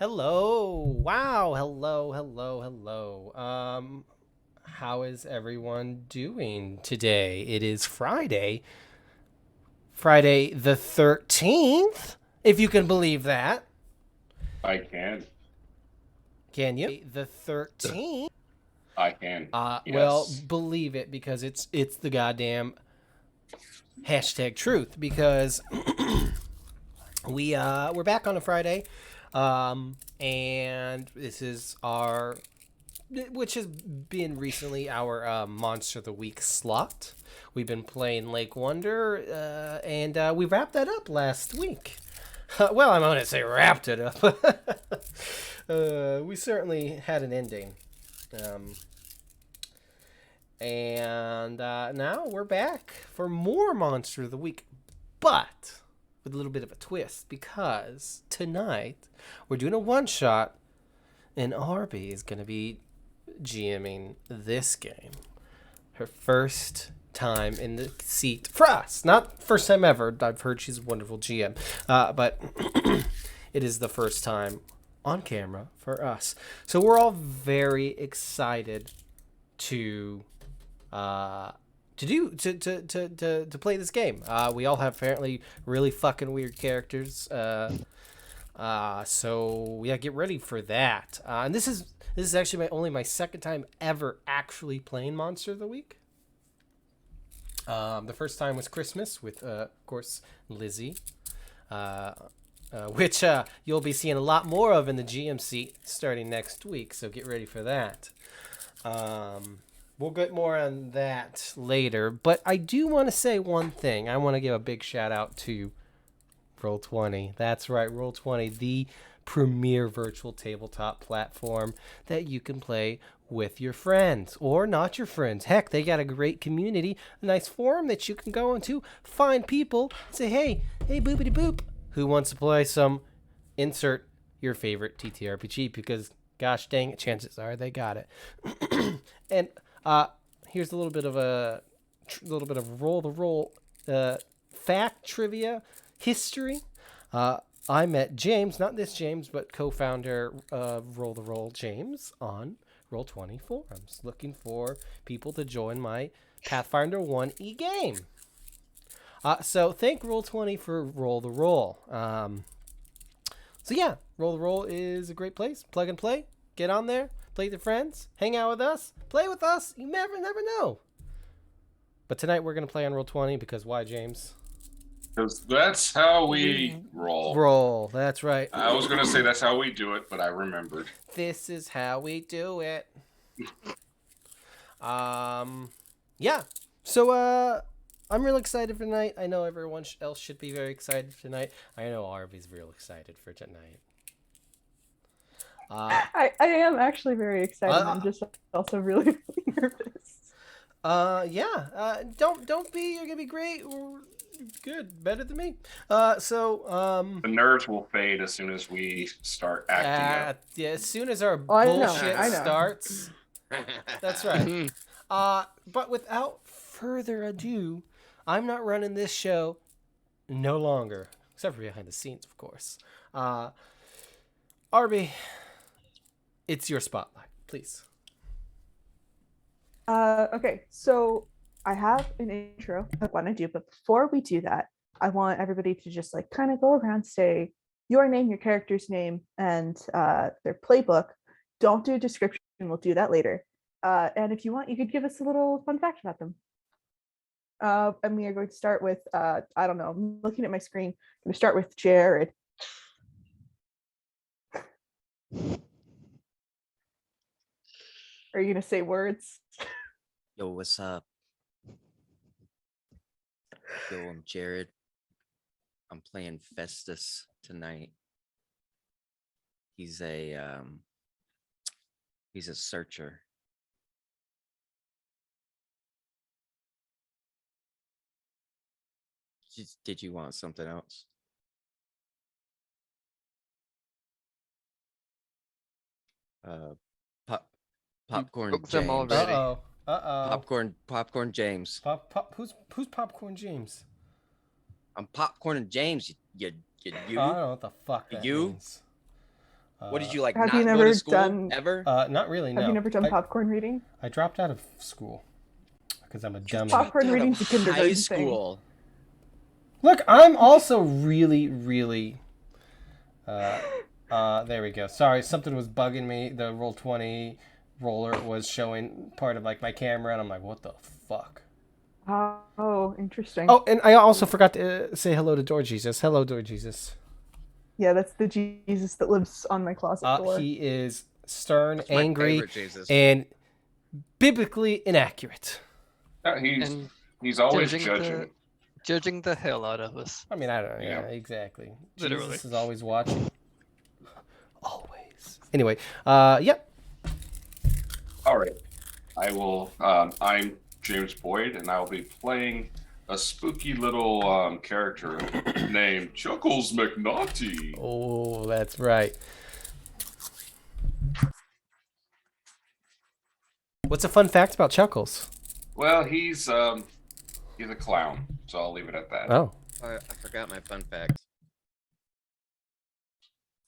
Hello. Wow. Hello, hello, hello. How is everyone doing today? It is Friday. Friday the 13th, if you can believe that. I can. Can you? The 13th. I can. Well, Yes. believe it because it's the goddamn hashtag truth because we're back on a Friday. And this is our which has been recently our Monster of the Week slot. We've been playing Lake Wonder, and we wrapped that up last week. Well, I'm going to say wrapped it up. We certainly had an ending. Um, and now we're back for more Monster of the Week, but with a little bit of a twist because tonight we're doing a one shot, and Arby is going to be GMing this game. Her first time in the seat for us. Not first time ever. I've heard she's a wonderful GM. But it is the first time on camera for us. So we're all very excited to play this game. We all have apparently really fucking weird characters. So yeah, get ready for that. And this is actually only my second time ever actually playing Monster of the Week. The first time was Christmas with, of course, Lizzie, which you'll be seeing a lot more of in the GM seat starting next week. So get ready for that. We'll get more on that later. But I do want to say one thing. I want to give a big shout out to Roll20. That's right, Roll20, the premier virtual tabletop platform that you can play with your friends or not your friends. Heck, they got a great community, a nice forum that you can go into, find people, say, hey, boopity boop, who wants to play some, insert your favorite TTRPG, because gosh dang it, chances are they got it. And here's a little bit of roll the roll fact trivia history. I met James, not this James, but co-founder of Roll the Roll James on Roll20 forums, looking for people to join my Pathfinder 1E game. So thank Roll20 for Roll the Roll. So yeah, Roll the Roll is a great place. Plug and play. Get on there. Play with your friends. Hang out with us. Play with us. You never know. But tonight we're going to play on Roll20 because why, James? Because that's how we roll. Roll. That's right. I was going to say that's how we do it, but I remembered. This is how we do it. Yeah. So, I'm real excited for tonight. I know everyone else should be very excited for tonight. I know Arby's real excited for tonight. I am actually very excited. I'm just also really nervous. Yeah. Don't be. You're gonna be great. Good, better than me. The nerves will fade as soon as we start acting up. Yeah, as soon as our bullshit starts. That's right. But without further ado, I'm not running this show no longer, except for behind the scenes, of course. Arby, it's your spotlight, please. Okay, so I have an intro I want to do, but before we do that, I want everybody to just like kind of go around, say your name, your character's name, and their playbook. Don't do a description. We'll do that later. And if you want, you could give us a little fun fact about them. And we are going to start with, I don't know, I'm looking at my screen. I'm going to start with Jared. Are you going to say words? Yo, what's up? Yo, I'm Jared. I'm playing Festus tonight. He's a searcher. Did you want something else? Popcorn James. Popcorn James. Who's Popcorn James? I'm Popcorn and James. You. I don't know what the fuck that means. What did you like? Have Not you go never to school done- ever? Not really. No. Have you never done I, popcorn reading? I dropped out of school because I'm a dummy. Popcorn Out of reading's a high kindergarten thing. school. Look, I'm also really, really. There we go. Sorry, something was bugging me. The Roll20 roller was showing part of like my camera, and I'm like, what the fuck? Oh, interesting. Oh, and I also forgot to say hello to Door Jesus. Hello, Door Jesus. Yeah, that's the Jesus that lives on my closet door. He is stern, That's my angry, favorite Jesus. and biblically inaccurate. Yeah, And he's always judging judging. Judging the hell out of us. I mean, I don't know. Yeah, Yeah. exactly. Literally. Jesus is always watching. Always. Anyway, yep. All right. I will. I'm James Boyd, and I'll be playing a spooky little character named Chuckles McNaughty. Oh, that's right. What's a fun fact about Chuckles? Well, he's a clown, so I'll leave it at that. Oh. I forgot my fun fact.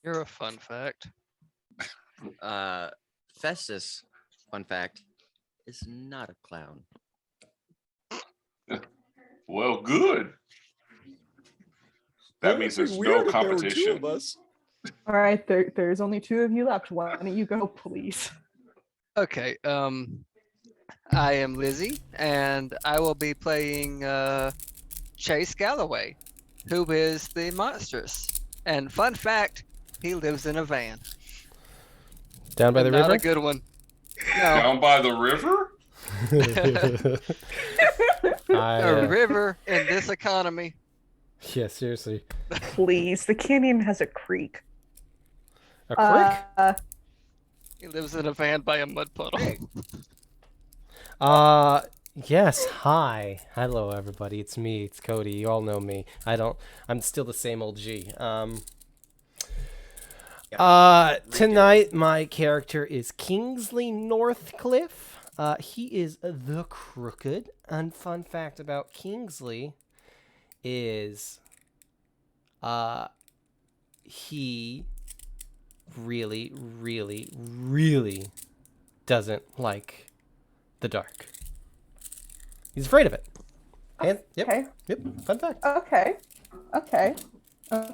You're a fun fact. Festus, fun fact, is not a clown. Well, good. That means there's no competition. All right, there's only 2 of you left. Why don't you go, please? Okay, I am Lizzie, and I will be playing Chase Galloway, who is the monstrous. And fun fact, he lives in a van. Down by the Not river? a good one. No, Down by the river? a river in this economy. Yeah, seriously. Please, the canyon has a creek. A creek? He lives in a van by a mud puddle. Yes, hi. Hello, everybody. It's me. It's Cody. You all know me. I'm still the same old G. Tonight, my character is Kingsley Northcliffe. He is the Crooked. And fun fact about Kingsley is, he really, really, really doesn't like the dark. He's afraid of it. And yep, Okay. yep. Fun fact. Okay.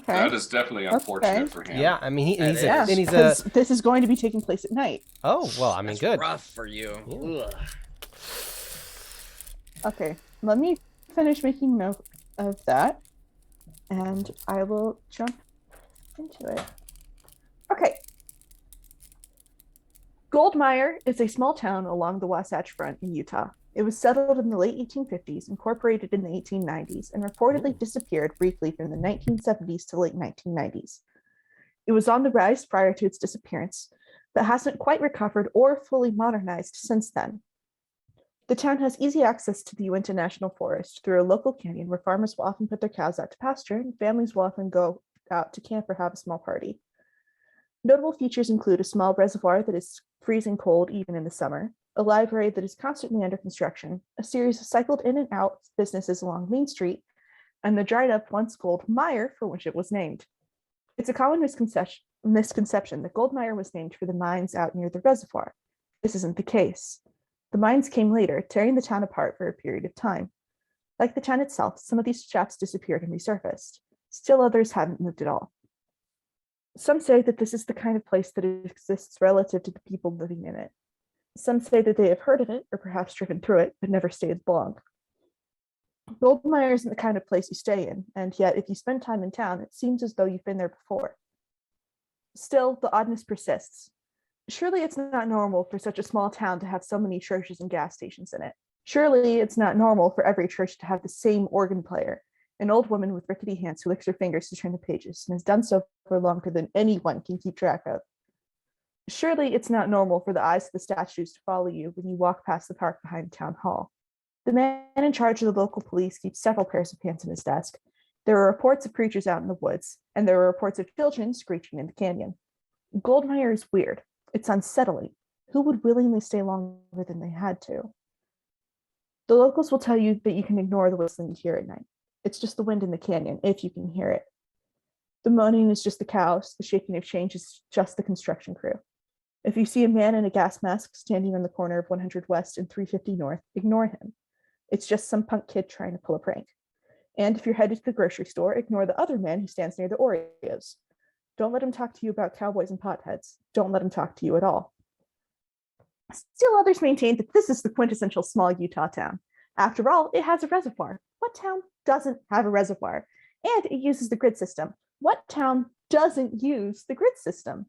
That is definitely unfortunate for him. Yeah, I mean, That he's is. and he's a. Because this is going to be taking place at night. Oh well, I mean, That's good. rough for you. Yeah. Ugh. Okay, let me finish making note of that, and I will jump into it. Okay. Goldmire is a small town along the Wasatch Front in Utah. It was settled in the late 1850s, incorporated in the 1890s, and reportedly disappeared briefly from the 1970s to late 1990s. It was on the rise prior to its disappearance, but hasn't quite recovered or fully modernized since then. The town has easy access to the Uinta National Forest through a local canyon where farmers will often put their cows out to pasture and families will often go out to camp or have a small party. Notable features include a small reservoir that is freezing cold even in the summer, a library that is constantly under construction, a series of cycled in and out businesses along Main Street, and the dried up once Goldmire for which it was named. It's a common misconception that Goldmire was named for the mines out near the reservoir. This isn't the case. The mines came later, tearing the town apart for a period of time. Like the town itself, some of these shafts disappeared and resurfaced. Still others haven't moved at all. Some say that this is the kind of place that exists relative to the people living in it. Some say that they have heard of it, or perhaps driven through it, but never stayed long. Goldmire isn't the kind of place you stay in, and yet if you spend time in town, it seems as though you've been there before. Still, the oddness persists. Surely it's not normal for such a small town to have so many churches and gas stations in it. Surely it's not normal for every church to have the same organ player, an old woman with rickety hands who licks her fingers to turn the pages and has done so for longer than anyone can keep track of. Surely it's not normal for the eyes of the statues to follow you when you walk past the park behind town hall. The man in charge of the local police keeps several pairs of pants in his desk. There are reports of creatures out in the woods, and there are reports of children screeching in the canyon. Goldmire is weird. It's unsettling. Who would willingly stay longer than they had to? The locals will tell you that you can ignore the whistling you hear at night. It's just the wind in the canyon, if you can hear it. The moaning is just the cows. The shaking of change is just the construction crew. If you see a man in a gas mask standing on the corner of 100 West and 350 North, ignore him. It's just some punk kid trying to pull a prank. And if you're headed to the grocery store, ignore the other man who stands near the Oreos. Don't let him talk to you about cowboys and potheads. Don't let him talk to you at all. Still others maintain that this is the quintessential small Utah town. After all, it has a reservoir. What town doesn't have a reservoir? And it uses the grid system. What town doesn't use the grid system?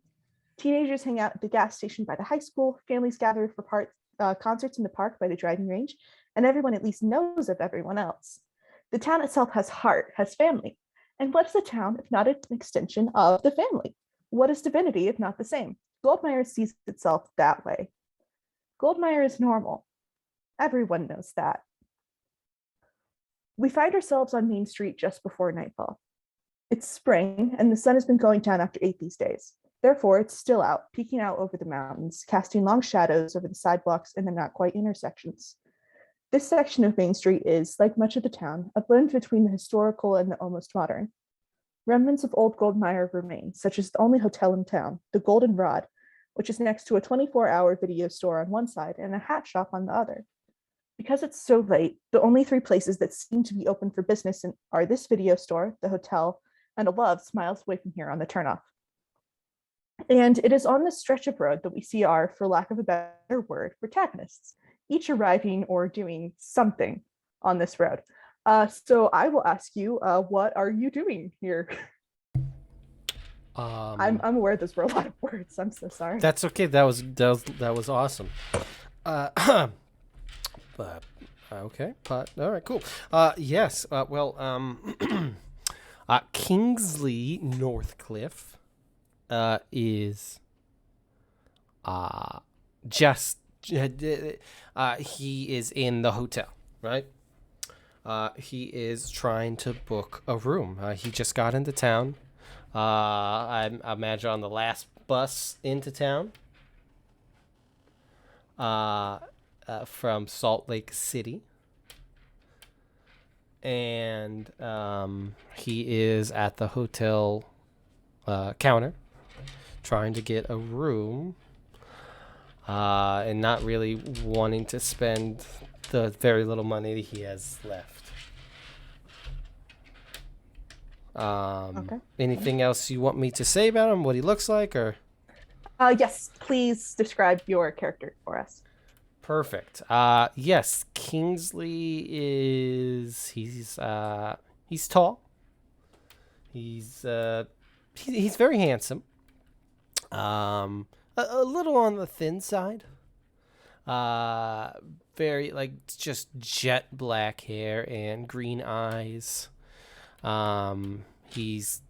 Teenagers hang out at the gas station by the high school, families gather for concerts in the park by the driving range, and everyone at least knows of everyone else. The town itself has heart, has family. And what is a town if not an extension of the family? What is divinity if not the same? Goldmire sees itself that way. Goldmire is normal. Everyone knows that. We find ourselves on Main Street just before nightfall. It's spring, and the sun has been going down after 8 these days. Therefore, it's still out, peeking out over the mountains, casting long shadows over the sidewalks and the not-quite intersections. This section of Main Street is, like much of the town, a blend between the historical and the almost modern. Remnants of old Goldmire remain, such as the only hotel in town, the Golden Rod, which is next to a 24-hour video store on one side and a hat shop on the other. Because it's so late, the only 3 places that seem to be open for business are this video store, the hotel, and a Love's miles away from here on the turnoff. And it is on this stretch of road that we see our, for lack of a better word, protagonists, each arriving or doing something on this road. So I will ask you, what are you doing here? I'm aware those were a lot of words. I'm so sorry. That's okay. That was awesome. Okay. But all right, cool. Yes. Kingsley Northcliffe is just he is in the hotel, right? He is trying to book a room. He just got into town. I imagine on the last bus into town from Salt Lake City. And he is at the hotel counter trying to get a room and not really wanting to spend the very little money that he has left. Okay. Anything else you want me to say about him? What he looks like, or? Yes, please describe your character for us. Perfect. Yes, Kingsley is he's tall. He's very handsome. A little on the thin side. Very just jet black hair and green eyes. He's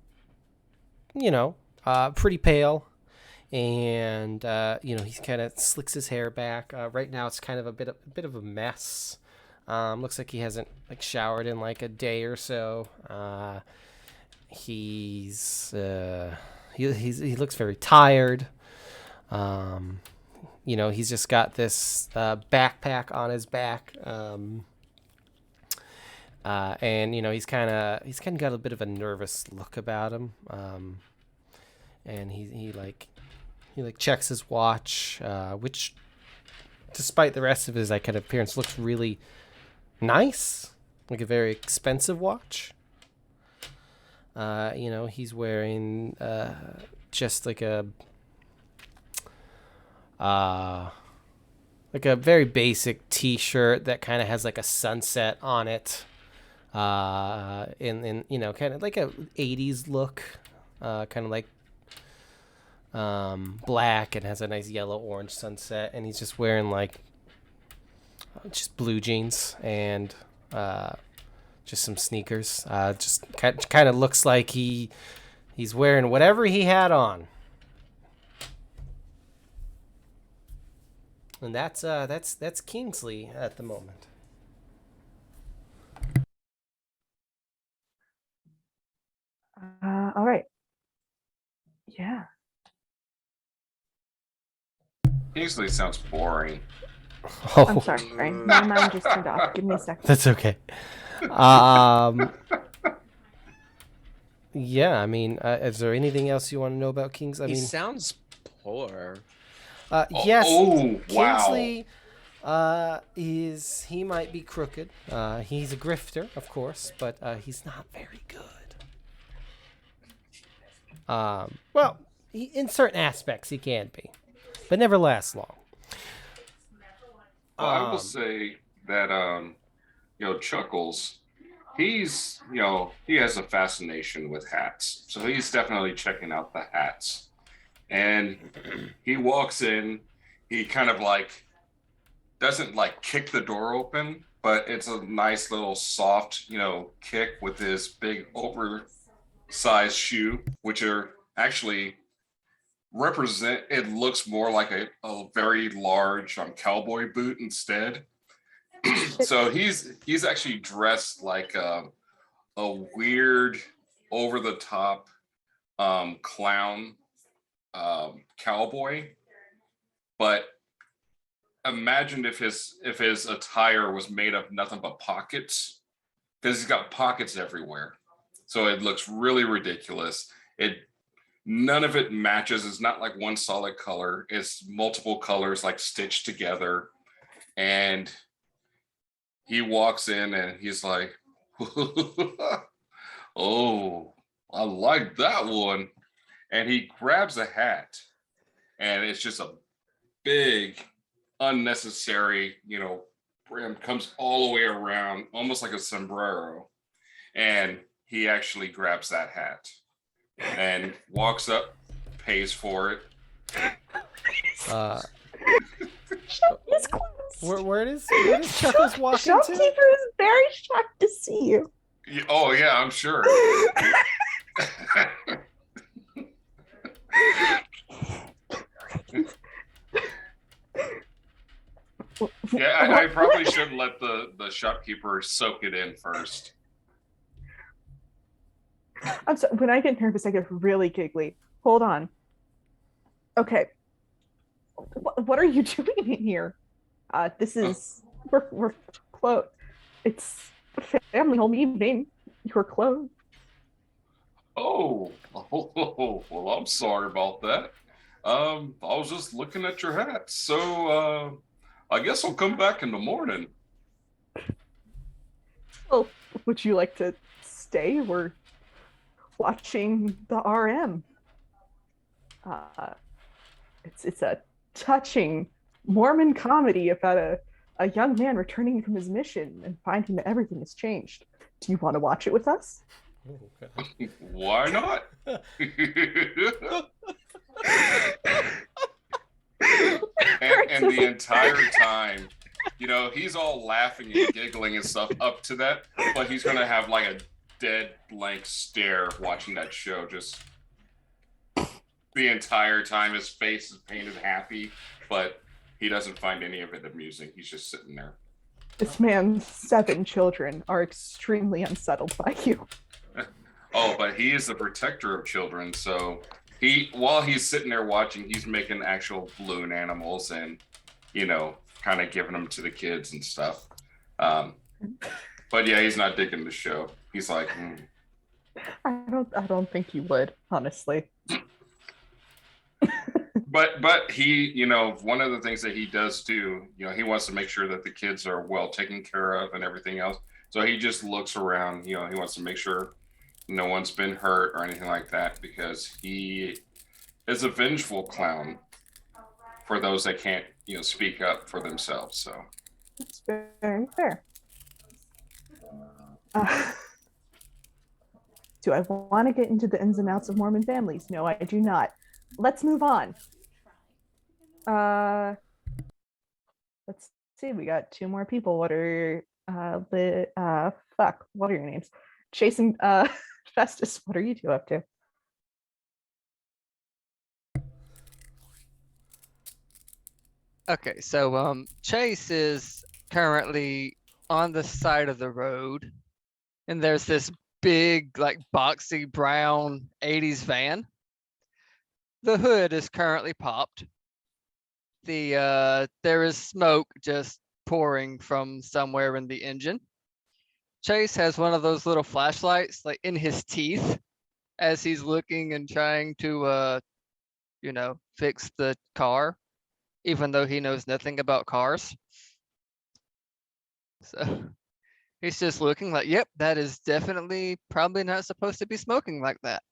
pretty pale. And he kind of slicks his hair back. Right now, it's kind of a bit of a mess. Looks like he hasn't showered in a day or so. He looks very tired. He's just got this backpack on his back. And he's kind of got a bit of a nervous look about him. And he checks his watch, which, despite the rest of his kind of appearance, looks really nice, like a very expensive watch. He's wearing just like a very basic T-shirt that kind of has a sunset on it, in kind of like a 80s look, kind of like black, and has a nice yellow orange sunset, and he's just wearing just blue jeans and just some sneakers. Just kind of looks like he's wearing whatever he had on. And that's Kingsley at the moment. All right. Yeah. Kingsley sounds boring. Oh, I'm sorry. My mind just turned off. Give me a second. that's okay. Yeah, I mean, is there anything else you want to know about Kings? I He mean, sounds poor. yes, Oh, wow. Kingsley he might be crooked. He's a grifter, of course, but he's not very good. Well, in certain aspects he can be, but never lasts long. Well, I will say that Chuckles, he's he has a fascination with hats, so he's definitely checking out the hats. And he walks in, he kind of like doesn't like kick the door open, but it's a nice little soft, kick with this big oversized shoe, which are actually represent, it looks more like a very large cowboy boot instead. So he's actually dressed like a weird over the top clown cowboy, but imagine if his attire was made of nothing but pockets, because he's got pockets everywhere, so it looks really ridiculous. None of it matches. It's not like one solid color. It's multiple colors like stitched together. And he walks in and he's like, oh, I like that one. And he grabs a hat, and it's just a big, unnecessary, brim, comes all the way around, almost like a sombrero. And he actually grabs that hat and walks up, pays for it. He's close. Where does Chuckles walk into? Shopkeeper is very shocked to see you. Oh yeah, I'm sure. Yeah, I probably should let the shopkeeper soak it in first. I'm sorry. When I get nervous, I get really giggly. Hold on. Okay. What are you doing in here? This is we're close. It's a family home evening. You're closed. Oh, well, I'm sorry about that. I was just looking at your hat, so I guess I'll come back in the morning. Well, would you like to stay? We're watching the RM. It's a touching Mormon comedy about a young man returning from his mission and finding that everything has changed. Do you want to watch it with us? Why not? and the entire time, he's all laughing and giggling and stuff up to that, but he's gonna have like a dead blank stare watching that show, just the entire time. His face is painted happy, but he doesn't find any of it amusing. He's just sitting there. This man's 7 children are extremely unsettled by you. Oh, but he is the protector of children, so while he's sitting there watching, he's making actual balloon animals and, kind of giving them to the kids and stuff. But yeah, he's not digging the show. He's like, I don't think you would, honestly. But he, one of the things that he does do, he wants to make sure that the kids are well taken care of and everything else. So he just looks around, he wants to make sure no one's been hurt or anything like that, because he is a vengeful clown for those that can't, speak up for themselves. So that's very fair. Do I want to get into the ins and outs of Mormon families? No, I do not. Let's move on. Let's see. We got 2 more people. What are what are your names? Chase and Festus. What are you 2 up to? Okay, so Chase is currently on the side of the road, and there's this big, like, boxy brown 80s van. The hood is currently popped. There is smoke just pouring from somewhere in the engine. Chase has one of those little flashlights like in his teeth, as he's looking and trying to, fix the car, even though he knows nothing about cars. So he's just looking like, yep, that is definitely probably not supposed to be smoking like that.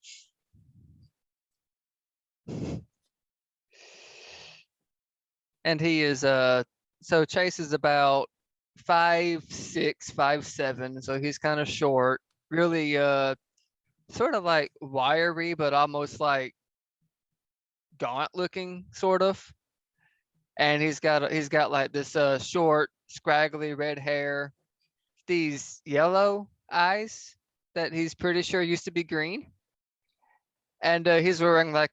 And he is so Chase is about 5'6", 5'7", so he's kind of short, really sort of like wiry, but almost like gaunt looking, sort of. And he's got like this short, scraggly red hair, these yellow eyes that he's pretty sure used to be green. And he's wearing like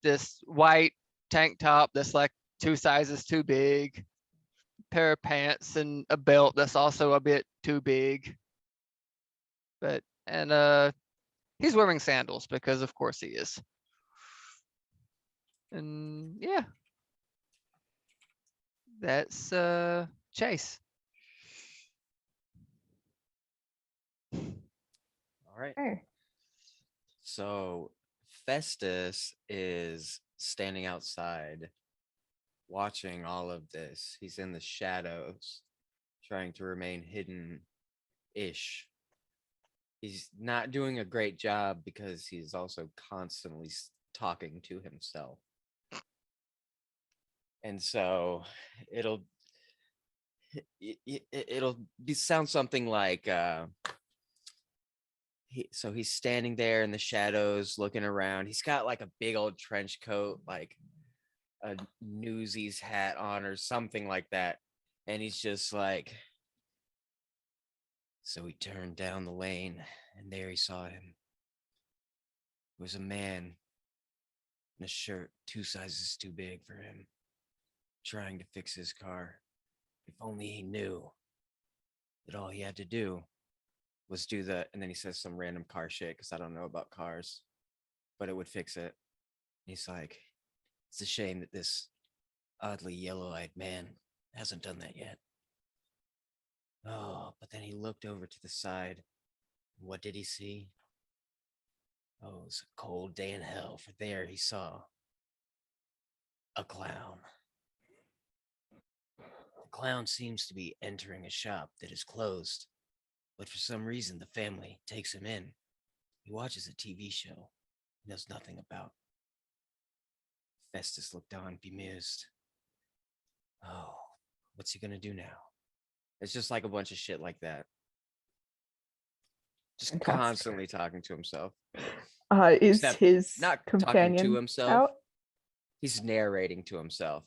this white tank top that's like 2 sizes too big, pair of pants and a belt that's also a bit too big. And he's wearing sandals because of course he is. And yeah. That's Chase. All right. Sure. So Festus is standing outside watching all of this. He's in the shadows, trying to remain hidden-ish. He's not doing a great job because he's also constantly talking to himself. And so it'll sound something like he's standing there in the shadows looking around. He's got like a big old trench coat, like a Newsies hat on or something like that. And he's just like, so he turned down the lane and there he saw him. It was a man in a shirt 2 sizes too big for him, trying to fix his car. If only he knew that all he had to do was do the, and then he says some random car shit because I don't know about cars, but it would fix it. And he's like, it's a shame that this oddly yellow-eyed man hasn't done that yet. Oh, but then he looked over to the side. What did he see? Oh, it was a cold day in hell, for there he saw a clown. The clown seems to be entering a shop that is closed, but for some reason the family takes him in. He watches a TV show he knows nothing about. Festus looked on, bemused. Oh, what's he gonna do now? It's just like a bunch of shit like that. Just Fantastic. constantly talking to himself. Is Except his not talking companion to himself. out? He's narrating to himself.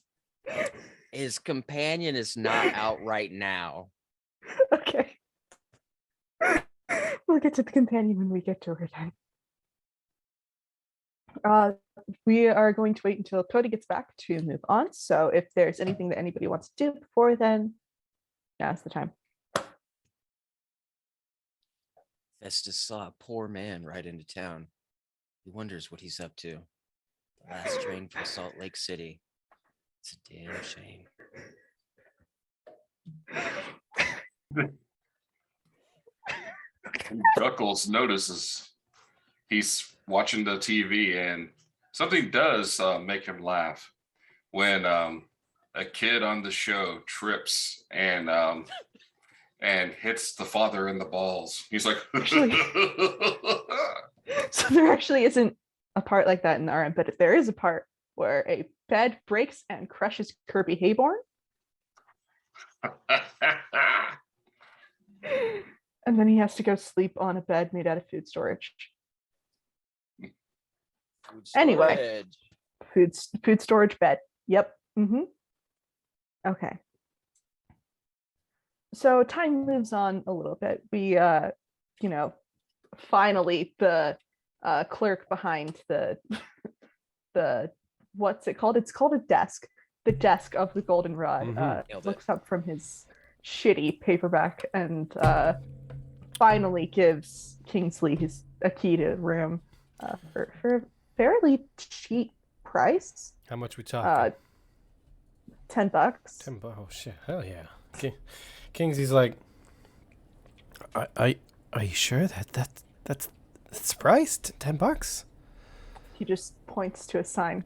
His companion is not out right now. Okay. We'll get to the companion when we get to her then. We are going to wait until Cody gets back to move on. So if there's anything that anybody wants to do before then, now's the time. Festus saw a poor man ride into town. He wonders what he's up to. The last train from Salt Lake City. It's a damn shame. Duckles notices he's watching the TV and something does make him laugh when a kid on the show trips and hits the father in the balls. He's like, Actually, so there actually isn't a part like that in the RM, but there is a part where a bed breaks and crushes Kirby Hayborn. And then he has to go sleep on a bed made out of food storage. Anyway. Food storage bed. Yep. Okay. So time moves on a little bit. We finally the clerk behind the what's it called? It's called a desk. The desk of the Goldenrod looks up from his shitty paperback and finally gives Kingsley a key to the room for a fairly cheap price. How much we talking? $10. $10. Oh shit! Hell yeah! Okay. Kingsley's like, are you sure that's It's priced $10. He just points to a sign.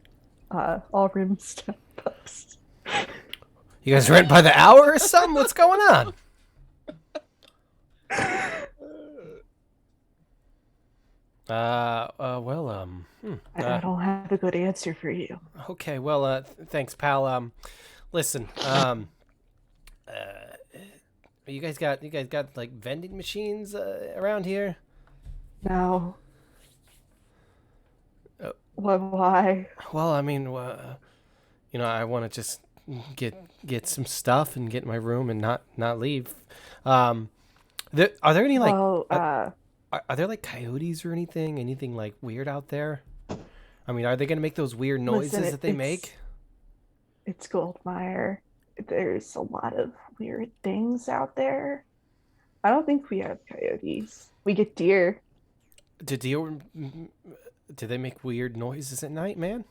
All rooms $10. You guys rent by the hour or something? What's going on? I don't have a good answer for you. Okay, well, thanks, pal. Listen, you guys got like vending machines around here? No. Oh. Why? Well, I mean, I want to just get some stuff and get in my room and not leave. Are there any like Well, are there like coyotes or anything like weird out there? I mean, are they gonna make those weird noises listen, that they make? it's Goldmire. There's a lot of weird things out there. I don't think we have coyotes. We get deer. Do deer? Do they make weird noises at night, man?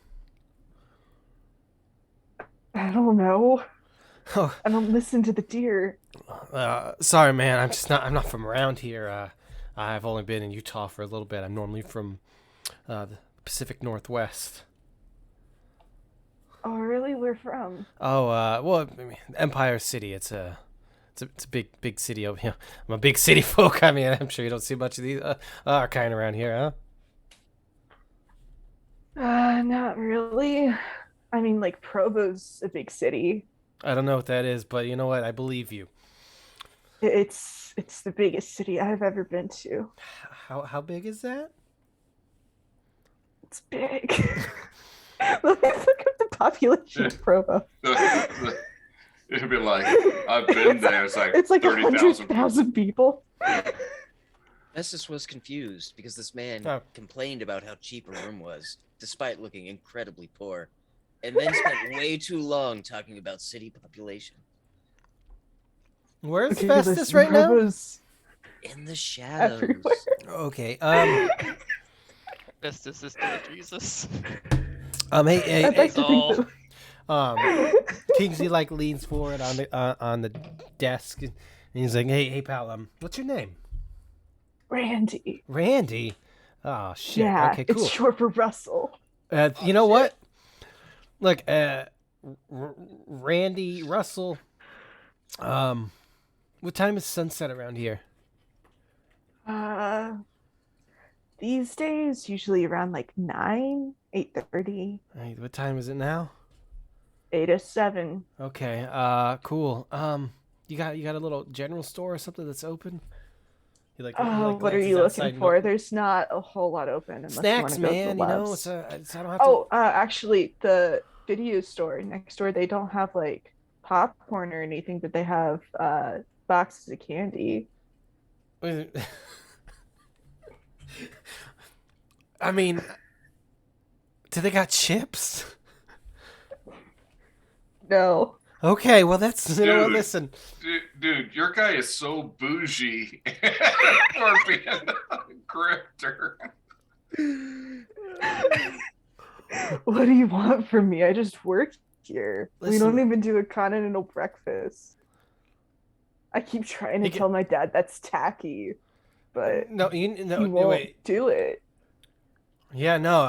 I don't know. Oh, I don't listen to the deer. sorry, man. I'm not from around here. I've only been in Utah for a little bit. I'm normally from the Pacific Northwest. Oh, really? Where from? Oh, well, I mean, Empire City. It's a big city over here. I'm a big city folk. I mean, I'm sure you don't see much of these kind around here, huh? Not really. I mean, like Provo's a big city. I don't know what that is, but you know what? I believe you. It's the biggest city I've ever been to. How big is that? It's big. Let me look up the population of Provo. It'd be like, I've been there. It's like, It's like 30,000. 100,000 people. Nessus was confused because this man Oh. complained about how cheap a room was, despite looking incredibly poor, and then spent way too long talking about city population. Where's Okay, Festus listen, right now? Provo's In the shadows. everywhere. Okay. Festus is still Jesus. Hey, I'd like to Oh. think that Kingsley like leans forward on the desk and he's like, hey, pal, what's your name? Randy. Randy. Oh shit. Yeah, Okay, cool. it's short for Russell. You know what? Look, Randy Russell. What time is sunset around here? These days usually around like 9, 8:30, Hey, what time is it now? 8 to 7. Okay. Cool. You got a little general store or something that's open? You like? What are you looking for? There's not a whole lot open unless Snacks, you want to man. go You to the know, labs. I don't have to. Oh, actually, the video store next door, they don't have like popcorn or anything, but they have boxes of candy. I mean, do they got chips? No. Okay, well that's you know what. Dude. Listen, Dude, your guy is so bougie for being a grifter. What do you want from me? I just work here. We don't Listen. even do a continental breakfast. I keep trying to You get- tell my dad that's tacky, but no, he no, won't wait. do it. Yeah, no.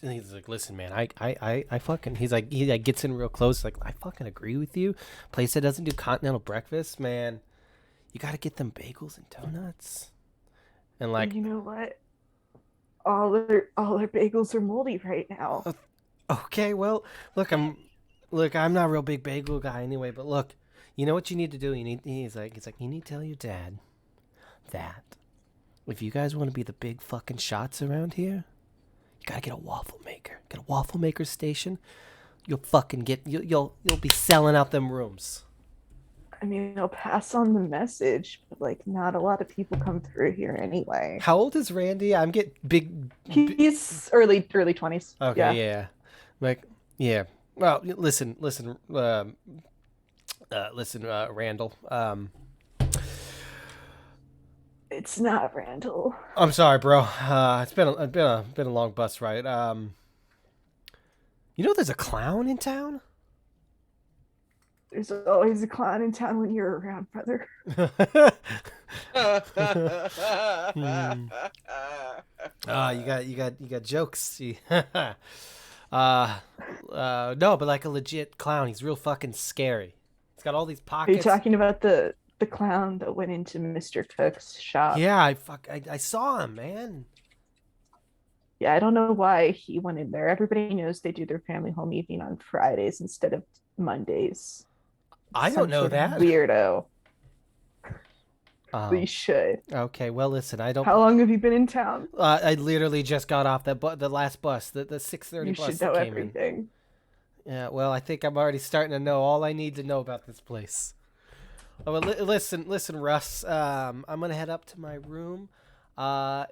He's like, listen, man. I fucking. He like gets in real close. Like, I fucking agree with you. Place that doesn't do continental breakfast, man. You got to get them bagels and donuts. And like, You know what? All their bagels are moldy right now. okay, well, look, I'm not a real big bagel guy anyway. But look, you know what you need to do. He's like, you need to tell your dad that if you guys want to be the big fucking shots around here, you gotta get a waffle maker. Get a waffle maker station. You'll fucking get you'll be selling out them rooms. I mean, I'll pass on the message, but like, not a lot of people come through here anyway. How old is Randy? I'm getting big. He's early 20s. Okay, Yeah. yeah. Like, yeah. Well, listen, Randall. It's not Randall. I'm sorry, bro. It's been a long bus ride. You know, there's a clown in town. There's always a clown in town when you're around, brother. You got jokes. No, but like a legit clown. He's real fucking scary. He's got all these Are you pockets. talking about the clown that went into Mr. Cook's shop? Yeah, I saw him, man. Yeah, I don't know why he went in there. Everybody knows they do their family home evening on Fridays instead of Mondays. I Some don't know sort of that. weirdo. Oh, We should. okay. Well, listen, I don't. How long have you been in town? I literally just got off the last bus, the 6:30 You bus should that know came in. everything. Yeah, well, I think I'm already starting to know all I need to know about this place. Oh, well, listen, Russ. I'm gonna head up to my room. I'm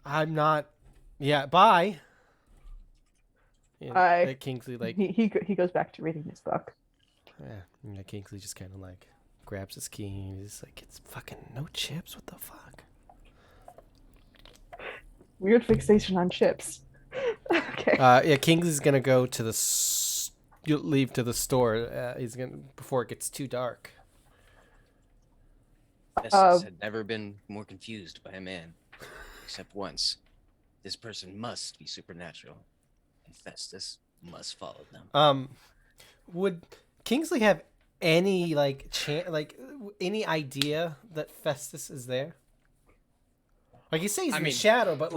not. Yeah, bye. Yeah, Bye. Kingsley, like, He goes back to reading his book. yeah, Kingsley just kind of like grabs his key and he's like, "It's fucking no chips. What the fuck?" Weird fixation on chips. Okay. Yeah, Kingsley's gonna go to leave to the store. He's gonna before it gets too dark. Festus had never been more confused by a man, except once. This person must be supernatural, and Festus must follow them. Would Kingsley have any any idea that Festus is there? Like, you say he's in the shadow, but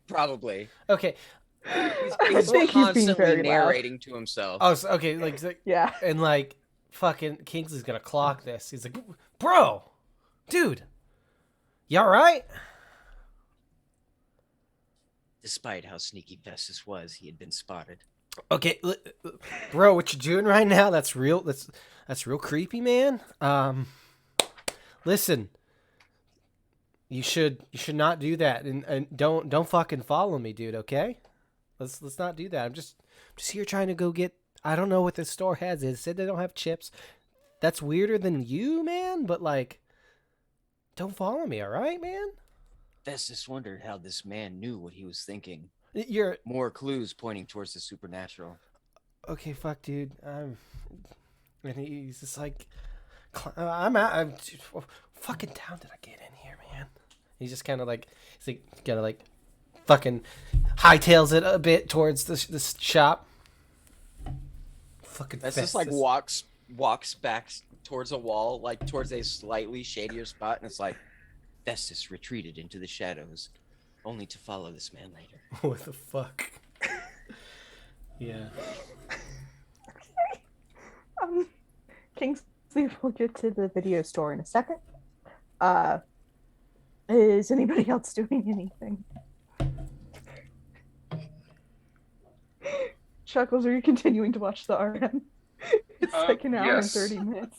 Probably. okay. He's think he's being constantly very loud. narrating to himself. Oh, so, okay, like Yeah. and like fucking Kingsley's gonna clock this. He's like, "Bro, dude, you all right?" Despite how sneaky Festus was, he had been spotted. Okay, bro, what you doing right now? That's real. That's real creepy, man. Listen, you should not do that, and don't fucking follow me, dude. Okay, let's not do that. I'm just here trying to go get. I don't know what this store has. It said they don't have chips. That's weirder than you, man. But like, don't follow me, all right, man? Festus wondered how this man knew what he was thinking. You're More clues pointing towards the supernatural. okay. Fuck, dude. And he's just like, I'm out. What fucking town did I get in here, man? He's just kind of like, he's like, kind of like, fucking hightails it a bit towards this shop. Fucking Festus like walks back towards a wall, like towards a slightly shadier spot, and it's like Festus retreated into the shadows, only to follow this man later. What the fuck? Yeah. Kingsley will get to the video store in a second. Is anybody else doing anything? Chuckles, are you continuing to watch the RM? It's like an hour yes. and 30 minutes.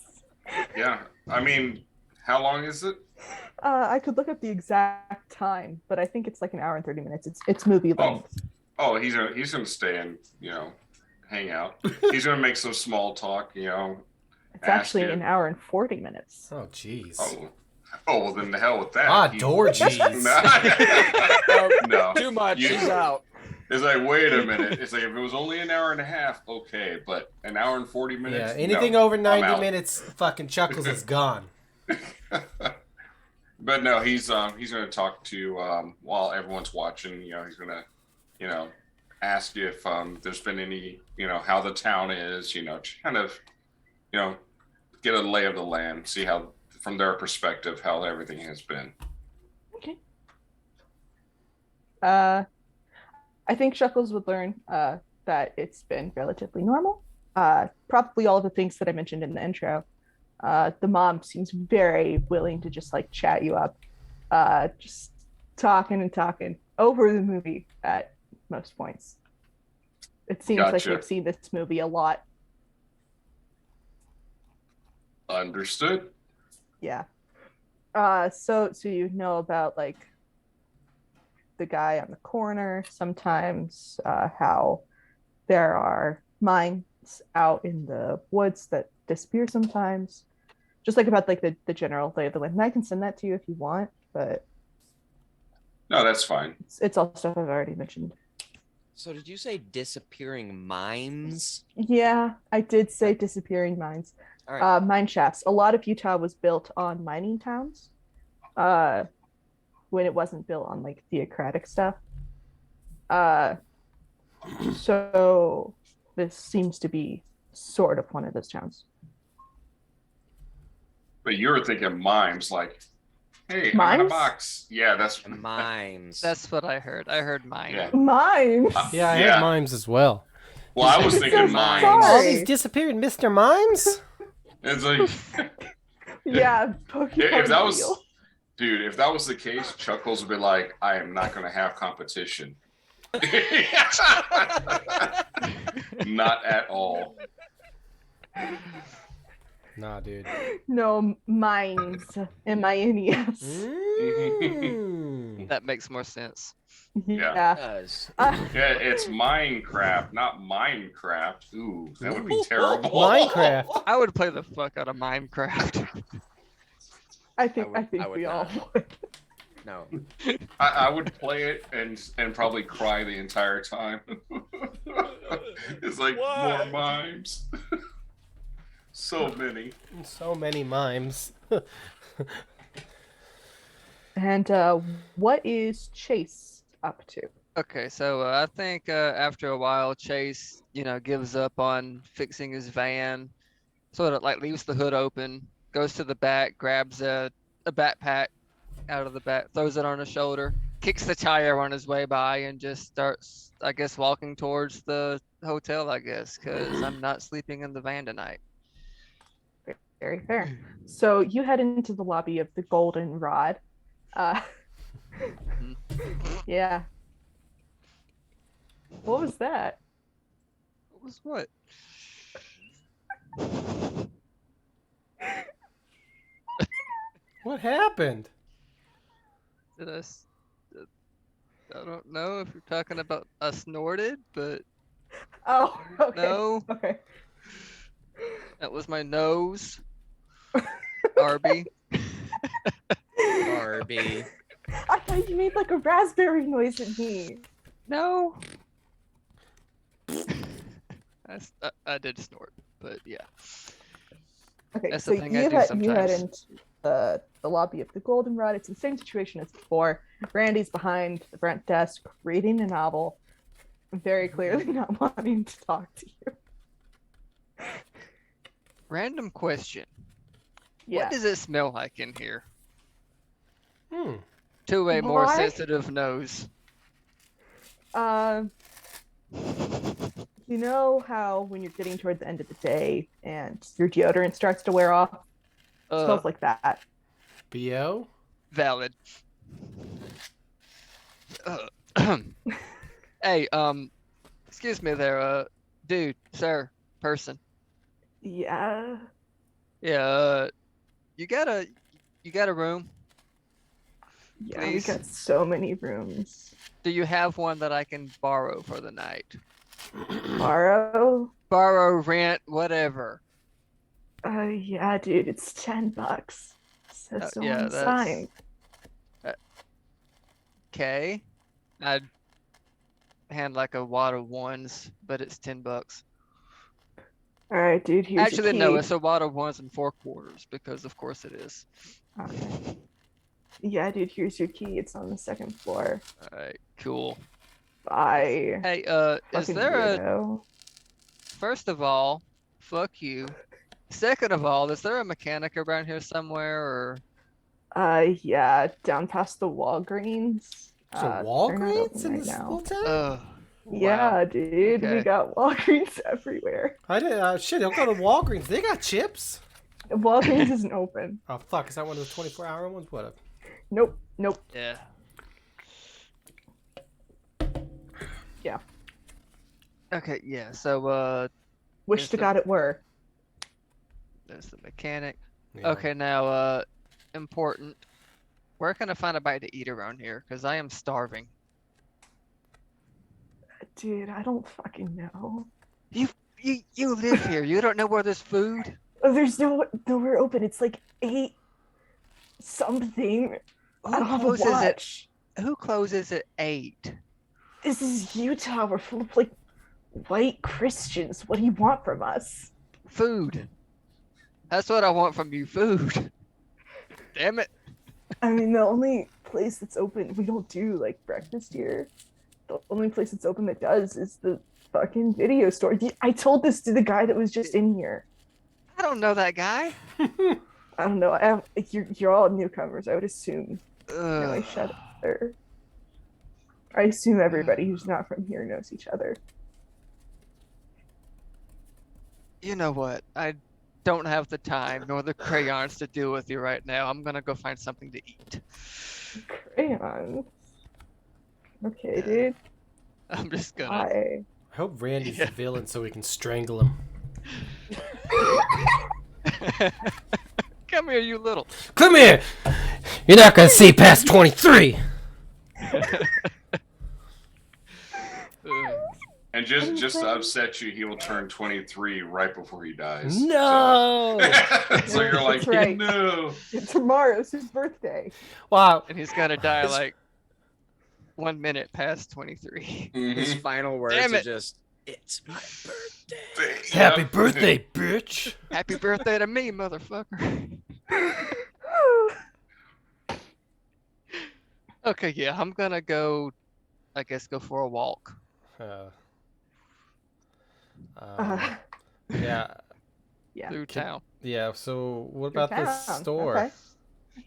Yeah, I mean, how long is it? I could look up the exact time, but I think it's like an hour and 30 minutes. It's movie length. Oh, he's gonna stay and hang out. He's gonna make some small talk. It's actually an hour and 40 minutes. Oh, jeez. Oh, well then the hell with that. Door jeez. No. Too much. He's out. It's like, wait a minute. It's like, if it was only an hour and a half, okay, but an hour and 40 minutes. Yeah, anything over 90 minutes, fucking Chuckles is gone. But no, he's gonna talk to while everyone's watching. He's gonna ask you if there's been any how the town is. Kind of get a lay of the land, see how from their perspective how everything has been. Okay. I think Chuckles would learn that it's been relatively normal. Probably all of the things that I mentioned in the intro. The mom seems very willing to just like chat you up, just talking and talking over the movie at most points. It seems like they've seen this movie a lot. Understood. Yeah. So you know about like the guy on the corner sometimes, how there are mines out in the woods that disappear sometimes. Just like about like the general lay of the land. And I can send that to you if you want, but no, that's fine. It's all stuff I've already mentioned. So did you say disappearing mimes? Yeah, I did say disappearing mines. All right. Mine shafts. A lot of Utah was built on mining towns. When it wasn't built on like theocratic stuff. Uh, so this seems to be sort of one of those towns. But you were thinking mimes, like, hey, I'm in a Mimes? box. Yeah, that's Mimes. That's what I heard. I heard mine. yeah. Mimes. Yeah, I Yeah. heard mimes as well. Well, I was So thinking sorry. mimes. All these disappeared Mr. Mimes? It's like, Yeah, Pokemon if that was, Wheel. dude, if that was the case, Chuckles would be like, I am not going to have competition. Not at all. Nah, dude. No, mines. M-I-N-E-S. Mm. That makes more sense. Yeah. Does. Yeah, it's Minecraft, not Minecraft. Ooh, that would be terrible. Minecraft. I would play the fuck out of Minecraft. I think I would we all not. would. No. I would play it and probably cry the entire time. It's like more mimes. So many. So many mimes. And what is Chase up to? Okay, so I think after a while, Chase, gives up on fixing his van, sort of like leaves the hood open, goes to the back, grabs a backpack out of the back, throws it on his shoulder, kicks the tire on his way by, and just starts, I guess, walking towards the hotel, I guess, because I'm not sleeping in the van tonight. Very fair. So you head into the lobby of the Golden Rod. Yeah. What was that? What was what? What happened? Did I? I don't know if you're talking about I snorted, but Oh, okay. no, Okay. that was my nose. Arby. Barbie. I thought you made like a raspberry noise at me. No. I did snort, but yeah. Okay, That's so the thing I you do head sometimes. into the lobby of the Goldenrod. It's the same situation as before. Randy's behind the front desk reading a novel, very clearly not wanting to talk to you. Random question. Yeah. What does it smell like in here? Hmm. To a more Why? sensitive nose. You know how when you're getting toward the end of the day and your deodorant starts to wear off? It smells like that. B.O.? Valid. Hey, excuse me there, dude, sir, person. Yeah. Yeah, you got a room? Yeah, Please. we got so many rooms. Do you have one that I can borrow for the night? Borrow? Borrow, rent, whatever. Yeah, dude, it's $10. Says so Yeah, on the sign. Okay. I'd hand like a wad of ones, but it's $10. All right, dude, here's Actually, your key. no, it's a wad of ones and 4 quarters because of course it is. Okay. Yeah, dude, here's your key. It's on the second floor. All right, cool. Bye. Hey, is Fucking there a weirdo. first of all, fuck you. Second of all, is there a mechanic around here somewhere or Yeah, down past the Walgreens. So They're not Walgreens open in right this now. little town? wow. Yeah, dude, we Okay. got Walgreens everywhere. I did. Shit, I'll go to Walgreens. They got chips. Walgreens isn't open. Oh fuck! Is that one of those 24-hour ones? What? Nope, nope. Yeah. Yeah. Okay, yeah. So Wish Yes, to sir. God it were. there's the mechanic. Yeah. Okay, now important. Where can I find a bite to eat around here? Because I am starving. Dude, I don't fucking know. You live here. You don't know where there's food? Oh, there's nowhere open. It's like 8 something. I don't have a closes at watch. Who closes at 8? This is Utah. We're full of like white Christians. What do you want from us? Food. That's what I want from you. Food. Damn it. I mean, the only place that's open, we don't do like breakfast here. The only place that's open that does is the fucking video store. I told this to the guy that was just in here. I don't know that guy. I don't know. You're all newcomers. I would assume know each other. I assume everybody who's not from here knows each other. You know what? I don't have the time nor the crayons to deal with you right now. I'm gonna go find something to eat. Crayons. Okay, Yeah. dude. I'm just gonna. Bye. I hope Randy's Yeah. the villain so we can strangle him. Come here, you little. Come here! You're not gonna see past 23! And just to upset you, he will turn 23 right before he dies. No! So you're like, That's right. no. Tomorrow's his birthday. Wow. And he's gonna die like 1 minute past 23. His Mhm. final words Damn are it. just, "It's my birthday." Happy Yep. birthday, bitch! Happy birthday to me, motherfucker. Okay, yeah, I'm gonna go. I guess go for a walk. Uh, Yeah, yeah. Through town. yeah. So what Through about this town. store? Okay.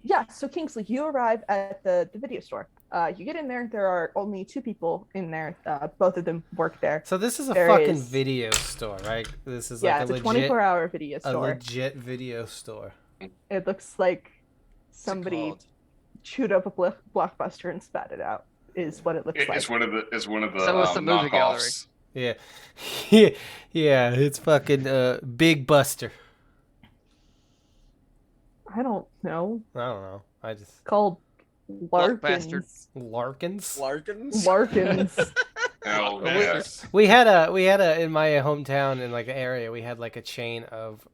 Yeah, so Kingsley, you arrive at the video store. You get in there. There are only two people in there. Both of them work there. So this is a There fucking is- video store, right? This is Yeah, like it's a a legit, 24-hour video a store. legit video store. It looks like What's it somebody called? chewed up a blockbuster and spat it out. Is what it looks like. It's one of the So it's the movie gallery. knockoffs. Yeah, yeah. It's fucking Big Buster. I don't know. I don't know. I just Called Blockbuster. Larkins. Larkins. Larkins? Larkins. Hell we- yes. We had a in my hometown in like an area. We had like a chain of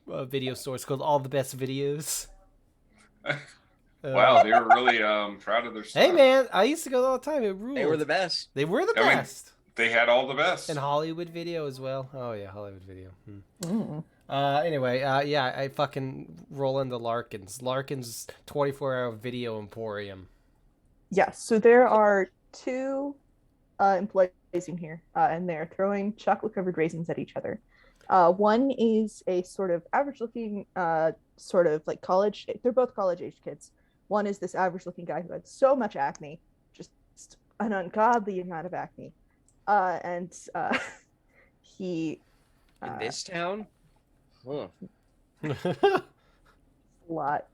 video stores called All the Best Videos. Wow, they were really proud of their stuff. Hey man, I used to go all the time. It ruled. They were the best. They were the I mean, best. They had all the best. And Hollywood Video as well. Oh yeah, Hollywood Video. Mm. Anyway, yeah, I fucking roll into Larkins. Larkins 24-hour video emporium. Yes, so there are two employees in here, and they're throwing chocolate-covered raisins at each other. One is a sort of average-looking, sort of like college. They're both college-age kids. One is this average-looking guy who had so much acne, just an ungodly amount of acne, and he. In this town? Huh. A lot,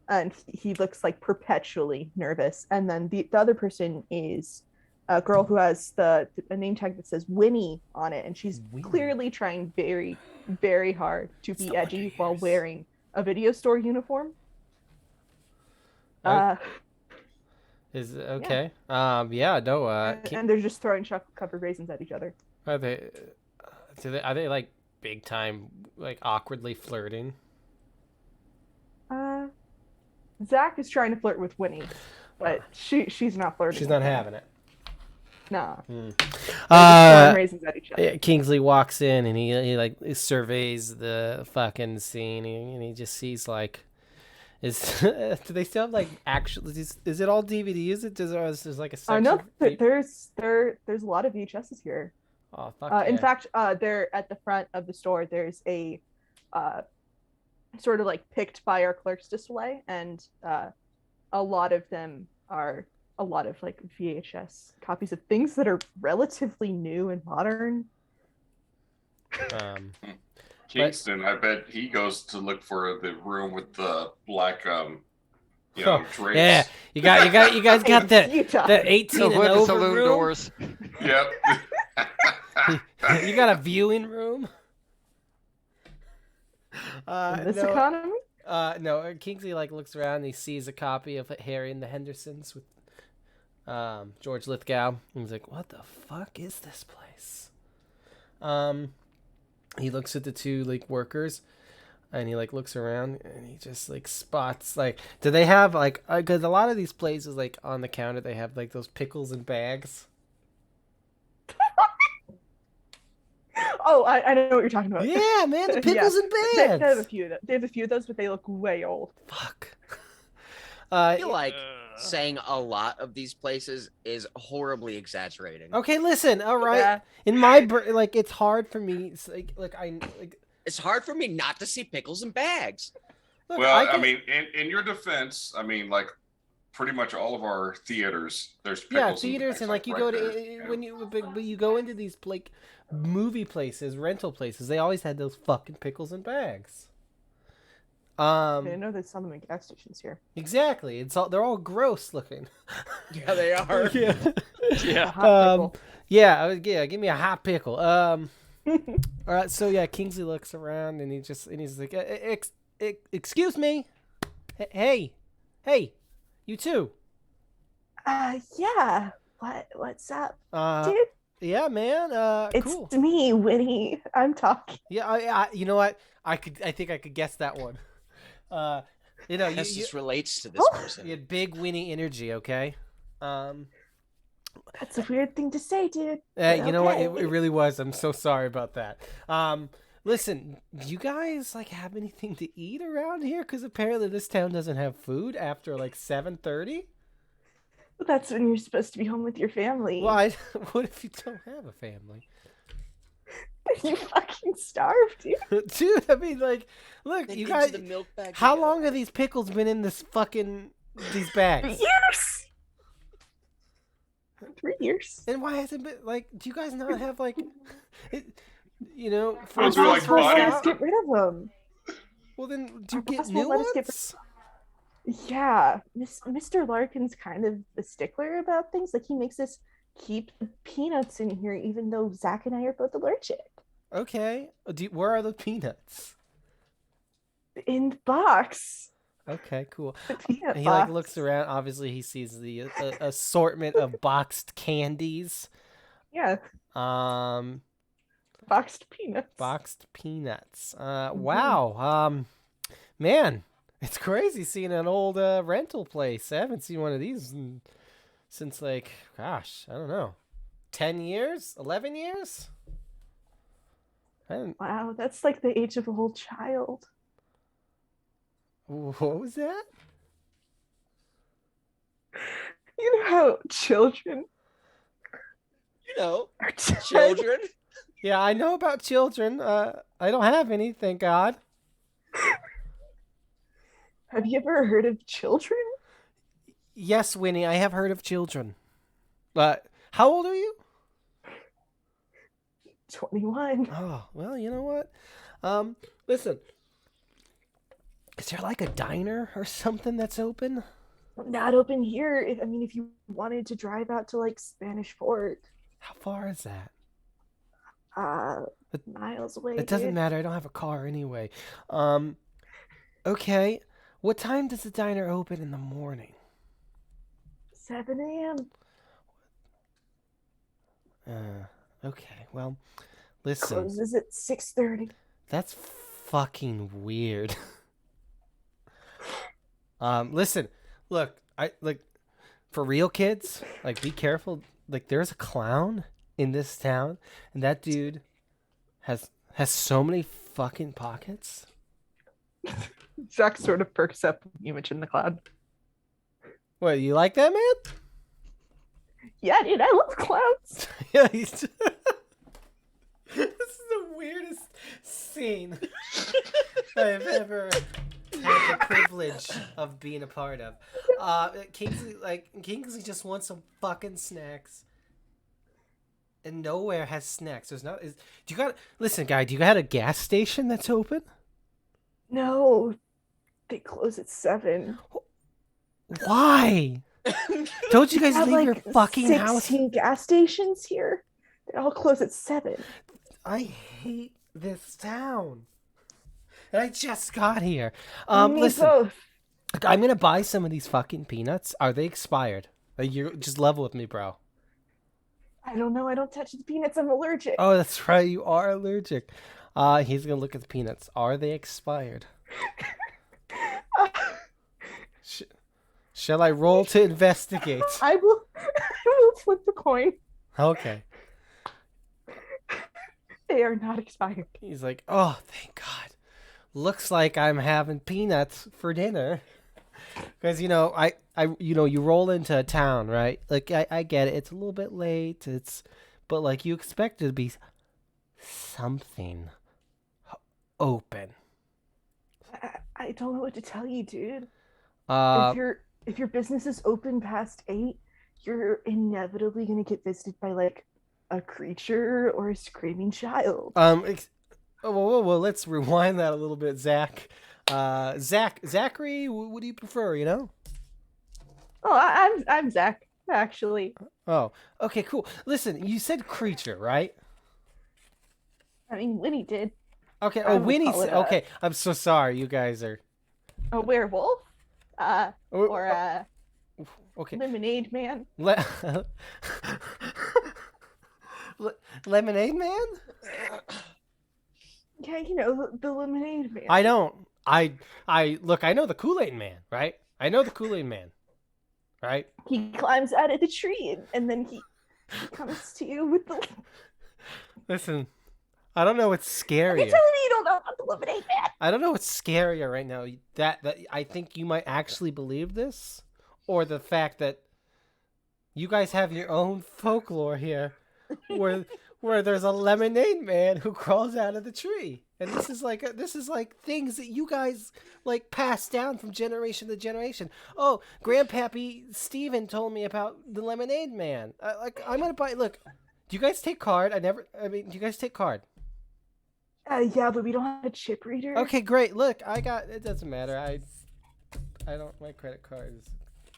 and he looks like perpetually nervous. And then the other person is a girl who has a name tag that says Winnie on it, and she's Winnie. clearly trying very, very hard to be Someone edgy who while hears. wearing a video store uniform. Oh, Is okay. Yeah. No. And they're just throwing chocolate covered raisins at each other. Are they? Are they like big time, like awkwardly flirting? Zach is trying to flirt with Winnie, but she's not flirting. She's with not him. having it. Nah. They're just throwing raisins at each other. Yeah, Kingsley walks in and he like surveys the fucking scene and he just sees like, is do they still have like actually? Is it all DVD? Is it? Is there like a section? I know for- there's a lot of VHSs here. Oh fuck In yeah. fact, they're at the front of the store. There's a sort of like picked by our clerks display, and a lot of them are a lot of like VHS copies of things that are relatively new and modern. Kingston, I bet he goes to look for the room with the black you know, drapes. Yeah, you guys got It's Utah. the 18 The and wood over saloon room. doors. Yep. You got a viewing room. In this No, economy. no. Kingsley like looks around and he sees a copy of Harry and the Hendersons with George Lithgow. And he's like, "What the fuck is this place?" He looks at the two like workers, and he like looks around and he just like spots like, do they have like? Because a lot of these places like on the counter they have like those pickles in bags. Oh, I know what you're talking about. Yeah, man, the pickles and They have a bags. few of them. They have a few of those, but they look way old. Fuck. I feel like saying a lot of these places is horribly exaggerating. Okay, listen. All right. Yeah. In my like, it's hard for me. It's like It's hard for me not to see pickles and bags. look, Well, I can- mean, in your defense, I mean, like pretty much all of our theaters, there's pickles yeah, and theaters bags, and like you right go to there. when you go into these like movie places, rental places. They always had those fucking pickles and bags. I didn't know they sell them in gas stations here. Exactly. They're all gross looking. Yeah, they are. yeah. A Yeah. hot pickle. Yeah, give me a hot pickle. All right, so yeah, Kingsley looks around and he's like, excuse me, hey, you too. Yeah. What's up, dude? Yeah, man. It's Cool. me, Winnie. I'm talking. Yeah, you know what? I think I could guess that one. You know, This you just relates to this Oh. person. had big Winnie energy, okay? That's a weird thing to say, dude. You know what? It okay. really was. I'm so sorry about that. Listen, do you guys like have anything to eat around here? Because apparently this town doesn't have food after like 7:30. That's when you're supposed to be home with your family. Why? What if you don't have a family, You fucking starve, dude. dude? I mean, like, look, They you get guys. the milk bag How together. long have these pickles been in these bags? Years. 3 years. And why hasn't been like? Do you guys not have like, you know, for Those are like Boss won't let bodies. us get rid of them. Well, then do you Our get boss new won't let us get ones? Yeah, Mr. Larkin's kind of a stickler about things. Like he makes us keep the peanuts in here, even though Zach and I are both allergic. Okay. Where are the peanuts? In the box. Okay, cool. The peanut And he box. like looks around. Obviously, he sees the assortment of boxed candies. Yeah, Um, boxed peanuts. boxed peanuts. Mm-hmm. Wow. Man, it's crazy seeing an old rental place. I haven't seen one of these since like, gosh, I don't know, 10 years, 11 years. I didn't. Wow, that's like the age of a whole child. What was that? You know how children You know, are children. Yeah, I know about children. I don't have any, thank God. Have you ever heard of children? Yes, Winnie, I have heard of children. How old are you? 21. Oh, well, you know what? Listen. Is there like a diner or something that's open? Not open here. If you wanted to drive out to like Spanish Fort, How far is that? miles away. It doesn't dude. matter. I don't have a car anyway. Okay. What time does the diner open in the morning? 7 a.m. Okay. Well, listen. Closes at 6:30. That's fucking weird. Listen. Look, for real kids, like be careful. Like there's a clown in this town and that dude has so many fucking pockets. Zach sort of perks up when you mention the cloud. What, you like that, man? Yeah, dude, I love clowns. Yeah, he's this is the weirdest scene I've ever had the privilege of being a part of. Kingsley just wants some fucking snacks. And nowhere has snacks. Do you got listen, guy, do you got a gas station that's open? No, they close at 7. Why? Don't you guys Have, leave your like, fucking house? 16 gas stations here. They all close at 7. I hate this town. And I just got here. Me Listen, both. I'm gonna buy some of these fucking peanuts. Are they expired? You just level with me, bro. I don't know. I don't touch the peanuts. I'm allergic. Oh, that's right. You are allergic. He's gonna look at the peanuts. Are they expired? Shall I roll to investigate? I will. I will flip the coin. Okay. They are not expired. He's like, oh, thank God. Looks like I'm having peanuts for dinner. Because, you roll into a town, right? Like, I get it. It's a little bit late. But, like, you expect it to be something open. I don't know what to tell you, dude. Uh, If your business is open past 8, you're inevitably gonna get visited by like a creature or a screaming child. whoa, let's rewind that a little bit, Zach. Zachary, what do you prefer, Oh, I'm Zach, actually. Oh, okay, cool. Listen, you said creature, right? I mean, Winnie did. Okay, I would Winnie call it said, okay, I'm so sorry, you guys are... A werewolf? Or Okay. lemonade man? Lemonade Man? Yeah, the lemonade man. I don't. Look, I know the Kool-Aid Man, right? I know the Kool-Aid Man, right? He climbs out of the tree and then he comes to you with the... Listen, I don't know what's scarier. You're telling me you don't know about the lemonade man? I don't know what's scarier right now. That I think you might actually believe this, or the fact that you guys have your own folklore here, where there's a lemonade man who crawls out of the tree, and this is like things that you guys like pass down from generation to generation. Oh, Grandpappy Steven told me about the lemonade man. I'm gonna buy. Look, do you guys take card? Do you guys take card? Yeah, but we don't have a chip reader. Okay, great. Look, it doesn't matter. I don't. My credit card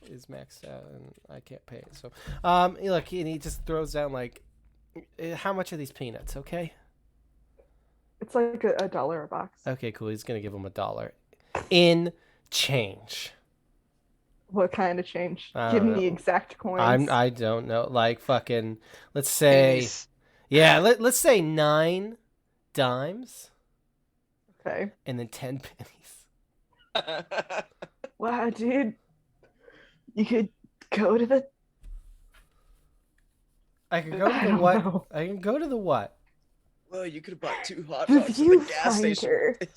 is maxed out and I can't pay it. So, look, and he just throws down like, how much are these peanuts? Okay. It's like $1 a box. Okay, cool. He's gonna give him $1 in change. What kind of change? I Give don't me the know. exact coins. I don't know. Like fucking. Let's say. Pennies. Yeah. Let's say 9 dimes Okay. and then 10 pennies. Wow, dude. You could go to the... I could go to I the don't what? know. I can go to the what? Well, you could have bought 2 hot The dogs at the gas station. viewfinder.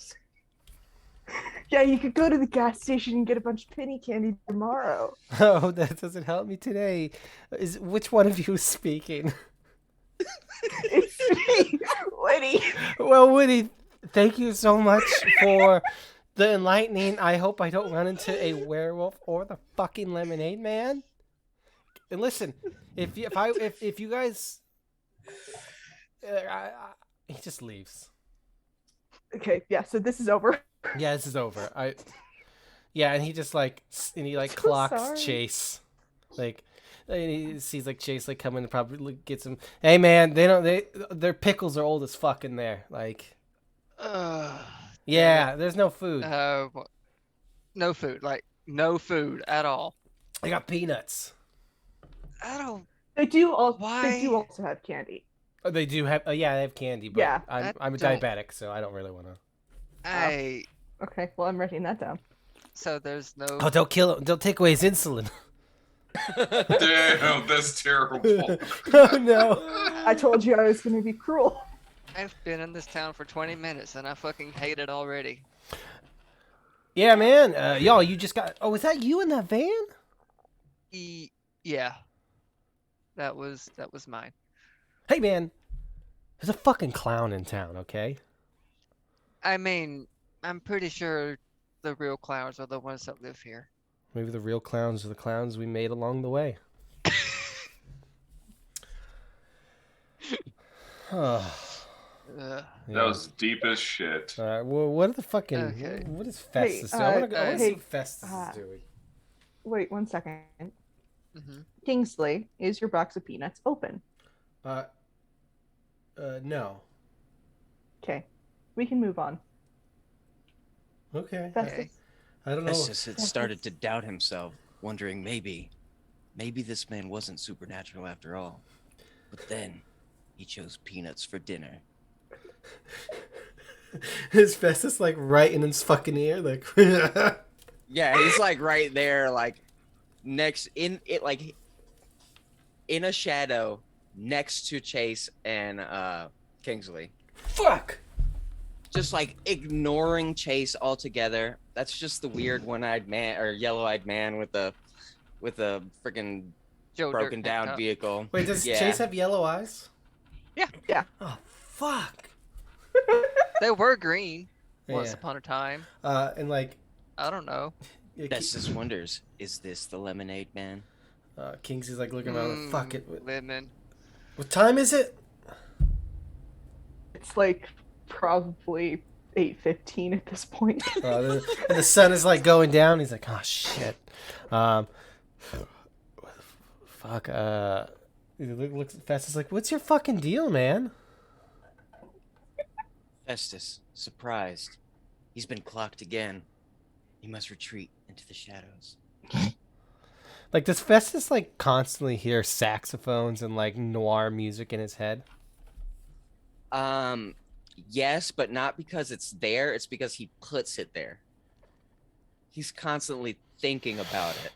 Yeah, you could go to the gas station and get a bunch of penny candy tomorrow. Oh, that doesn't help me today. Which one of you is speaking? It's me, Woody. Well, Woody, thank you so much for the enlightening. I hope I don't run into a werewolf or the fucking lemonade man. And listen, if you guys, he just leaves. Okay, yeah, so this is over. Yeah, this is over. And he just like So clocks sorry. Chase, like. And he sees like Chase like coming and probably gets him. Hey man, their pickles are old as fuck in there. Like, yeah, there's no food. No food. Like no food at all. They got peanuts. I don't. They do Why? also have candy. Oh, they do have. Yeah, they have candy. But Yeah. I'm a don't- diabetic, so I don't really want to. Okay, well, I'm writing that down. So there's no. Oh, don't kill him! Don't take away his insulin. Damn, that's terrible. Oh no! I told you I was going to be cruel. I've been in this town for 20 minutes and I fucking hate it already. Yeah, man. Y'all, you just got. Oh, was that you in that van? Yeah. That was mine. Hey, man. There's a fucking clown in town. Okay. I mean, I'm pretty sure the real clowns are the ones that live here. Maybe the real clowns are the clowns we made along the way. Ugh. That was deep as shit. All right. Well, what are the fucking? Okay. What is Festus doing? I want to see what Festus is doing. Wait 1 second. Mm-hmm. Kingsley, is your box of peanuts open? No. Okay, we can move on. Okay. Festus. I don't know. Festus had started to doubt himself, wondering maybe this man wasn't supernatural after all. But then he chose peanuts for dinner. Is Festus like right in his fucking ear? Like, Yeah, he's like right there, like next in it, like in a shadow next to Chase and Kingsley. Fuck. Just like ignoring Chase altogether. That's just the weird one-eyed man or yellow-eyed man with a freaking Joe broken Dirt down tank top. vehicle. Wait, does Yeah. Chase have yellow eyes? Yeah. Oh, fuck. They were green once Yeah. upon a time. And like, I don't know. Bestis wonders, is this the Lemonade Man? Kingsley's like looking around. Fuck it. Lemon. What time is it? It's like probably 8:15 at this point. And the sun is like going down. He's like, oh shit. Fuck. He looks at Festus like, what's your fucking deal, man? Festus, surprised. He's been clocked again. He must retreat into the shadows. Like, does Festus like constantly hear saxophones and like noir music in his head? Yes, but not because it's there. It's because he puts it there. He's constantly thinking about it,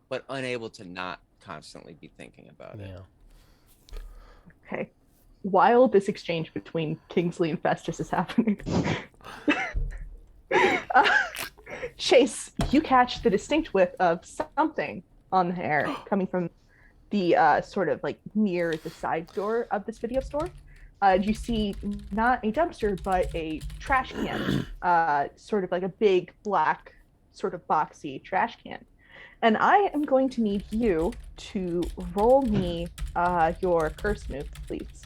but unable to not constantly be thinking about it. Yeah. Okay. While this exchange between Kingsley and Festus is happening, Chase, you catch the distinct whiff of something on the air coming from the sort of like near the side door of this video store. You see not a dumpster, but a trash can, sort of like a big black, sort of boxy trash can. And I am going to need you to roll me your curse move, please.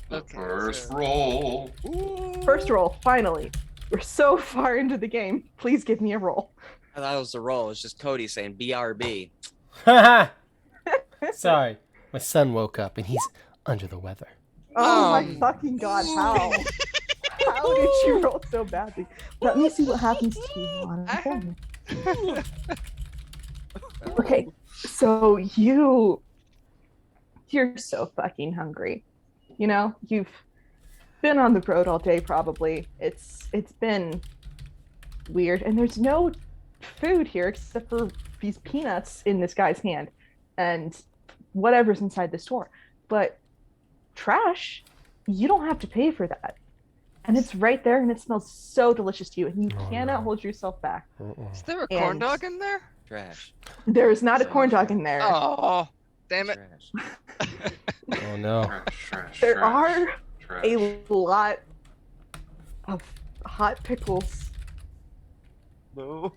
Okay, First so- roll. First roll, finally. We're so far into the game. Please give me a roll. I thought it was the roll. It's just Cody saying BRB. Sorry. My son woke up and he's under the weather. Oh my fucking god, how? How did you roll so badly? Let me see what happens to you on a thing. Okay, so you're so fucking hungry. You know, you've been on the road all day probably. It's been weird, and there's no food here except for these peanuts in this guy's hand and whatever's inside the store. But trash, you don't have to pay for that. And it's right there, and it smells so delicious to you, and you cannot hold yourself back. Is there a corn And- dog in there? Trash. There is not a So corn dog in there. Oh, damn it. Trash. Oh no. Trash, There trash, are trash. a lot of hot pickles. No.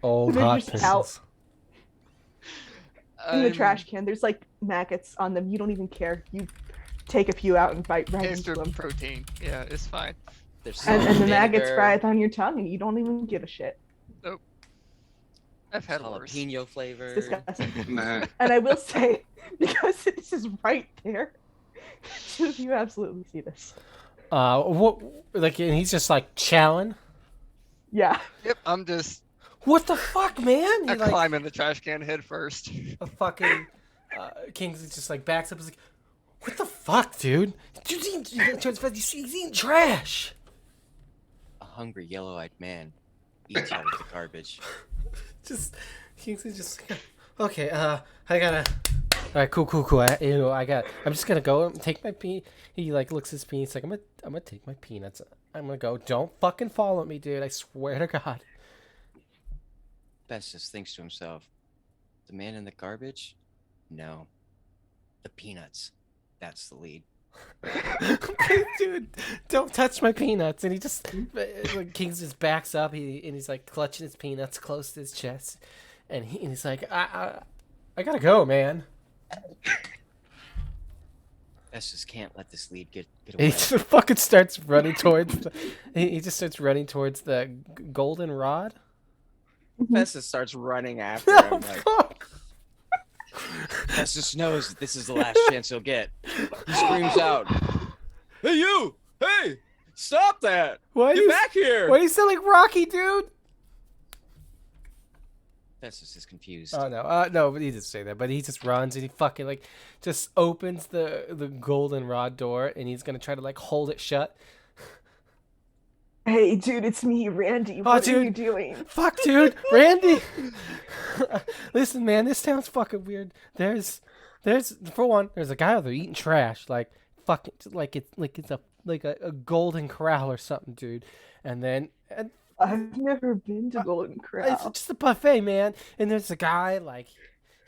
Old They're hot just pickles. out. In the I'm trash can, there's like maggots on them. You don't even care. You take a few out and bite right into Instant them. protein. Yeah, it's fine. There's And salt, the maggots vinegar, fry on your tongue, and you don't even give a shit. I've had worse. jalapeno flavor. It's disgusting. Nah. And I will say, because this is right there, you absolutely see this. What? Like, and he's just like chowing. Yeah. Yep, I'm just What the fuck, man? I He, like, climb in the trash can head first. a fucking Kingsley just like backs up. He's like, what the fuck, dude? He's eating trash. A hungry yellow-eyed man eats out of the garbage. Just Kingsley just okay. I gotta. All right, cool. I'm just gonna go and take my He like looks at his peanuts. Like I'm gonna take my peanuts. I'm gonna go. Don't fucking follow me, dude. I swear to God. Festus thinks to himself, the man in the garbage? No. The peanuts. That's the lead. Dude, don't touch my peanuts. And he just like Kingsley just backs up. He's like clutching his peanuts close to his chest, and he's like, I gotta go, man. Festus can't let this lead get And away. he just fucking starts running towards. He just starts running towards the goldenrod. Festus starts running after Oh, him. Like, fuck. Festus knows that this is the last chance he'll get. he screams out, "Hey, you! Hey, stop that! Why Get you? back here!" Why do you sound like Rocky, dude? Festus is confused. Oh no, but he didn't say that. But he just runs and he fucking like just opens the goldenrod door and he's gonna try to like hold it shut. Hey, dude, it's me, Randy. What are you doing? Fuck, dude, Randy. Listen, man, this town's fucking weird. There's There's for one, there's a guy out there eating trash, like fucking, like it's a golden corral or something, dude. And then I've never been to Golden it's Corral. just a buffet, man. And there's a guy like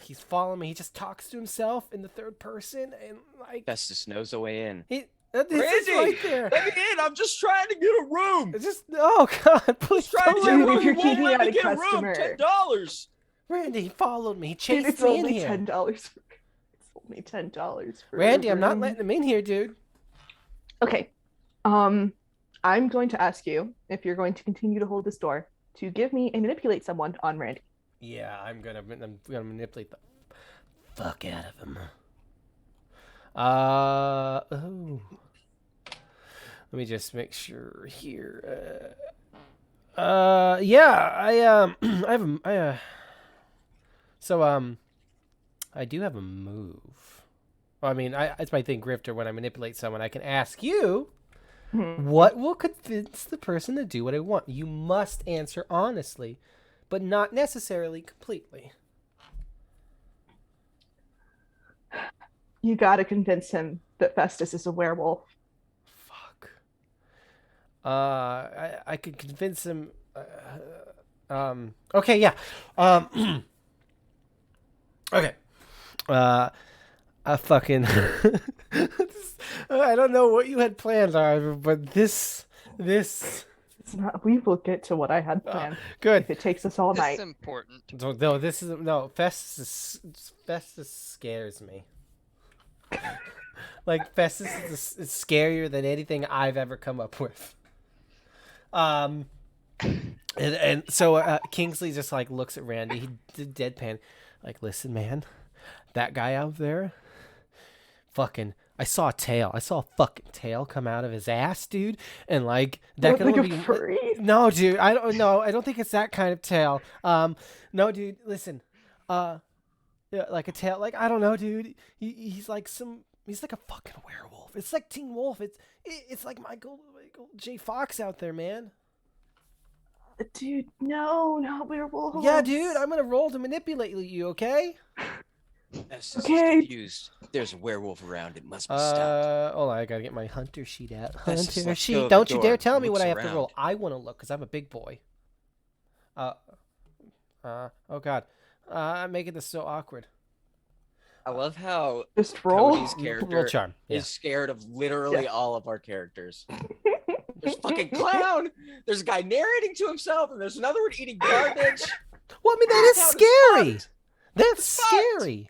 he's following me. He just talks to himself in the third person, and like Festus knows the way in. this is right there. Let me in. I'm just trying to get a room. It's just oh god, please Trying to don't get a Dude, let if room. you're You won't keeping let out me a get a room. customer. $10. Randy, he followed me. He Dude, chased it's me in only here. $10. It's only $10 for Randy, I'm not room. letting him in here, dude. Okay. I'm going to ask you if you're going to continue to hold this door to give me and manipulate someone on Randy. Yeah, I'm gonna manipulate the fuck out of him. Oh. Let me just make sure here. Yeah, I do have a move. Well, I mean, it's my thing, Grifter. When I manipulate someone, I can ask you, what will convince the person to do what I want? You must answer honestly, but not necessarily completely. You gotta convince him that Festus is a werewolf. Fuck. I could convince him. Okay, yeah. Okay. I fucking. I don't know what you had planned, Ivor, but this. It's not. We will get to what I had planned Good. if it takes us all It's night. important. No, this is no. Festus scares me. Like Festus is scarier than anything I've ever come up with. And so Kingsley just like looks at Randy. He did deadpan, like, listen, man, that guy out there, fucking, I saw a tail. I saw a fucking tail come out of his ass, dude. And like that could Like only a be furry? No, dude. I don't know. I don't think it's that kind of tail. No, dude. Listen. Yeah, like a tail. Like I don't know, dude. He's like He's like a fucking werewolf. It's like Teen Wolf. It's like Michael J. Fox out there, man. Dude, no, not werewolves. Yeah, dude. I'm gonna roll to manipulate you. Okay. Festus Okay. is confused. There's a werewolf around. It must be stopped. Hold on. I gotta get my hunter sheet out. Festus, Hunter let's go sheet. to the Don't you door. dare tell me Looks what I have to around. roll. I want to look because I'm a big boy. Oh god. I'm making this so awkward. I love how Just roll. Cody's Roll character charm. Yeah. is scared of literally all of our characters. There's fucking clown. There's a guy narrating to himself, and there's another one eating garbage. Well, I mean that is Town is scary. fucked. That's It's fucked. scary.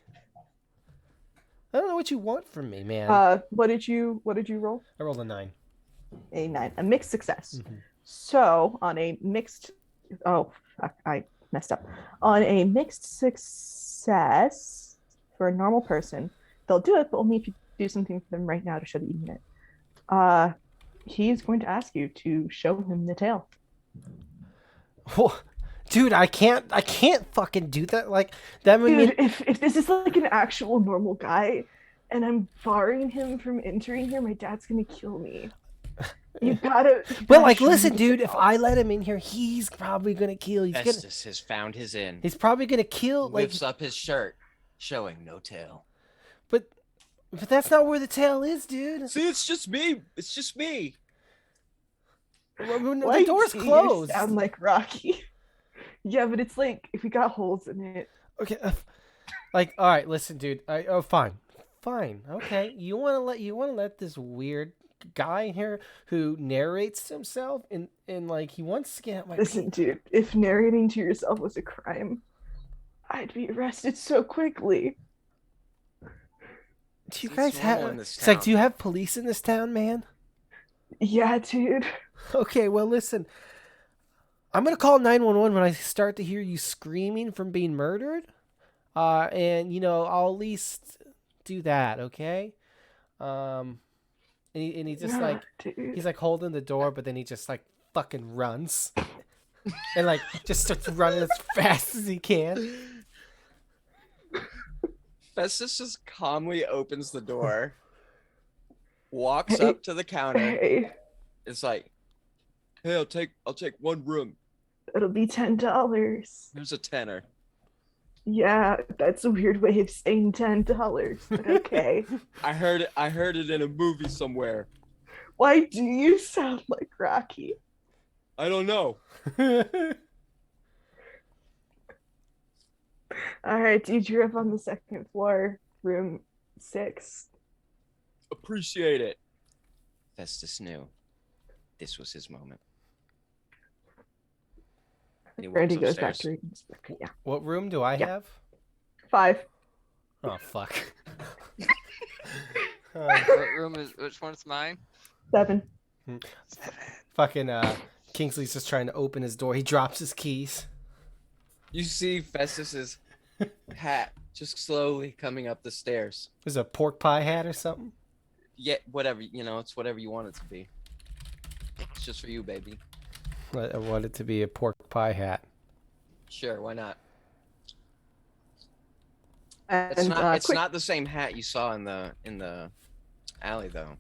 I don't know what you want from me, man. What did you roll? I rolled a 9. A 9, a mixed success. Mhm. So on a mixed, oh, fuck, I messed up. On a mixed success for a normal person, they'll do it, but only if you do something for them right now to show that you mean it. He's going to ask you to show him the tail. Dude, I can't fucking do that. Like that would mean Dude, if this is like an actual normal guy, and I'm barring him from entering here, my dad's gonna kill me. You gotta. Well, like, listen, dude. If I let him in here, he's probably gonna kill. Festus has found his inn. He's probably gonna kill. Like, Lifts up his shirt, showing no tail. but that's not where the tail is, dude. See, it's just me. It's just me. The door's do you closed. sound like Rocky? Yeah, but it's like if we got holes in it. Okay, like, all right, listen, dude. Fine, okay. You wanna let this weird guy in here who narrates to himself and like he wants to get at my Listen, dude. If narrating to yourself was a crime, I'd be arrested so quickly. Do you It's guys normal have? in this It's like, town. do you have police in this town, man? Yeah, dude. Okay, well, listen. I'm gonna call 911 when I start to hear you screaming from being murdered, and I'll at least do that, okay? And he just Yeah, like dude. he's like holding the door, but then he just like fucking runs, and like just starts running as fast as he can. Festus just calmly opens the door, walks Hey. up to the counter. Hey, It's like, hey, I'll take one room. it'll be $10. Here's a tenner. Yeah, that's a weird way of saying $10, but okay. I heard it in a movie somewhere. Why do you sound like Rocky? I don't know. All right, dude, you're up on the second floor, room 6. Appreciate it. Festus knew this was his moment. And he walks Randy goes back upstairs. to reading his book. Yeah. What room do I Yeah. have? 5. Oh fuck. What room is? Which one's mine? 7. 7. Fucking Kingsley's just trying to open his door. He drops his keys. You see Festus's hat just slowly coming up the stairs. Is it a pork pie hat or something? Yeah, whatever, it's whatever you want it to be. It's just for you, baby. I want it to be a pork pie hat. Sure, why not? And It's quick, not the same hat you saw in the alley though.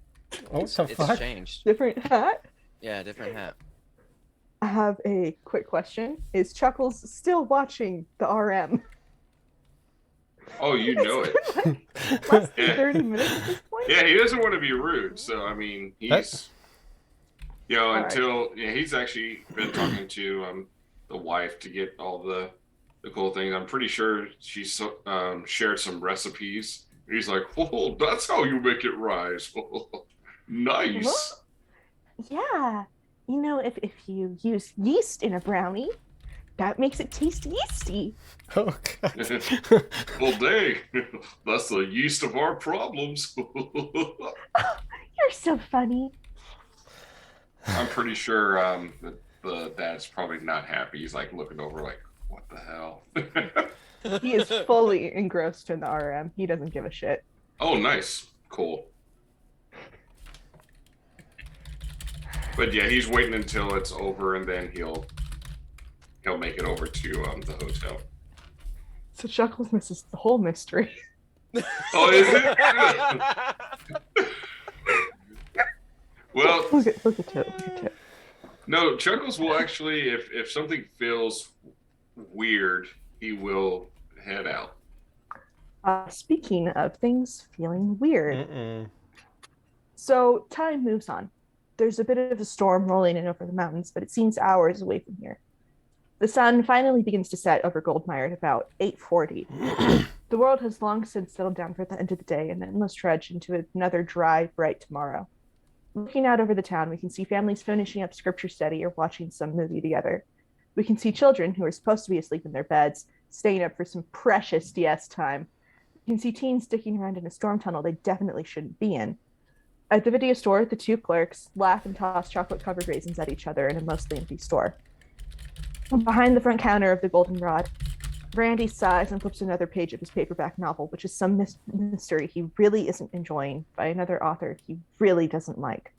What the It's fuck? changed. different hat. Yeah, different hat. I have a quick question. Is Chuckles still watching the RM? Oh, you know it. Less than Yeah. 30 minutes at this point? Yeah, he doesn't want to be rude. So, I mean, he's, right. until, he's actually been talking to the wife to get all the cool things. I'm pretty sure she shared some recipes. He's like, oh, that's how you make it rise. Nice. Yeah. If you use yeast in a brownie, that makes it taste yeasty. Oh god. Well, dang, that's the yeast of our problems. You're so funny. I'm pretty sure that the dad's probably not happy. He's like looking over like, what the hell? He is fully engrossed in the RM. He doesn't give a shit. Oh, nice. Cool. But yeah, he's waiting until it's over and then he'll make it over to the hotel. So Chuckles misses the whole mystery. Oh, is it? Well, Look at Toad. no, Chuckles will actually, if something feels weird, he will head out. Speaking of things feeling weird, Mm-mm. so time moves on. There's a bit of a storm rolling in over the mountains, but it seems hours away from here. The sun finally begins to set over Goldmire at about 8:40. The world has long since settled down for the end of the day, and then let's trudge into another dry, bright tomorrow. Looking out over the town, we can see families finishing up scripture study or watching some movie together. We can see children who are supposed to be asleep in their beds, staying up for some precious DS time. We can see teens sticking around in a storm tunnel they definitely shouldn't be in. At the video store, the two clerks laugh and toss chocolate-covered raisins at each other in a mostly empty store. Behind the front counter of the Goldenrod, Randy sighs and flips another page of his paperback novel, which is some mystery he really isn't enjoying by another author he really doesn't like.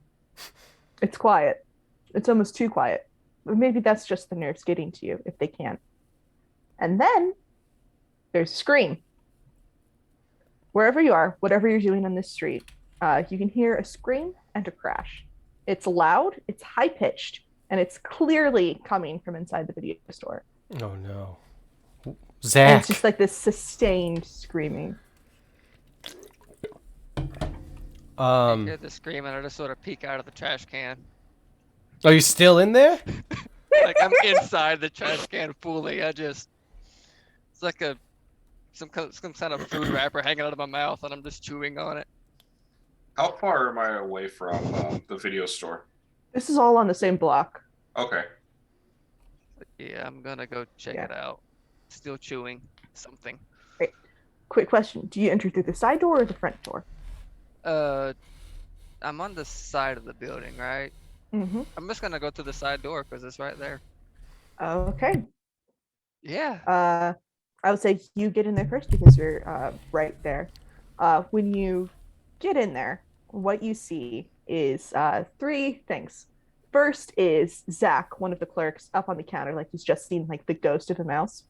It's quiet. It's almost too quiet. But maybe that's just the nerves getting to you if they can. And then there's a scream. Wherever you are, whatever you're doing on this street, you can hear a scream and a crash. It's loud, it's high-pitched, and it's clearly coming from inside the video store. Oh no. And Zach. it's just like this sustained screaming. I hear the scream and I just sort of peek out of the trash can. Are you still in there? Like I'm inside the trash can fully. It's like some kind of food wrapper hanging out of my mouth and I'm just chewing on it. How far am I away from the video store? This is all on the same block. Okay. Yeah, I'm gonna go check Yeah. it out. Still chewing something. Quick question. Do you enter through the side door or the front door? I'm on the side of the building, right? Mm-hmm. I'm just gonna go through the side door because it's right there. Okay. Yeah. I would say you get in there first because you're right there. When you get in there, what you see is 3 things. First is Zach, one of the clerks, up on the counter, like he's just seen like the ghost of a mouse.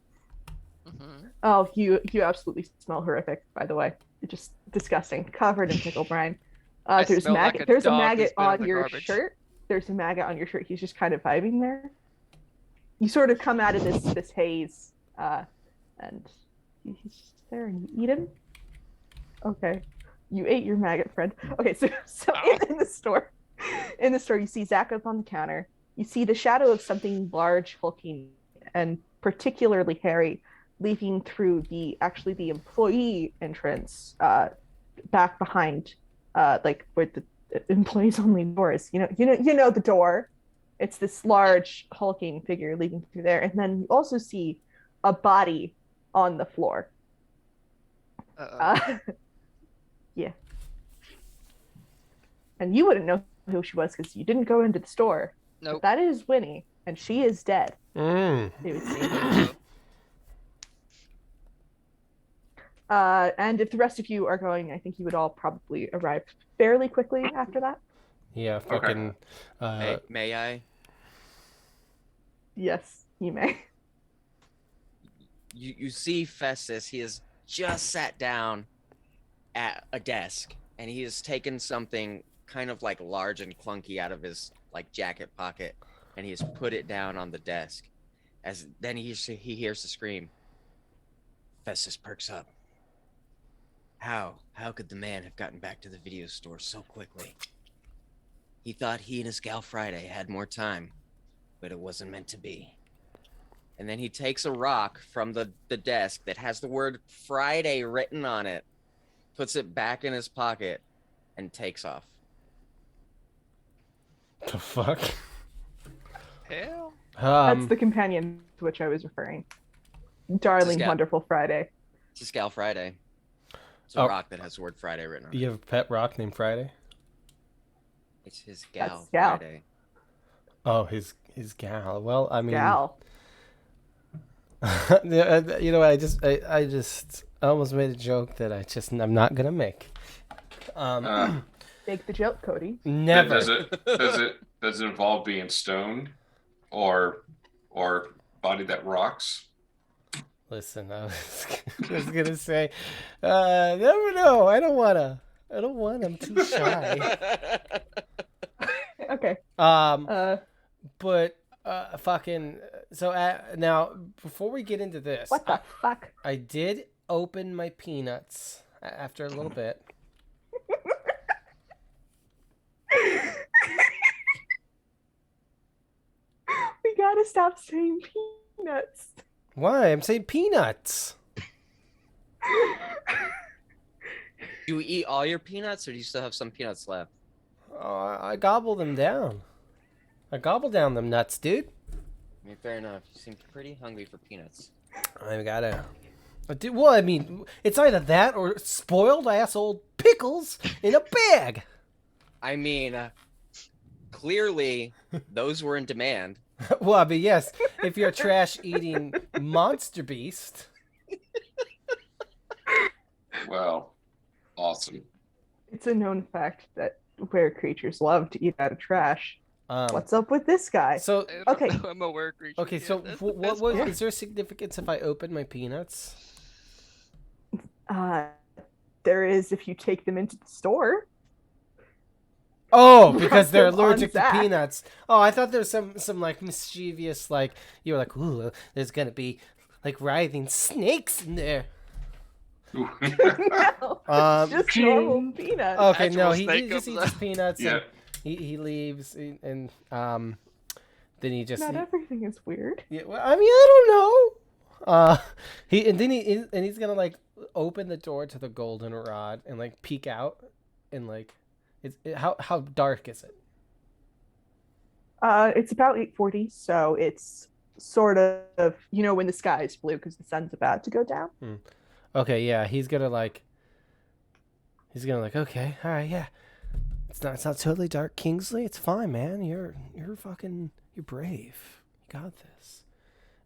Mm-hmm. Oh, you absolutely smell horrific, by the way. You're just disgusting, covered in pickle brine. I There's smell like maggot. a There's a dog who's maggot been in on the your garbage. shirt. There's a maggot on your shirt. He's just kind of vibing there. You sort of come out of this haze, and He's just there and you eat him. Okay, you ate your maggot friend. Okay, so in the store, you see Zach up on the counter. You see the shadow of something large, hulking, and particularly hairy, leaping through the employee entrance, back behind, like where the employees only doors. You know the door. It's this large hulking figure leaping through there, and then you also see a body on the floor. Uh-oh. Yeah. And you wouldn't know who she was because you didn't go into the store. Nope. But that is Winnie, and she is dead. Mm. It would seem. Uh-oh. And if the rest of you are going, I think you would all probably arrive fairly quickly after that. Yeah, fucking. May I? Yes, you may. You see Festus. He has just sat down at a desk, and he has taken something kind of like large and clunky out of his like jacket pocket, and he has put it down on the desk. As then he hears the scream. Festus perks up. How could the man have gotten back to the video store so quickly? He thought he and his gal Friday had more time, but it wasn't meant to be. And then he takes a rock from the desk that has the word Friday written on it, puts it back in his pocket, and takes off. The fuck? Hell. That's the companion to which I was referring. Darling, Scout. wonderful Friday. It's his gal Friday. It's a Oh. rock that has the word Friday written on it. You have a pet rock named Friday? It's his gal That's gal. Friday. Oh, his gal. Well, I mean, Gal. you know, I almost made a joke that I'm not gonna make. Make the joke, Cody. Never. Does it involve being stoned or body that rocks? Listen, I was just gonna say, never know. I don't want. I'm too shy. Okay. But fucking. So now, before we get into this, What the fuck? I did open my peanuts after a little bit. We gotta stop saying peanuts. Why? I'm saying peanuts. Do you eat all your peanuts, or do you still have some peanuts left? Oh, I gobble them down. I gobble down them nuts, dude. I mean, fair enough. You seem pretty hungry for peanuts. I gotta. Well, I mean, it's either that or spoiled ass old pickles in a bag. I mean, clearly those were in demand. Well, I mean, yes, if you're a trash eating monster beast. Well, awesome. It's a known fact that were creatures love to eat out of trash. Um, What's up with this guy? So I don't Okay. know, I'm a work creature. okay, Yeah, so that's the what best was? part. Is there significance if I open my peanuts? There is if you take them into the store. Oh, because they're From on allergic to Zach. peanuts. Oh, I thght there was some like mischievous, like you were like, ooh, there's gonna be like writhing snakes in there. No, just normal peanuts. Okay, Actual no, he snake just comes eats his out. peanuts Yeah. and he leaves and then he just Not everything is weird. yeah, well, I mean, I don't know. He's gonna like open the door to the goldenrod and like peek out and like how dark is it? It's about 8:40, so it's sort of when the sky is blue because the sun's about to go down. Okay, yeah, he's gonna like okay, all right, yeah. It's not totally dark, Kingsley. It's fine, man. You're brave. You got this.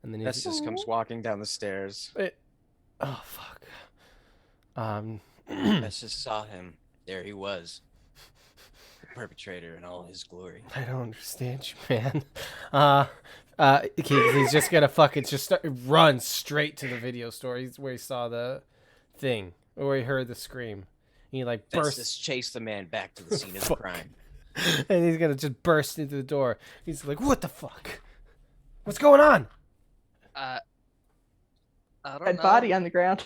And then he's Festus comes walking down the stairs. oh fuck. Festus saw him. There he was. The perpetrator in all his glory. I don't understand you, man. He's just gonna fucking run straight to the video store. He's where he saw the thing, or where he heard the scream. He like bursts, Festus chased the man back to the scene of the Fuck. crime. and he's gonna just burst into the door. He's like, "What the fuck? What's going on?" I don't Dead know. body on the ground.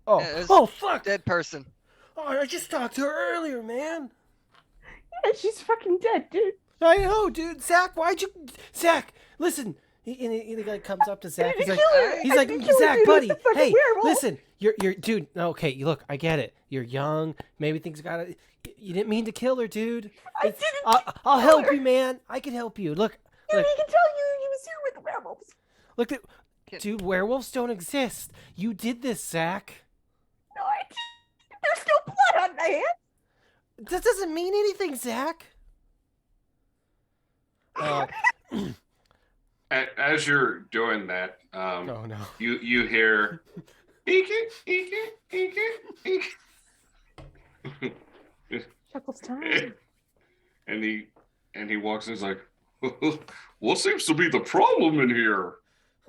Oh, Yeah, it's oh, fuck! Dead person. Oh, I just talked to her earlier, man. Yeah, she's fucking dead, dude. I know, dude. Zach, why'd you... Zach, listen. The guy comes up to Zach. He's like, I didn't kill her, Zach, dude. buddy, It's a fucking hey, werewolf." listen. You're, dude. Okay, look, I get it. You're young. Maybe things got to... You didn't mean to kill her, dude. I It's- didn't I'll kill help her. you, man. I can help you. Look, Dude, look, he can tell you he was here with the werewolves. look. Dude, werewolves don't exist. You did this, Zach. No, I didn't. There's still blood on my hands. That doesn't mean anything, Zach. As you're doing that, Oh no. you hear, eek it, eek it. Chuckles time. and he walks in. He's like, "What seems to be the problem in here?"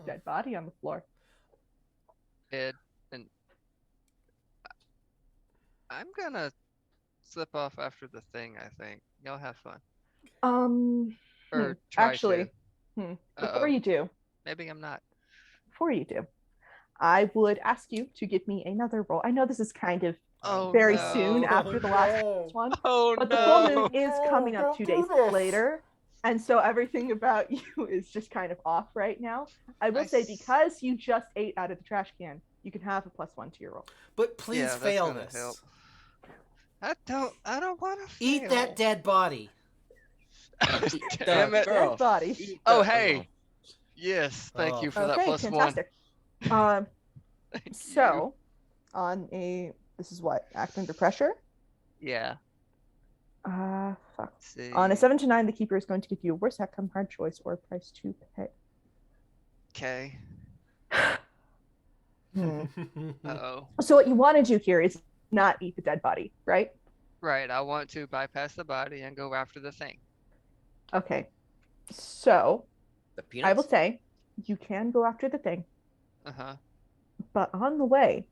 Dead body on the floor. Dead. And I'm gonna slip off after the thing. I think y'all have fun. Or try actually, to. before you do, Maybe I'm not. I would ask you to give me another roll. I know this is kind of Oh, very no. soon after the last one, Oh but the no. full moon is coming up 2 days later, and so everything about you is just kind of off right now. I will say, because you just ate out of the trash can, you can have a +1 to your roll. But please Yeah, that's fail gonna this. help. I don't want to Eat that dead body. Damn it. Dead body. Oh, hey. Yes, thank you for that Okay, +1. fantastic. Thank So, this is what, act under pressure? you. Yeah. Fuck. Let's see. On a 7 to 9, the keeper is going to give you a worse outcome, hard choice, or a price to pay. Okay. Uh-oh. So what you want to do here is not eat the dead body, right? Right, I want to bypass the body and go after the thing. Okay. So The peanuts. I will say you can go after the thing, Uh-huh. but on the way,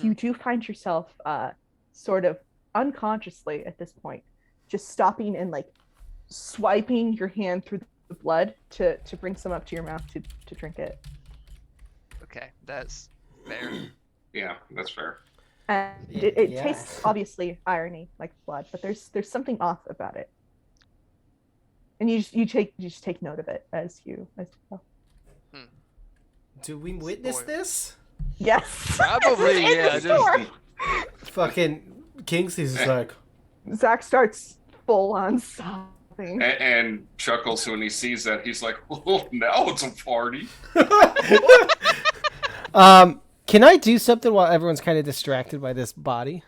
you do find yourself sort of unconsciously at this point, just stopping and like swiping your hand through the blood to bring some up to your mouth to drink it. Okay, that's fair. Yeah, that's fair. And it Yeah. tastes obviously irony like blood, but there's something off about it. And you just take note of it as you go. Do we witness Spoiler. this? Yes. Probably, In the yeah, just- store. Fucking Kingsley's just like, Zach starts full on sobbing. And chuckles when he sees that. He's like, "Oh, now it's a party." can I do something while everyone's kind of distracted by this body?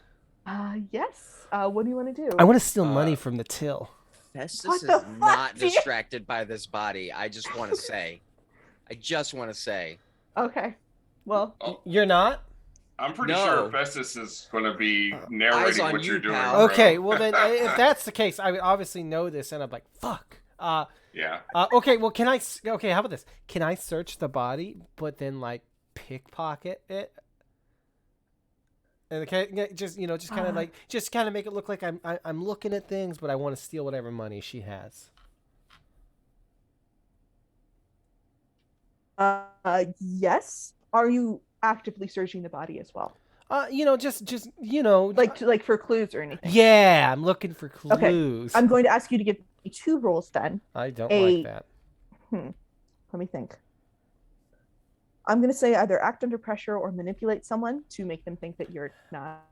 Yes. What do you want to do? I want to steal money from the till. Festus What is the fuck, not dude? distracted by this body. I just want to say. Okay. Well, You're not? I'm pretty No. sure Festus is going to be Eyes narrating on what you're you, doing. pal. bro. Okay, well then, if that's the case, I would obviously know this, and I'm like, fuck. Yeah. Okay, well, okay, how about this? Can I search the body, but then like pickpocket it? And okay, just kind of like, just kind of make it look like I'm looking at things, but I want to steal whatever money she has. yes. Are you actively searching the body as well? Just Like for clues or anything? yeah, I'm looking for Okay, clues. I'm going to ask you to give me 2 rolls then. I don't a- like that. Let me think. I'm going to say either act under pressure or manipulate someone to make them think that you're not.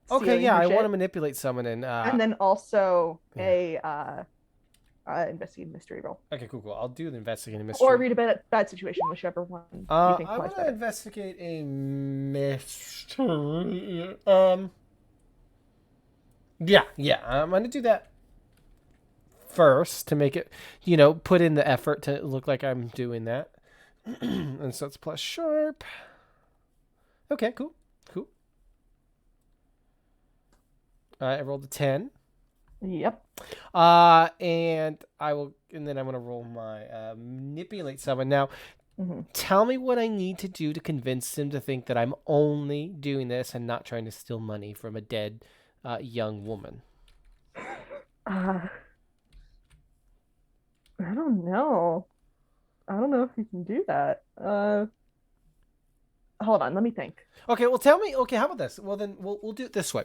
Okay, stealing yeah, her I want to shit. manipulate someone And then also yeah. a investigative mystery roll. Okay, cool. I'll do the investigating mystery. Or read a bad situation, whichever one you I think want applies to better. investigate a mystery. Yeah, I'm gonna do that first to make it, put in the effort to look like I'm doing that. And so it's plus sharp. Okay, cool. I rolled a 10. Yep. And then I'm gonna roll my manipulate someone. Now, tell me what I need to do to convince him to think that I'm only doing this and not trying to steal money from a dead young woman. I don't know. I don't know if you can do that. hold on, let me think. Okay, well, tell me. Okay, how about this? Well, then we'll do it this way.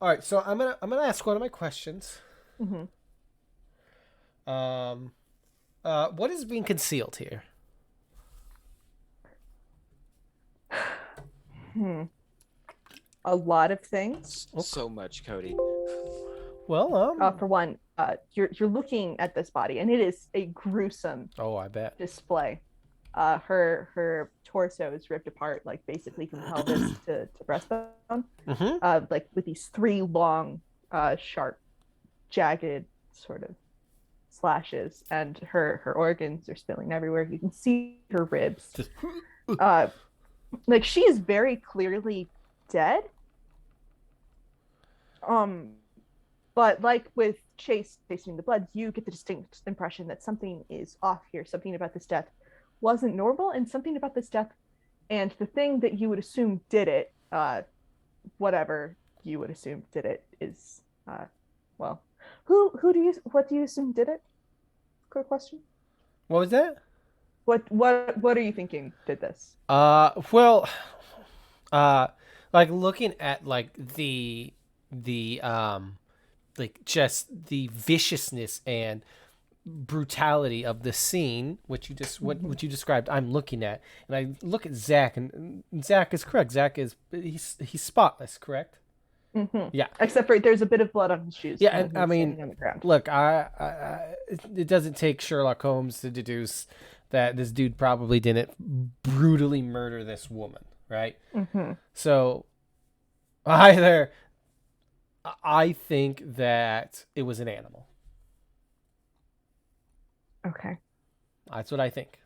All right, so I'm gonna ask one of my questions. Hmm. What is being concealed here? A lot of things. So much, Cody. Well, For one, you're looking at this body, and it is a gruesome oh, I bet. display. Her torso is ripped apart, like basically from pelvis to breastbone. Mm-hmm. Like with these 3 long, sharp, jagged sort of slashes, and her organs are spilling everywhere. You can see her ribs. Just Like she is very clearly dead. But like with Chase tasting the blood, you get the distinct impression that something is off here. Something about this death wasn't normal, and something about this death and the thing that you would assume did it, whatever you would assume did it, is well, what do you assume did it? Quick question. what was that? What are you thinking did this? Well, like looking at like the like just the viciousness and brutality of the scene, which you just what you described. I'm looking at, and I look at Zach, and Zach is correct. Zach is he's spotless, correct? Mm-hmm. Yeah. Except for there's a bit of blood on his shoes. Yeah, when and I he's mean, standing on the ground. look, it doesn't take Sherlock Holmes to deduce that this dude probably didn't brutally murder this woman, right? Mm-hmm. So, I think that it was an animal. Okay. That's what I think.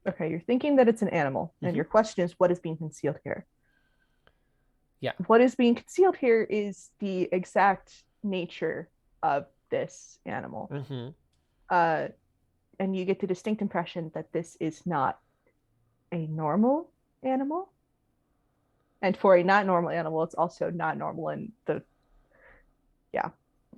Okay, you're thinking that it's an animal, and Mhm. your question is what is being concealed here? Yeah. What is being concealed here is the exact nature of this animal. Mm-hmm. And you get the distinct impression that this is not a normal animal. And for a not normal animal, it's also not normal in the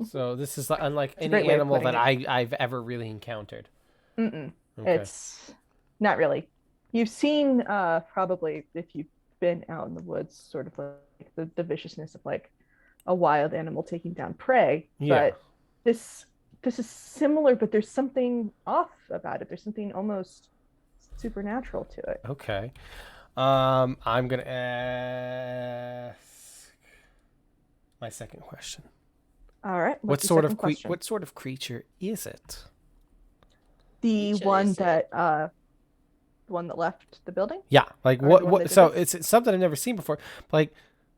So this is unlike It's a great any way of animal putting that I've ever really encountered. Mm-mm. Okay. It's not really. You've seen probably if you've been out in the woods, sort of like the viciousness of like a wild animal taking down prey. Yeah. But this is similar, but there's something off about it. There's something almost supernatural to it. Okay. I'm gonna ask my second question. All right. What what's your sort second of question? what sort of creature is it? The Creature one is it? that the one that left the building? Yeah, like Or the what? one What? that did So this? it's something I've never seen before. But like,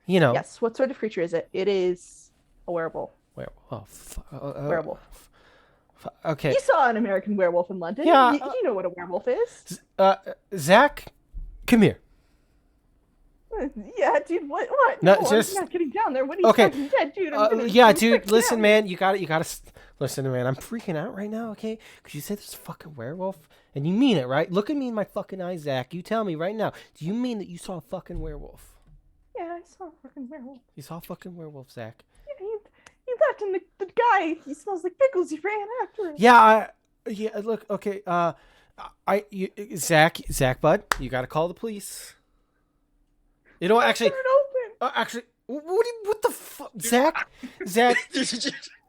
you know, Yes. What sort of creature is it? It is a werewolf. where? Oh, Werewolf. okay. You saw an American Werewolf in London. Yeah, You know what a werewolf is. Zach, come here. Yeah, dude. What? No, I'm just- not getting down there. What are you Okay. talking dead, dude? I'm gonna Yeah, I'm dude. freaking Listen, out. man. You gotta listen, man. I'm freaking out right now. Okay, because you said there's a fucking werewolf, and you mean it, right? Look at me in my fucking eyes, Zach. You tell me right now. Do you mean that you saw a fucking werewolf? Yeah, I saw a fucking werewolf. You saw a fucking werewolf, Zach. Yeah, he left, and the guy, he smells like pickles. He ran after him. Yeah, look, okay, Zach, bud, you gotta call the police. You know what, actually, Turn it open. what the fuck,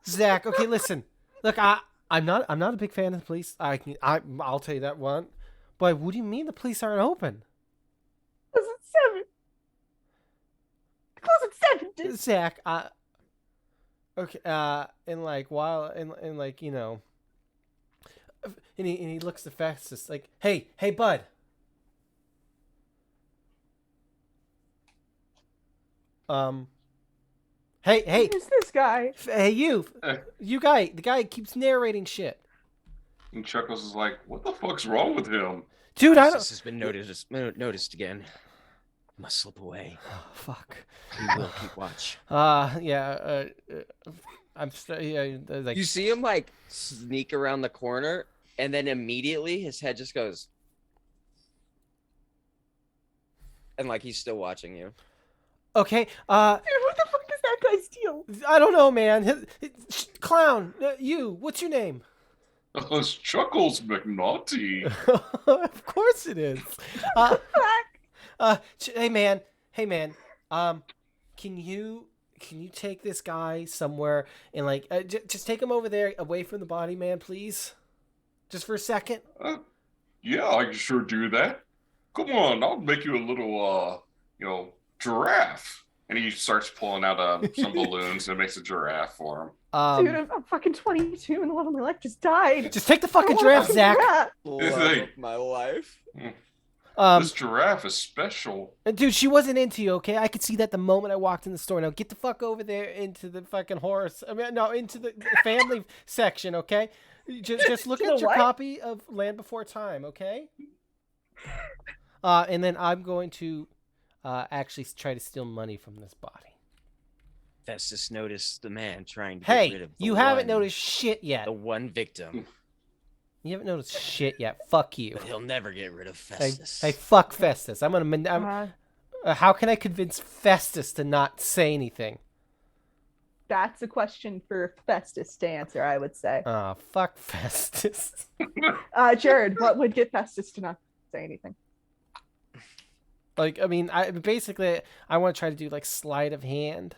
Zach, okay, listen, look, I'm not a big fan of the police, I'll tell you that one, but what do you mean the police aren't open? Close at 7. Close at 7. Dude. Zach, okay, and like, while, and like, you know, and he looks the fastest, like, hey, bud. Hey, Who's this guy? hey, you guy, the guy keeps narrating shit. And Chuckles is like, what the fuck's wrong with him? Dude, I This don't. has been noticed again. Must slip away. Oh, fuck. We will keep watch. Yeah. Yeah, like. You see him like sneak around the corner, and then immediately his head just goes, and like he's still watching you. Okay. Dude, what the fuck does that guy steal? I don't know, man. Clown. You. What's your name? Oh, it's Chuckles McNaughty. Of course it is. Hey man, can you take this guy somewhere and like just take him over there away from the body, man, please, just for a second. Yeah, I can sure do that. Come on, I'll make you a little, giraffe. And he starts pulling out some balloons and makes a giraffe for him. Dude, I'm fucking 22 and the love of my life just died. Just take the I fucking want a giraffe, fucking Zach. giraffe. Love of my life. This giraffe is special. Dude, she wasn't into you, okay? I could see that the moment I walked in the store. Now get the fuck over there into the fucking horse. Into the family section, okay? Just look at your what? copy of Land Before Time, okay? And then I'm going to actually try to steal money from this body. Festus noticed the man trying to get rid Hey, of the you haven't one- noticed shit yet. the one victim, You haven't noticed shit yet. Fuck you. but he'll never get rid of Hey, Festus. hey, fuck Festus. How can I convince Festus to not say anything? That's a question for Festus to answer, I would say. Fuck Festus. Jared, what would get Festus to not say anything? Like, I mean, I want to try to do like sleight of hand.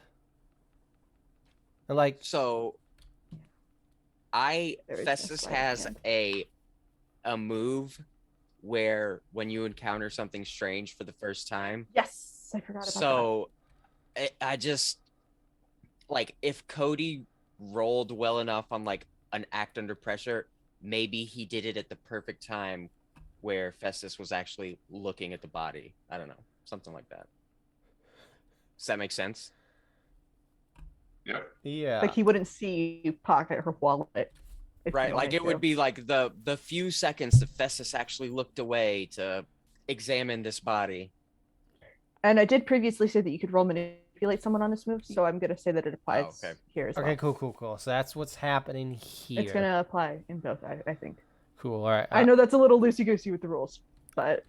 And like, So, There is no Festus sleight of has hand. a move where when you encounter something strange for the first time. Yes, I forgot about So, I just like if Cody rolled well enough on like an act under pressure, maybe he did it at the perfect time where Festus was actually looking at the body. I don't know, something like that. Does that make sense? Yeah. yeah. that. Like he wouldn't see you pocket her wallet. if Right, you like wanted it would to. be like the few seconds that Festus actually looked away to examine this body. And I did previously say that you could roll manipulate someone on this move, so I'm gonna say that it applies okay. here as Okay, well. cool. So that's what's happening here. It's gonna apply in both, I think. Cool. All right. I know that's a little loosey goosey with the rules, but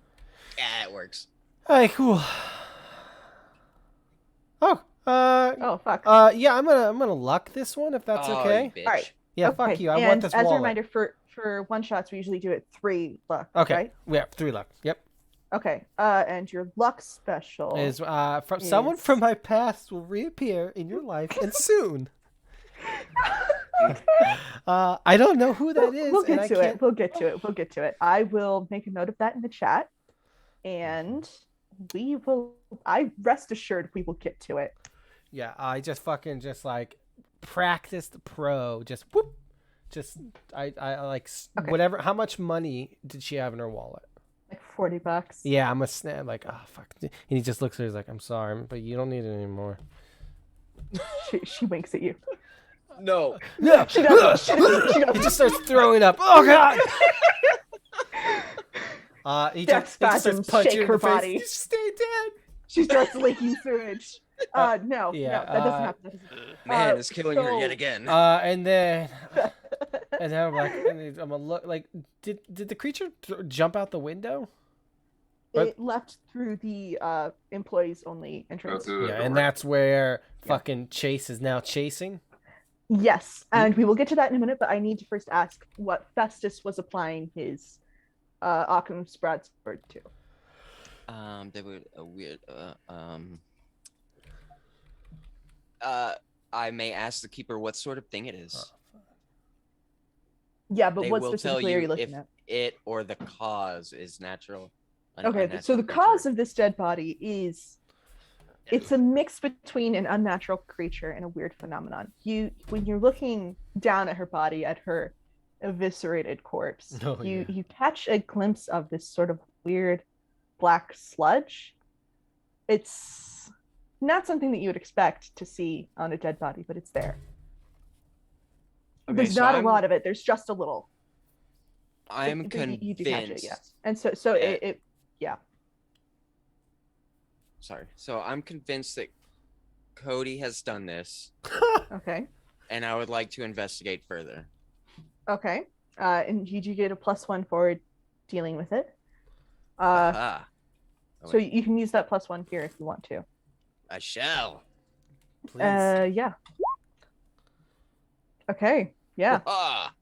Yeah, it works. All right. Cool. Oh. oh fuck. Yeah. I'm gonna luck this one if that's Oh, okay. you bitch. All right. Yeah. Okay, Fuck you. I and want this as wallet. a reminder, for one shots, we usually do it 3 luck. Okay. Right? Yeah. 3 luck. Yep. Okay. And your luck special Is from someone is- from my past will reappear in your life and soon. I don't know who that is. We'll and get I to can't... it. We'll get to it. We'll get to it. I will make a note of that in the chat, and we will. I rest assured we will get to it. Yeah, I just fucking just like practiced pro. Just whoop. Just I like Okay. whatever. How much money did she have in her wallet? Like $40. Yeah, I'm a snap. Like, oh fuck. And he just looks at her. He's like, I'm sorry, but you don't need it anymore. She winks at you. No. No. She does. She does. She He does. just starts throwing up. Oh god. He Death just spasms starts punching shake in her the face. body. You stay dead. She starts leaking sewage. No, yeah, no, that doesn't happen. That doesn't happen. Man is killing her so- yet again. And then I'm like, I'm gonna look. Like, did the creature jump out the window? It left through the employees only Go entrance. through the Yeah, and door. that's where fucking Chase is now chasing. Yes, and we will get to that in a minute, but I need to first ask what Festus was applying his Occam's Sword to. They were a weird. I may ask the keeper what sort of thing it is. Yeah, but They what will tell specifically are you you looking if at? it or the cause is natural. an Okay, so unnatural the cause creature. of this dead body is it's a mix between an unnatural creature and a weird phenomenon. When you're looking down at her body, at her eviscerated corpse, Oh, you yeah. you catch a glimpse of this sort of weird black sludge. It's not something that you would expect to see on a dead body, but it's there. Okay, There's so not a I'm- lot of it. There's just a little. I'm But convinced. you do catch it, yeah. And so that- it Sorry. So I'm convinced that Cody has done this, okay. and I would like to investigate further. Okay. And you do get a +1 for dealing with it. Ah, So you can use that +1 here if you want to. I shall. Please. Yeah. Okay. Yeah. Ah,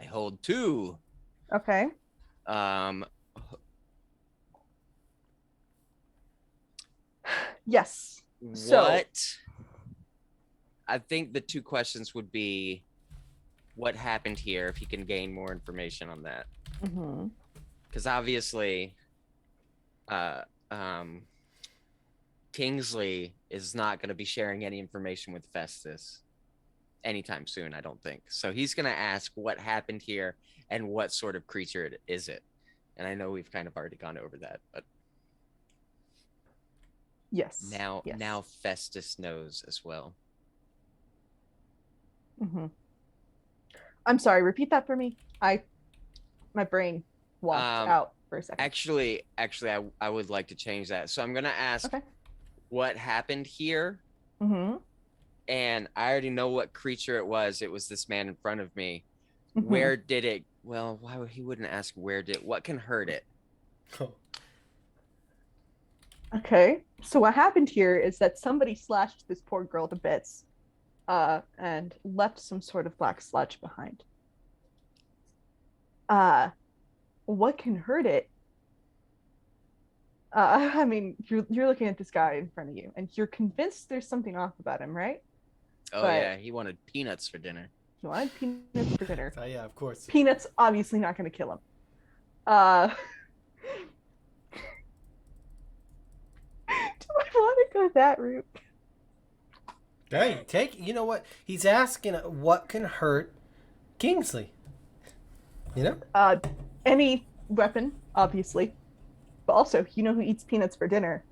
I hold 2. Okay. Um, Yes. So- what? I think the 2 questions would be what happened here, if you can gain more information on that. Mhm. Because obviously, uh, um, Kingsley is not going to be sharing any information with Festus anytime soon, I don't think. So he's going to ask what happened here and what sort of creature is it. And I know we've kind of already gone over that, but Yes. now Yes. now Festus knows as well. Mhm. I'm sorry. Repeat that for me. My brain walked out for a second. Actually, I would like to change that. So I'm going to ask Okay. what happened here. Mhm. And I already know what creature it was. It was this man in front of me. Mhm. Where did it? Well, why would he wouldn't ask where did? What can hurt it? Okay. So what happened here is that somebody slashed this poor girl to bits, and left some sort of black sludge behind. What can hurt it? I mean, you're looking at this guy in front of you, and you're convinced there's something off about him, right? Oh But- yeah, he wanted peanuts for dinner. You wanted peanuts for dinner. Oh yeah, of course. Peanuts obviously not going to kill him. Do I want to go that route? Hey, you know what? He's asking what can hurt Kingsley. You know? Any weapon, obviously. But also, you know who eats peanuts for dinner?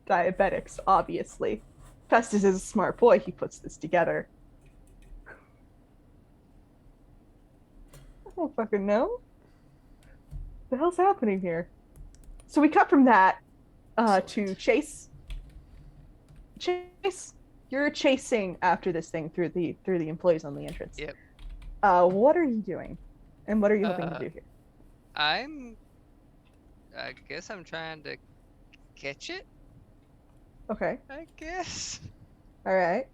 Diabetics, obviously. Festus is a smart boy. He puts this together. I don't fucking know. What the hell's happening here? So we cut from that to Chase. Chase, you're chasing after this thing through the employees on the entrance. Yep. What are you doing? And what are you hoping to do here? I guess I'm trying to catch it. Okay. I guess. All right.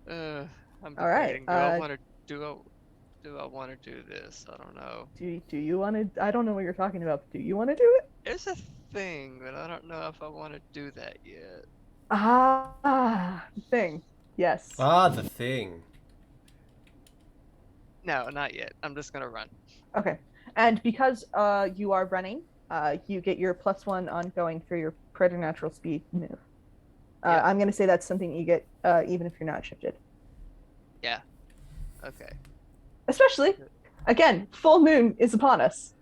I'm All right, debating. Do I want to do this? I don't know. Do you want to? I don't know what you're talking about. But do you want to do it? There's a thing, but I don't know if I want to do that yet. Thing. Yes. Ah, the thing. No, not yet. I'm just gonna run. Okay. And because you are running, you get your +1 ongoing for your preternatural speed move. Yeah. I'm gonna say that's something you get even if you're not shifted. Yeah. Okay. Especially, again, full moon is upon us.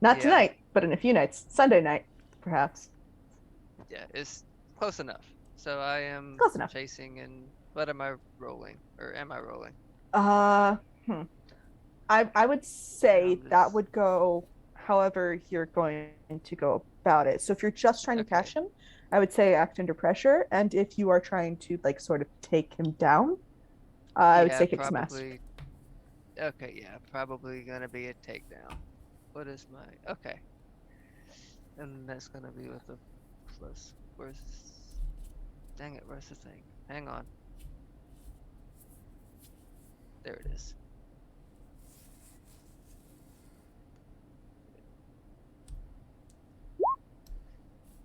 Not Yeah. tonight, but in a few nights. Sunday night, perhaps. Yeah, it's close enough. So I am Close enough. chasing, and what am I rolling? Or am I rolling? I would say I'm that just- would go however you're going to go about it. So if you're just trying to Okay. catch him, I would say act under pressure. And if you are trying to like sort of take him down, I would Yeah, say kick some ass. probably. Okay, yeah, probably gonna be a takedown. What is my okay? And that's gonna be with the plus. Where's? Dang it! Where's the thing? Hang on. There it is.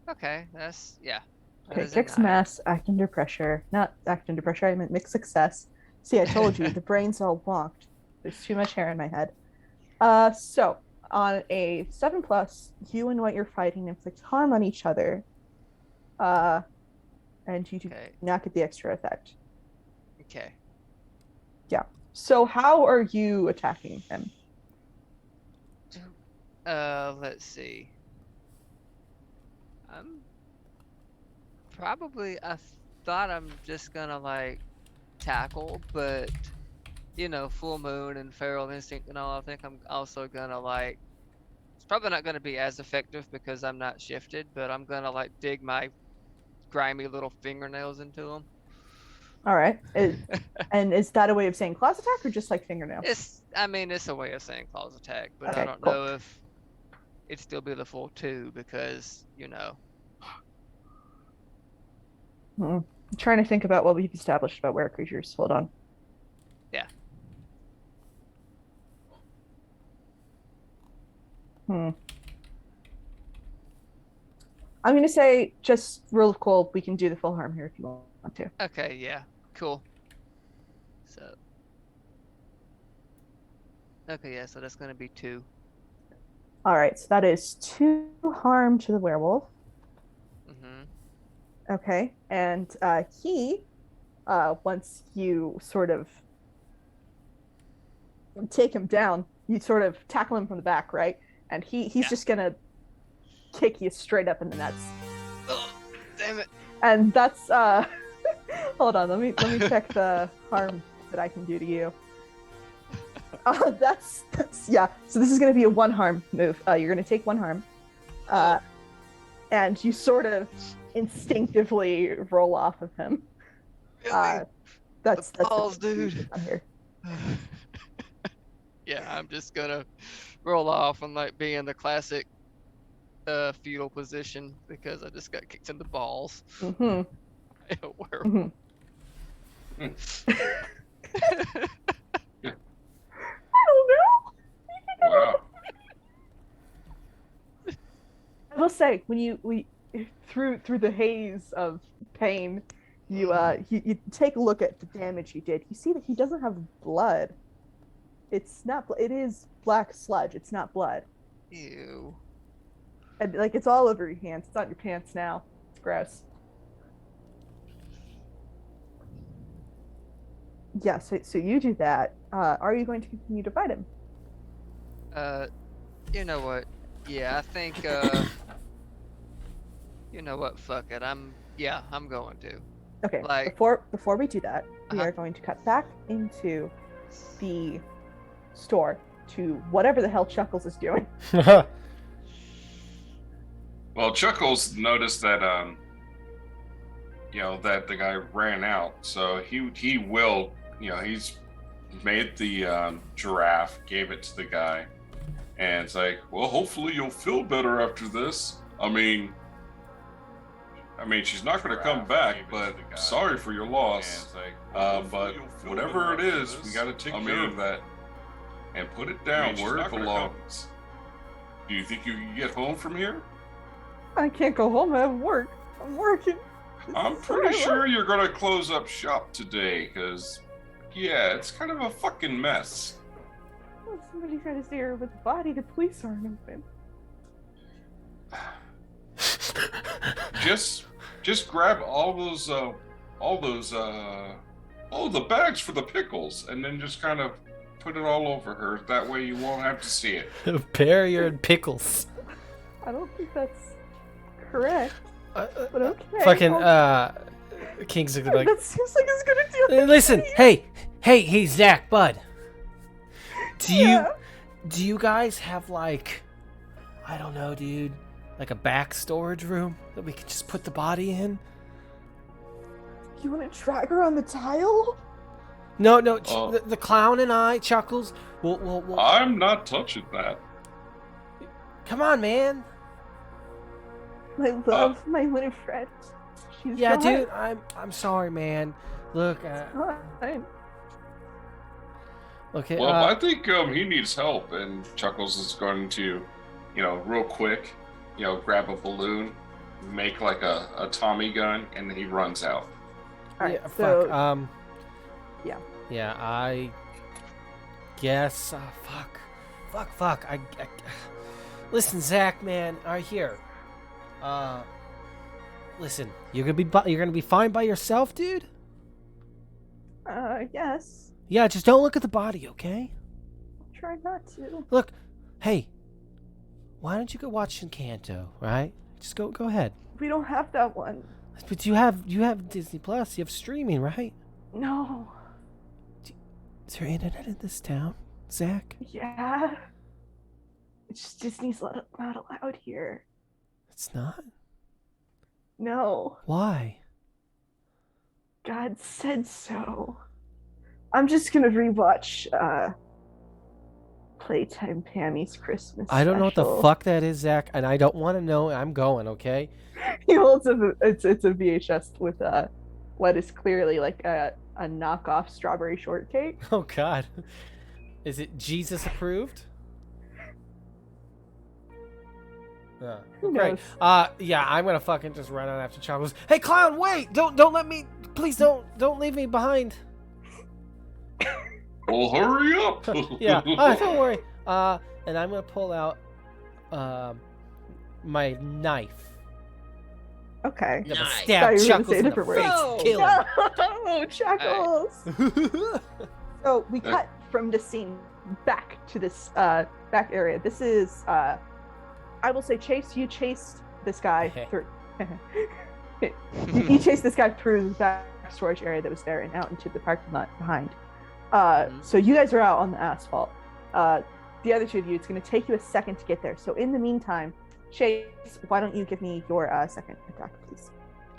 Okay, that's yeah. that Okay, is a kick some 9. ass, act under pressure. Not act under pressure, I meant mixed success. See, I told you, the brain's all wonked. There's too much hair in my head. So on a 7+, you and what you're fighting inflict harm on each other. And you do Okay. not get the extra effect. Okay. So how are you attacking him? Let's see. I'm probably. I thought I'm just gonna like tackle, but you know, full moon and feral instinct and all. I think I'm also gonna like. It's probably not gonna be as effective because I'm not shifted, but I'm gonna like dig my grimy little fingernails into him. All right. And is that a way of saying claws attack or just like fingernail? I mean, it's a way of saying claws attack, but Okay, I don't cool. know if it'd still be the full 2 because you know. I'm trying to think about what we've established about were creatures. Hold on. Yeah. Hmm. I'm gonna say just real cool. We can do the full harm here if you want to. Okay, yeah, cool. So, okay, yeah, so that's gonna be 2. All right, so that is 2 harm to the werewolf. Mm-hmm. Okay, and he, once you sort of take him down, you sort of tackle him from the back, right? And he's Yeah. just gonna kick you straight up in the nuts. Oh, damn it. And that's hold on, let me check the harm that I can do to you. That's yeah. So this is gonna be a 1 harm move. You're gonna take 1 harm, and you sort of instinctively roll off of him. Really? That's balls, dude. I'm here. Yeah, I'm just gonna roll off and like be in the classic fetal position because I just got kicked in the balls. Mm-hmm. By a werewolf. I don't know. Wow. I will say, when we through the haze of pain, you take a look at the damage he did. You see that he doesn't have blood. It's not. It is black sludge. It's not blood. Ew. And like it's all over your hands. It's on your pants now. It's gross. Yeah. So you do that. Are you going to continue to fight him? You know what? Yeah, I think you know what? Fuck it. I'm going to. Okay. Like- Before we do that, we Uh-huh. are going to cut back into the store to whatever the hell Chuckles is doing. Well, Chuckles noticed that that the guy ran out, so he will, he's made the giraffe, gave it to the guy, and it's like, well, hopefully you'll feel better after this. I mean, she's not going to come back, but sorry for your loss. But whatever it is, we got to take care of that and put it down where it belongs. Do you think you can get home from here? I can't go home. I have work. I'm working. I'm pretty sure you're going to close up shop today, because, yeah, it's kind of a fucking mess. Well, somebody tried to stay here with the body. The police aren't open. Just grab all the bags for the pickles, and then just kind of put it all over her. That way you won't have to see it. Barrier and pickles. I don't think that's correct, but okay. Fucking King's gonna be like, that seems like it's gonna do. listen, hey, Zach, bud. Do you guys have like, I don't know, dude, like a back storage room that we could just put the body in? You want to drag her on the tile? No, Oh. the clown and I, Chuckles, we'll I'm not touching that. come on, man. My love, my little friend. She's Yeah, gone. dude, I'm sorry, man. Look, Fine. okay. Well, I think he needs help, and Chuckles is going to, real quick, grab a balloon, make like a Tommy gun, and then he runs out. All right, yeah, so fuck. yeah. Yeah, I guess. Fuck. I listen, Zach, man. All right, here. Listen. You're gonna be fine by yourself, dude. Yes. Yeah, just don't look at the body, okay? Try not to. Look, hey. Why don't you go watch Encanto, right? Just go ahead. We don't have that one. But you have Disney Plus. You have streaming, right? No. Is there internet in this town, Zach? Yeah. It's just Disney's not allowed here. It's not. No. Why? God said so. I'm just gonna rewatch Playtime Pammy's Christmas I don't know what the special. fuck that is, Zach, and I don't want to know. I'm going, okay? He holds it's a VHS with what is clearly like a knockoff strawberry shortcake. Oh God, is it Jesus approved? Who Great. knows? Yeah, I'm gonna fucking just run out after Chuckles. Hey, clown, wait! Don't let me. Please don't leave me behind. Well, hurry up. Yeah. Don't worry. And I'm gonna pull out, my knife. Okay. I'm gonna Nice. stab Thought you were gonna Chuckles say a in the different word. face. No. Kill him. No, Chuckles. So we cut from this scene back to this back area. This is I will say Chase, you chased this guy through you chased this guy through the back storage area that was there and out into the parking lot behind. So you guys are out on the asphalt. The other two of you, it's going to take you a second to get there. So in the meantime, Chase, why don't you give me your second attack, please?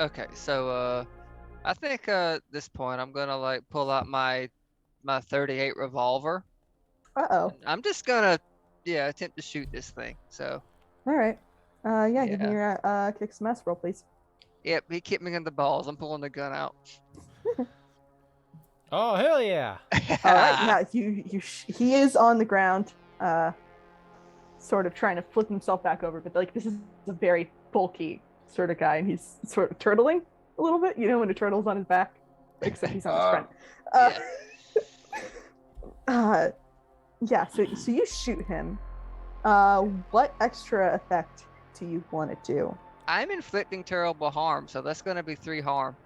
Okay, so I think at this point I'm gonna like pull out my 38 revolver. Uh-oh. I'm just gonna attempt to shoot this thing. So All right. Give me Yeah. your kick some ass roll, please. yep, he kicked me in the balls. I'm pulling the gun out. Oh hell yeah! All right. Now he is on the ground, sort of trying to flip himself back over, but like this is a very bulky sort of guy, and he's sort of turtling a little bit. You know when a turtle's on his back, except he's on his front. So you shoot him. What extra effect do you want to do? I'm inflicting terrible harm, so that's gonna be 3 harm.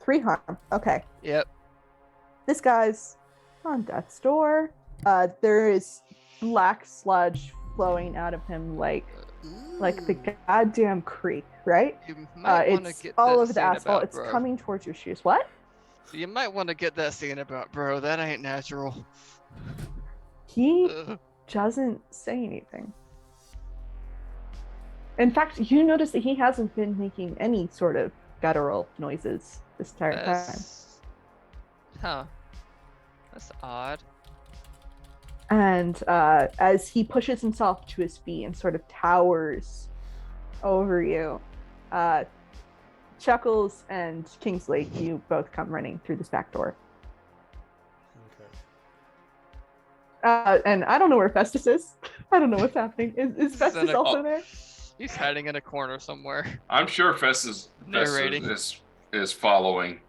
3 harm. Okay. Yep. This guy's on death's door. There is black sludge flowing out of him like the goddamn creek, right? You might want to It's get all that over the scene asphalt. about, It's bro. coming towards your shoes. What? You might want to get that scene about, bro. That ain't natural. He Ugh. doesn't say anything. In fact, you notice that he hasn't been making any sort of guttural noises this entire time. Huh. That's odd. And as he pushes himself to his feet and sort of towers over you, Chuckles and Kingsley, you both come running through this back door. And I don't know where Festus is. I don't know what's happening. Is Festus also there? He's hiding in a corner somewhere. I'm sure Festus Narrating. is following.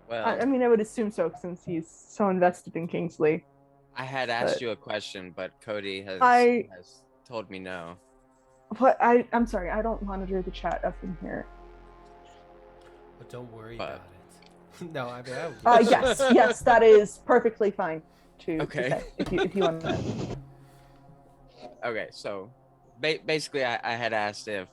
Well, I mean, I would assume so since he's so invested in Kingsley. I had asked but- you a question, but Cody has told me no. But I'm sorry, I don't monitor the chat up in here. But don't worry But- about it. No, I mean, Yes, that is perfectly fine to Okay. say, if you want to. Okay, so basically, I had asked if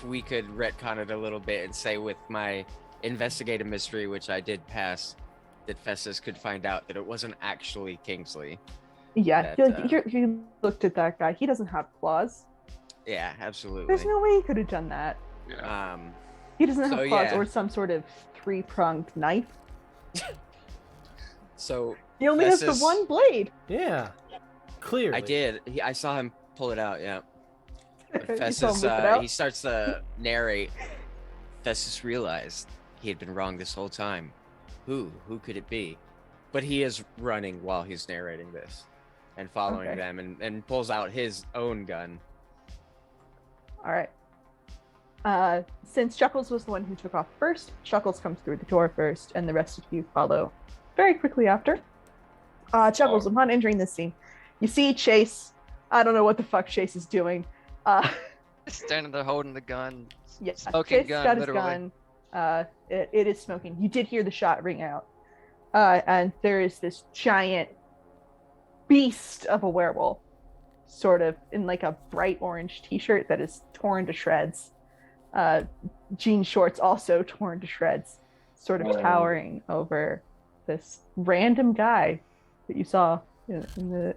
we could retcon it a little bit and say with my investigative mystery, which I did pass, that Festus could find out that it wasn't actually Kingsley. Yeah, That, you looked at that guy. He doesn't have claws. Yeah, absolutely. There's no way he could have done that. Yeah. He doesn't have So, claws yeah. or some sort of 3-pronged knife. So He only has Festus- the one blade. yeah, clearly. I did. I saw him pull it out. Yeah. But You saw him Festus, whip it out? he starts to narrate. Festus realized he had been wrong this whole time. Who could it be? But he is running while he's narrating this and following Okay. them and pulls out his own gun. All right. Since Chuckles was the one who took off first, Chuckles comes through the door first, and the rest of you follow very quickly after. Chuckles, upon entering this scene, you see Chase. I don't know what the fuck Chase is doing. Just standing there holding the gun. Yeah, Smoking Chase gun, got his literally. gun. It is smoking. You did hear the shot ring out. And there is this giant beast of a werewolf, sort of in like a bright orange t-shirt that is torn to shreds. Jean shorts also torn to shreds, sort of Whoa. towering over this random guy that you saw in the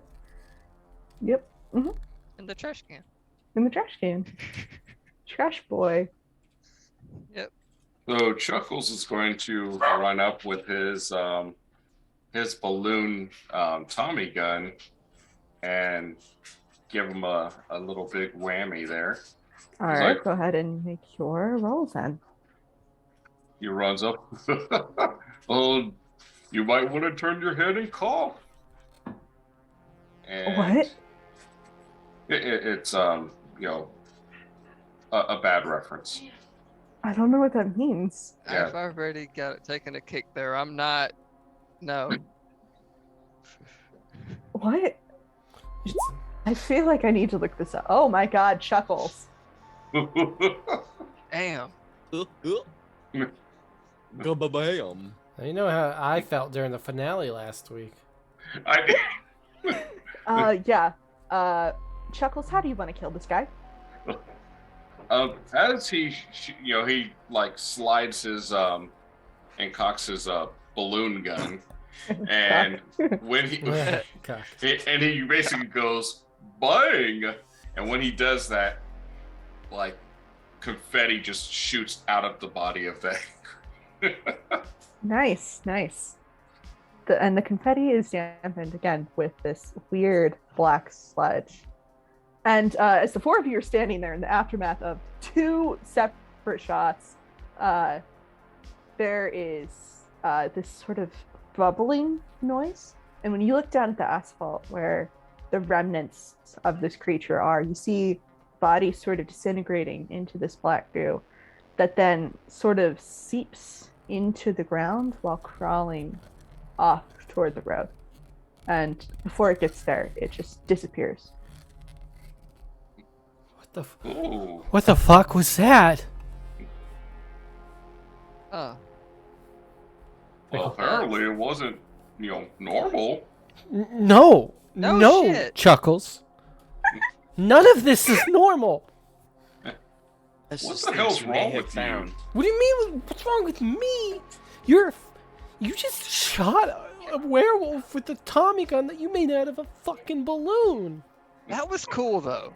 In the trash can. in the trash can. Trash boy. Yep. So Chuckles is going to run up with his balloon Tommy gun and give him a little big whammy there. All He's right, like- go ahead and make your rolls then. He runs up. Oh, you might want to turn your head and cough. And What? It's a bad reference. I don't know what that means. Yeah. I've already got it taken a kick there. I'm not. No. What? I feel like I need to look this up. Oh my god, Chuckles. Damn. Go-ba-bam. You know how I felt during the finale last week. Yeah. Chuckles, how do you want to kill this guy? As he like slides his and cocks his balloon gun, and when he God. and he basically goes bang, and when he does that, like confetti just shoots out of the body of that. Nice. And the confetti is dampened again with this weird black sludge. And as the four of you are standing there in the aftermath of two separate shots, there is this sort of bubbling noise. And when you look down at the asphalt where the remnants of this creature are, you see bodies sort of disintegrating into this black goo that then sort of seeps into the ground while crawling off toward the road. And before it gets there, it just disappears. Ooh. What the fuck was that? Oh. Well, apparently it wasn't, normal. No. No No, shit. Chuckles. None of this is normal. That's What just the things hell's you may wrong have with you? found. What do you mean? What's wrong with me? You just shot a werewolf with a Tommy gun that you made out of a fucking balloon. That was cool though.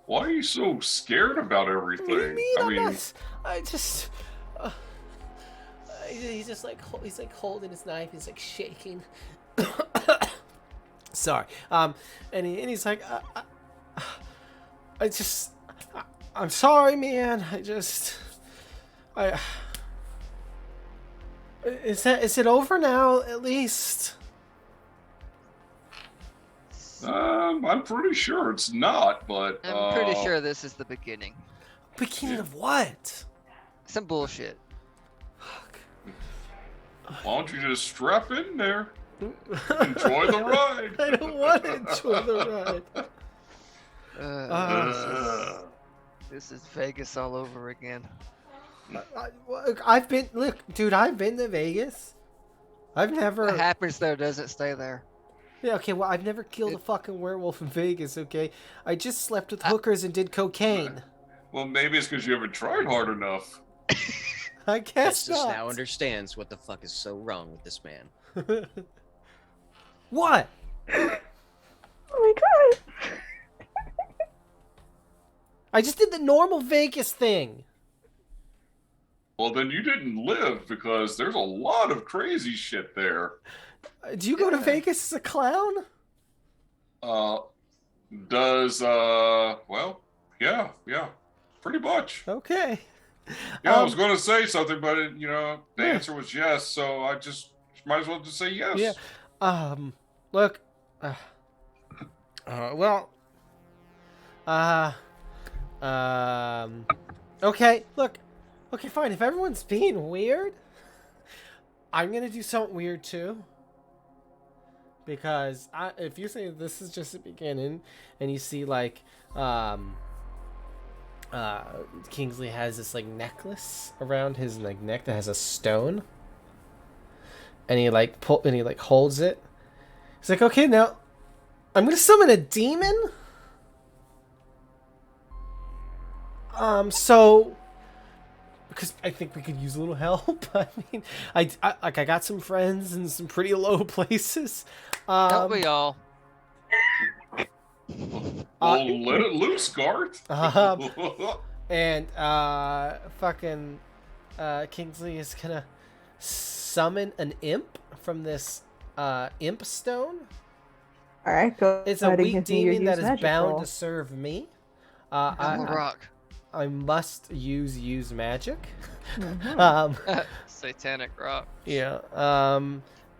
Why are you so scared about everything? What do you mean? I I'm mean, not. I just. He's just like he's like holding his knife. He's like shaking. Sorry. And he's like, I'm sorry, man. Is it over now? At least. I'm pretty sure it's not, but I'm pretty sure this is the beginning. Beginning of what? Some bullshit. Fuck. why don't you just strap in there? Enjoy the ride. I don't want to enjoy the ride. This is Vegas all over again. I've been to Vegas. I've never. What happens there doesn't stay there. Yeah, okay, well, I've never killed a fucking werewolf in Vegas, okay? I just slept with hookers and did cocaine. Well, maybe it's because you haven't tried hard enough. I guess Festus not. now understands what the fuck is so wrong with this man. What? Oh my god. I just did the normal Vegas thing. Well, then you didn't live because there's a lot of crazy shit there. Do you go to Vegas as a clown? Well, yeah, pretty much. Okay. Yeah, I was going to say something, but the answer was yes, so I just might as well just say yes. Yeah. Look. Okay, look. Okay, fine. If everyone's being weird, I'm gonna do something weird too. Because if you say this is just the beginning, and you see like, Kingsley has this like necklace around his like neck that has a stone, and he holds it. He's like, okay, now I'm gonna summon a demon. So because I think we could use a little help. I mean, I got some friends in some pretty low places. Don't we all? Well, let it loose, Gart. And fucking Kingsley is gonna summon an imp from this imp stone. All right, go. It's a ahead and weak give me your demon that use is magic bound roll. to serve me. Rock. I must use magic. Mhm. Satanic rock. Yeah.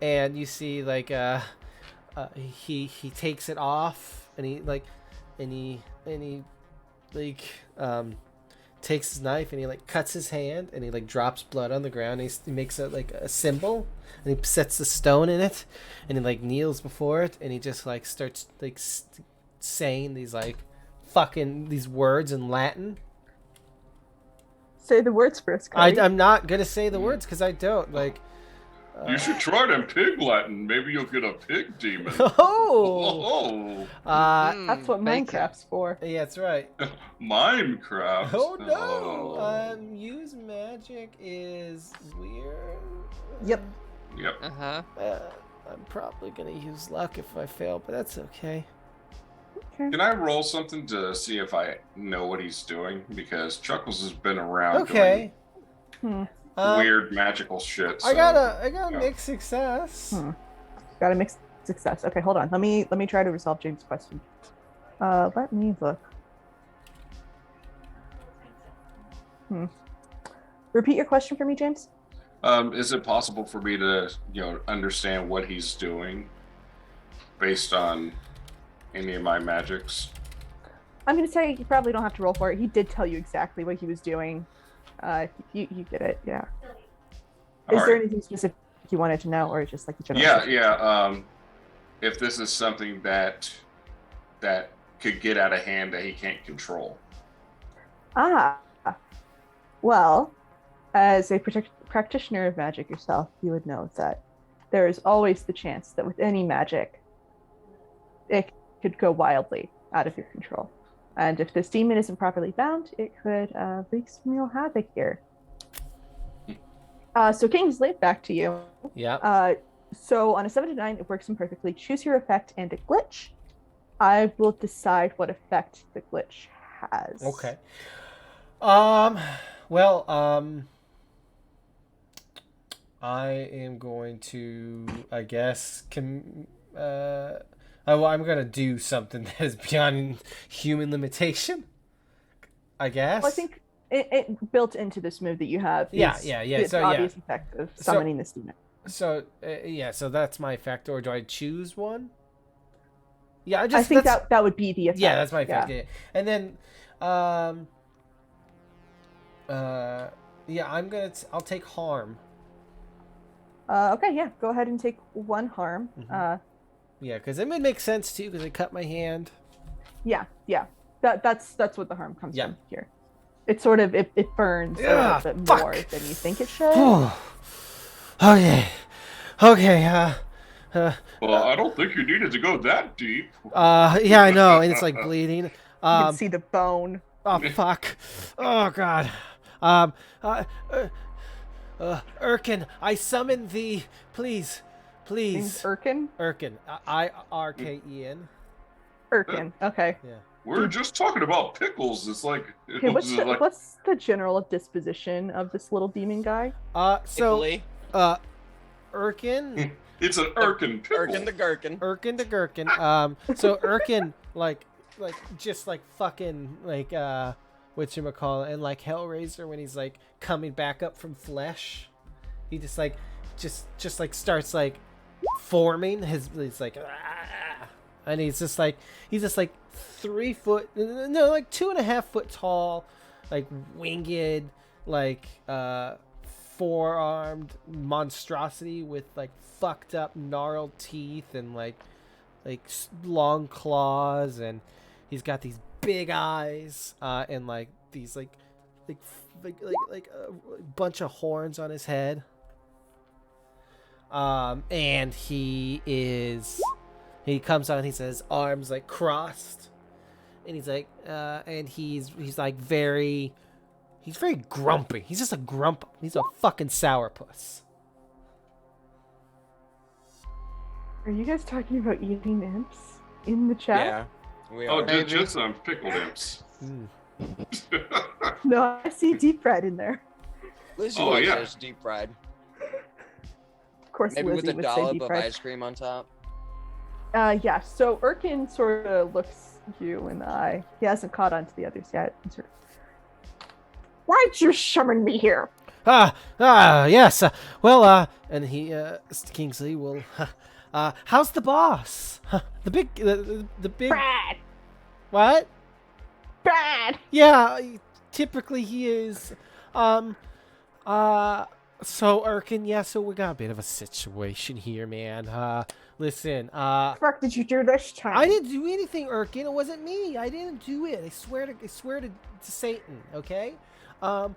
And you see like he takes it off, and he takes his knife, and he like cuts his hand, and he like drops blood on the ground. And he makes a symbol, and he sets the stone in it, and he like kneels before it, and he just like starts like saying these like fucking these words in Latin. Say the words for us, Cody. I'm not gonna say the words because I don't like. You should try them pig Latin. Maybe you'll get a pig demon. Oh. That's what Bacon. Minecraft's for. Yeah, that's right. Minecraft. Oh no! Oh. Use magic is weird. Yep. Yep. Uh-huh. I'm probably gonna use luck if I fail, but that's okay. Okay. Can I roll something to see if I know what he's doing? Because Chuckles has been around Okay. doing weird magical shit. So. I got a mixed success. Got a mixed success. Okay, hold on. Let me try to resolve James' question. Let me look. Repeat your question for me, James. Is it possible for me to, understand what he's doing based on any of my magics? I'm going to say you probably don't have to roll for it. He did tell you exactly what he was doing. You get it, yeah. Is there anything specific you wanted to know, or just like the general? Yeah. If this is something that could get out of hand that he can't control. Well, as a practitioner of magic yourself, you would know that there is always the chance that with any magic, it could go wildly out of your control. And if this demon isn't properly bound, it could wreak some real havoc here. So Kingsley, back to you. Yeah. So on a 7 to 9, it works imperfectly. Choose your effect and a glitch. I will decide what effect the glitch has. Okay. Well, I am going to, I guess, I'm going to do something that is beyond human limitation, I guess. Well, I think it built into this move that you have. Yeah. The So, obvious effect of summoning this demon. So, so that's my effect, or do I choose one? Yeah, I think that would be the effect. Yeah, that's my effect. Yeah. And then, I'll take harm. Okay, yeah, go ahead and take 1 harm. Mm-hmm. Yeah, because it would make sense too, because I cut my hand. Yeah. That's what the harm comes from here. It sort of it burns a little bit more than you think it should. Okay. Well, I don't think you needed to go that deep. Yeah, I know, and it's like bleeding. You can see the bone. Oh fuck! Oh god. Urkin, I summon thee, please. Name's Urkin? Urkin. I-R-K-E-N. Urkin. Okay. Yeah. We're just talking about pickles. It's like, Okay, what's the general disposition of this little demon guy? Italy. Urkin. It's an Urkin pickle. Urkin the Gherkin. Urkin the Gherkin. So Urkin, like just like fucking like whatchamacallit, and like Hellraiser when he's like coming back up from flesh, he just like starts like forming he's like and he's just like 3 foot, no, like 2.5 foot tall, like winged, like four-armed monstrosity with like fucked up gnarled teeth and like long claws, and he's got these big eyes and like these like a bunch of horns on his head, and he comes out and he's his arms like crossed, and he's like and he's like very grumpy. He's just a grump. He's a fucking sourpuss. Are you guys talking about eating imps in the chat? Yeah. We Oh, are. just some pickled imps. No, I see deep fried in there. Lizzie Oh, loves yeah. those deep fried. Of course, Maybe Lizzie with a would say dollop deep of fried. ice cream on top. Yeah, so Urkin sort of looks you in the eye. He hasn't caught on to the others yet. He's sort of, why'd you summon me here? Yes. Well, and he, Kingsley will How's the boss? The big. Bad. What? Bad. Yeah, typically he is. So Erkin, yeah, so we got a bit of a situation here, man. Listen, What the fuck did you do this time? I didn't do anything, Erkin. It wasn't me. I didn't do it. I swear to Satan, okay? Oh,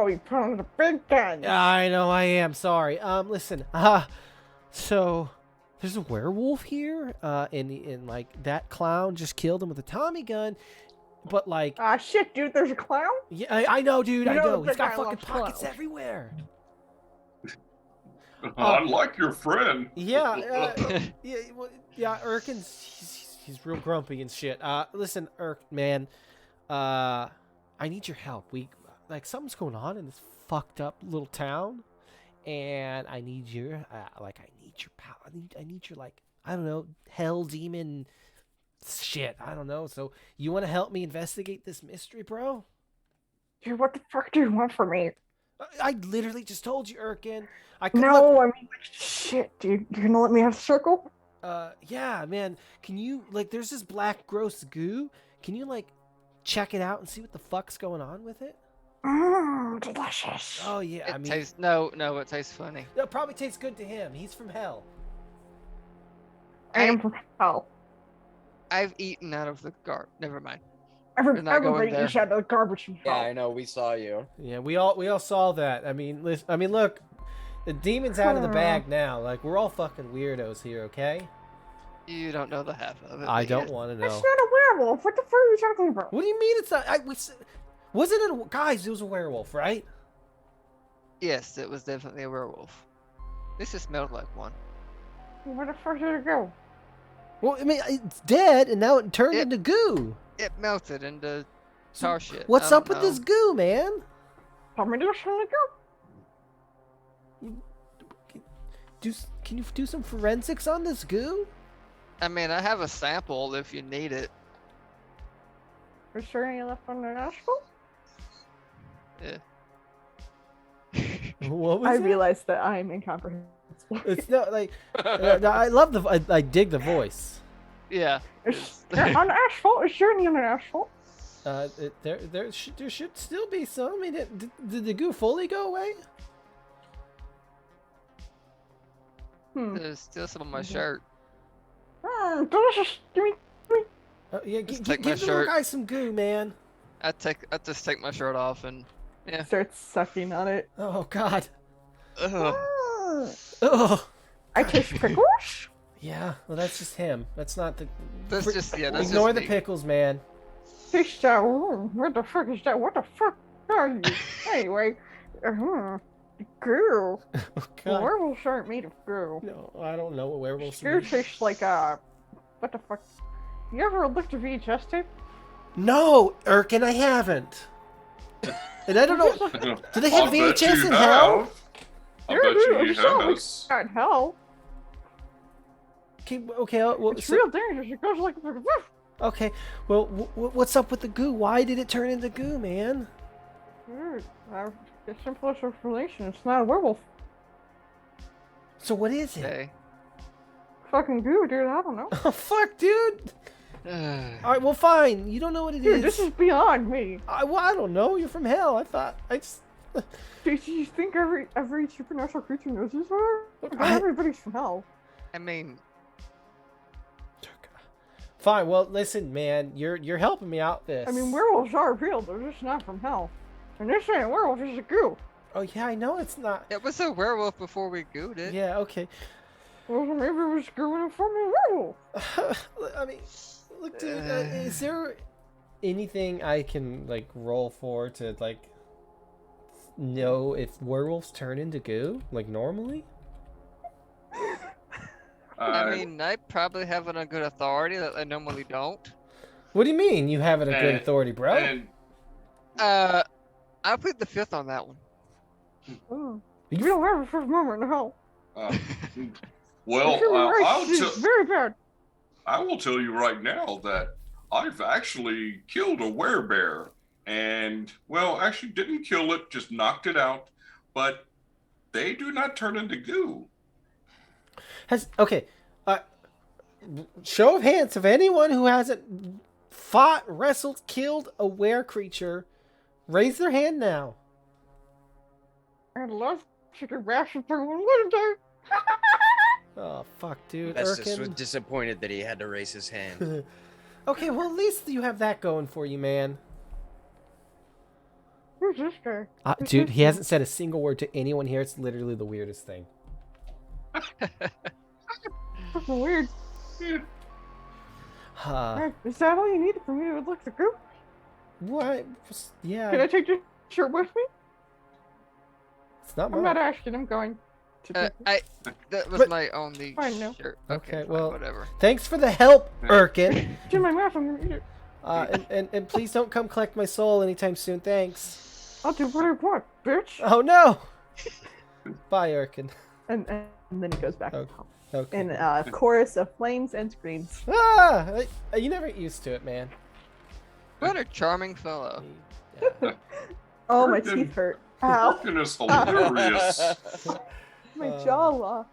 you put on the big gun. I know I am. Sorry. Listen. So there's a werewolf here. And like that clown just killed him with a Tommy gun. But like, Ah, shit, dude. There's a clown. yeah, I know, dude. You I know know. the He's got guy fucking loves pockets clothes. everywhere. I like your friend. Yeah. Yeah. Well, yeah. Erkin's he's real grumpy and shit. Listen, man. I need your help. Something's going on in this fucked up little town, and I need your I need your power. I need your I don't know, hell demon shit. I don't know. So you want to help me investigate this mystery, bro? Dude, what the fuck do you want from me? I literally just told you, Erkin. I could No, I mean, shit, dude. You're gonna let me have a circle? Yeah, man. Can you there's this black gross goo? Can you check it out and see what the fuck's going on with it? Mmm, delicious. Oh yeah, It tastes no, it tastes funny. It probably tastes good to him. He's from hell. I am from hell. I've eaten out of the Never mind. Everybody not going eats out of the garbage from Yeah, hell. I know. We saw you. Yeah, we all saw that. I mean, look, the demon's out of the bag now. We're all fucking weirdos here, okay? You don't know the half of it. I but don't yeah. want to It's know. not a werewolf. What the fuck are you talking about? What do you mean it's not? Wasn't it guys? It was a werewolf, right? Yes, it was definitely a werewolf. This just smelled like one. Where the fuck did it go? Well, I mean, it's dead, and now it turned into goo. It melted into tar shit. What's I up don't with know. this goo, man? Tell me to let it go. Can you do some forensics on this goo? I mean, I have a sample if you need it. Is there any left on the asphalt? Yeah. What was I that? realized that I'm incomprehensible. It's not I love I dig the voice. Yeah. Is there on asphalt? Is there any on the asphalt? There should still be some. I mean, did the goo fully go away? There's still some on my shirt. Delicious. Give me. Yeah, Just give take my the little shirt. guy some goo, man. I just take my shirt off and yeah. Starts sucking on it. Oh God. Ugh. Oh. I taste pickles. Yeah. Well, that's just him. That's not the. That's just that's Ignore just the me. pickles, man. Taste that. What the fuck is that? What the fuck are you? Anyway, goo. Oh God. Werewolves aren't made of goo. No, I don't know what werewolves Goo mean. tastes like what the fuck? You ever looked at VHS tape? No, Erkin, I haven't. And I don't know. Do they have I bet VHS you in hell? I Yeah, bet dude, you it's not like has. that in hell. Okay. Well, It's real dangerous. It goes like woof. okay. Well, what's up with the goo? Why did it turn into goo, man? Dude, the simplest explanation. It's not a werewolf. So what is it? Okay. Fucking goo, dude. I don't know. Oh fuck, dude. Ugh. All right, well, fine. You don't know what it Dude, is. this is beyond me. I don't know. You're from hell. I just. Do you think every supernatural creature knows this word? Not I- everybody's from hell. I mean, Fine. Well, listen, man. You're helping me out. This. I mean, werewolves are real. They're just not from hell. And this ain't a werewolf. This is a goo. Oh yeah, I know it's not. it was a werewolf before we gooed it. Yeah. Okay. Well, maybe it was goo in a form of werewolf. I mean, look, dude. Is there anything I can roll for to know if werewolves turn into goo normally? I mean, I probably have a good authority that I normally don't. What do you mean you have it a good And- authority, bro? And I plead the fifth on that one. You don't have a first moment in hell. well, Human race I'll is tell. very bad. I will tell you right now that I've actually killed a werebear, and well, actually didn't kill it, just knocked it out. But they do not turn into goo. Okay. Show of hands of anyone who hasn't fought, wrestled, killed a were creature. Raise their hand now. I love chicken ration for one day. Oh fuck, dude. Festus was Erkin. disappointed that he had to raise his hand. Okay, well at least you have that going for you, man. Who's this guy? Dude, he hasn't said a single word to anyone here. It's literally the weirdest thing. That's weird. Uh, Is that all you needed for me to look the group? what? Yeah. Can I take this shirt with me? It's not I'm mine. not asking. I'm going to. That was But- my only Fine, no. shirt. Okay, fine, well- whatever. Thanks for the help, Erkin. It's in my mouth. I'm gonna eat it. And please don't come collect my soul anytime soon. Thanks. I'll do what I want, bitch. Oh no. Bye, Erkin. And then he goes back Okay. home. Okay. In a chorus of flames and screams. You never get used to it, man. What a charming fellow. Yeah. Oh, my Freaking- teeth hurt. Ow. Erkin is hilarious. My jaw locked.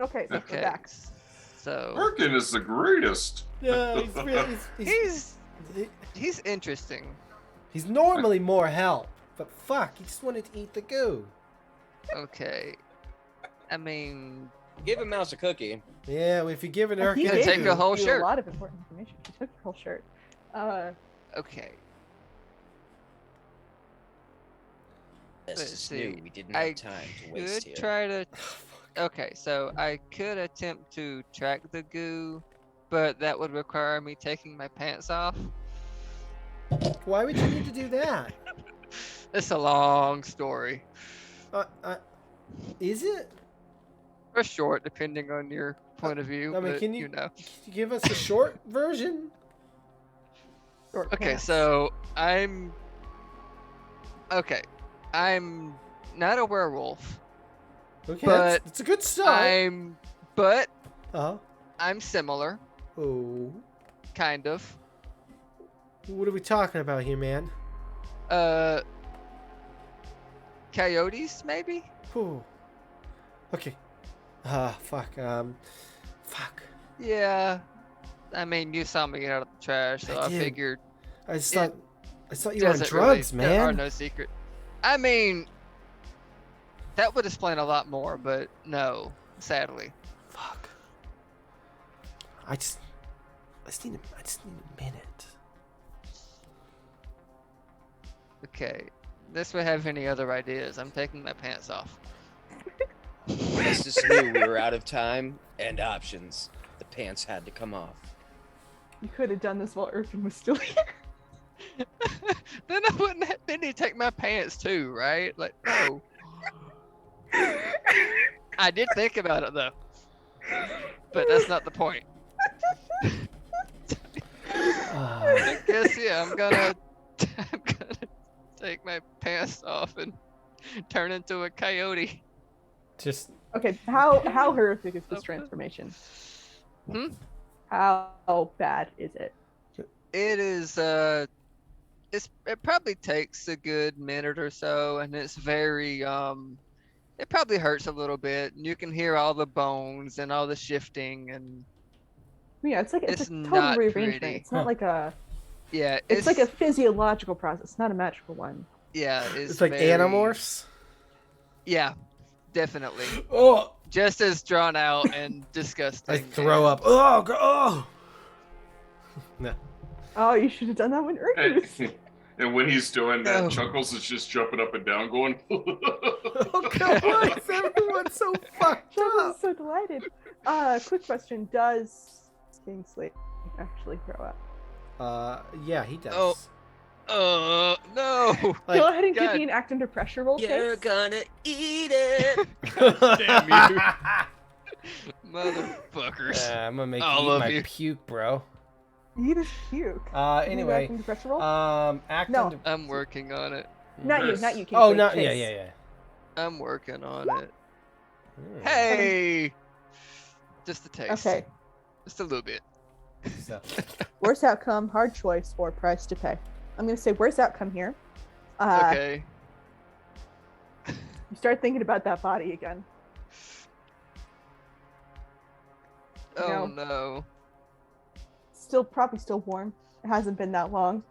Okay, so Okay. we're back. So Erkin is the greatest. Yeah, he's really he's interesting. he's normally more help, but fuck, he just wanted to eat the goo. Okay. I mean, Give a mouse a cookie. Yeah, well, if you give it He Erkin gave gave take goo, a whole you shirt. a lot of important information. He took the whole shirt. okay. Festus see. knew we didn't I have time to waste Could here. try to. Okay, so I could attempt to track the goo, but that would require me taking my pants off. why would you need to do that? It's a long story. Is it? Or short, depending on your point of view. I mean, but, can you give us a short version? short Okay, pants. so I'm not a werewolf. Okay, But it's a good start. But Uh-huh. I'm similar, Oh. kind of. What are we talking about here, man? Coyotes, maybe? Whew. Okay. Fuck. Fuck. Yeah. I mean, you saw me get out of the trash, so I I did. figured I just It thought you were on doesn't drugs, really, There are man. no secret. I mean, that would explain a lot more, but no, sadly. Fuck. I just need a minute. Okay. This would have any other ideas. I'm taking my pants off. Festus knew we were out of time and options. The pants had to come off. You could have done this while Erkin was still here. Then I wouldn't have then he'd take my pants too, right? Like, no. I did think about it though. But that's not the point. I guess yeah, I'm gonna take my pants off and turn into a coyote. Just Okay, how horrific is this Okay. transformation? Hmm? How bad is it? It is it probably takes a good minute or so, and it's very it probably hurts a little bit, and you can hear all the bones and all the shifting, and Yeah, it's like It's a total not rearrangement. pretty. It's not Huh. like a. yeah, It's like a physiological process, not a magical one. yeah, it's like very- Animorphs. Yeah, definitely. Oh, Just as drawn out and disgusting. I throw up. Oh, oh. No. Oh, you should have done that when Erkin was. And when he's doing that, No. Chuckles is just jumping up and down, going. Oh God, why is everyone so fucked Chuckles up? is so delighted. Quick question: does Kingsley actually grow up? Yeah, he does. Oh. No. Like- Go ahead and give God. me an act under pressure roll, You're Chase. gonna eat it. Damn Motherfuckers. I'm gonna make All you eat of my you. puke, bro. Eat his puke. Give me an act Anyway, under pressure roll. act No. under. I'm working on it. not you, Kingsley. Oh, not Chase. yeah. I'm working on it. Mm. Hey. Just a taste. Okay. Just a little bit. So, Worst outcome, hard choice, or price to pay. I'm gonna say worst outcome here. Okay. You start thinking about that body again. Oh know, no. probably still warm. It hasn't been that long.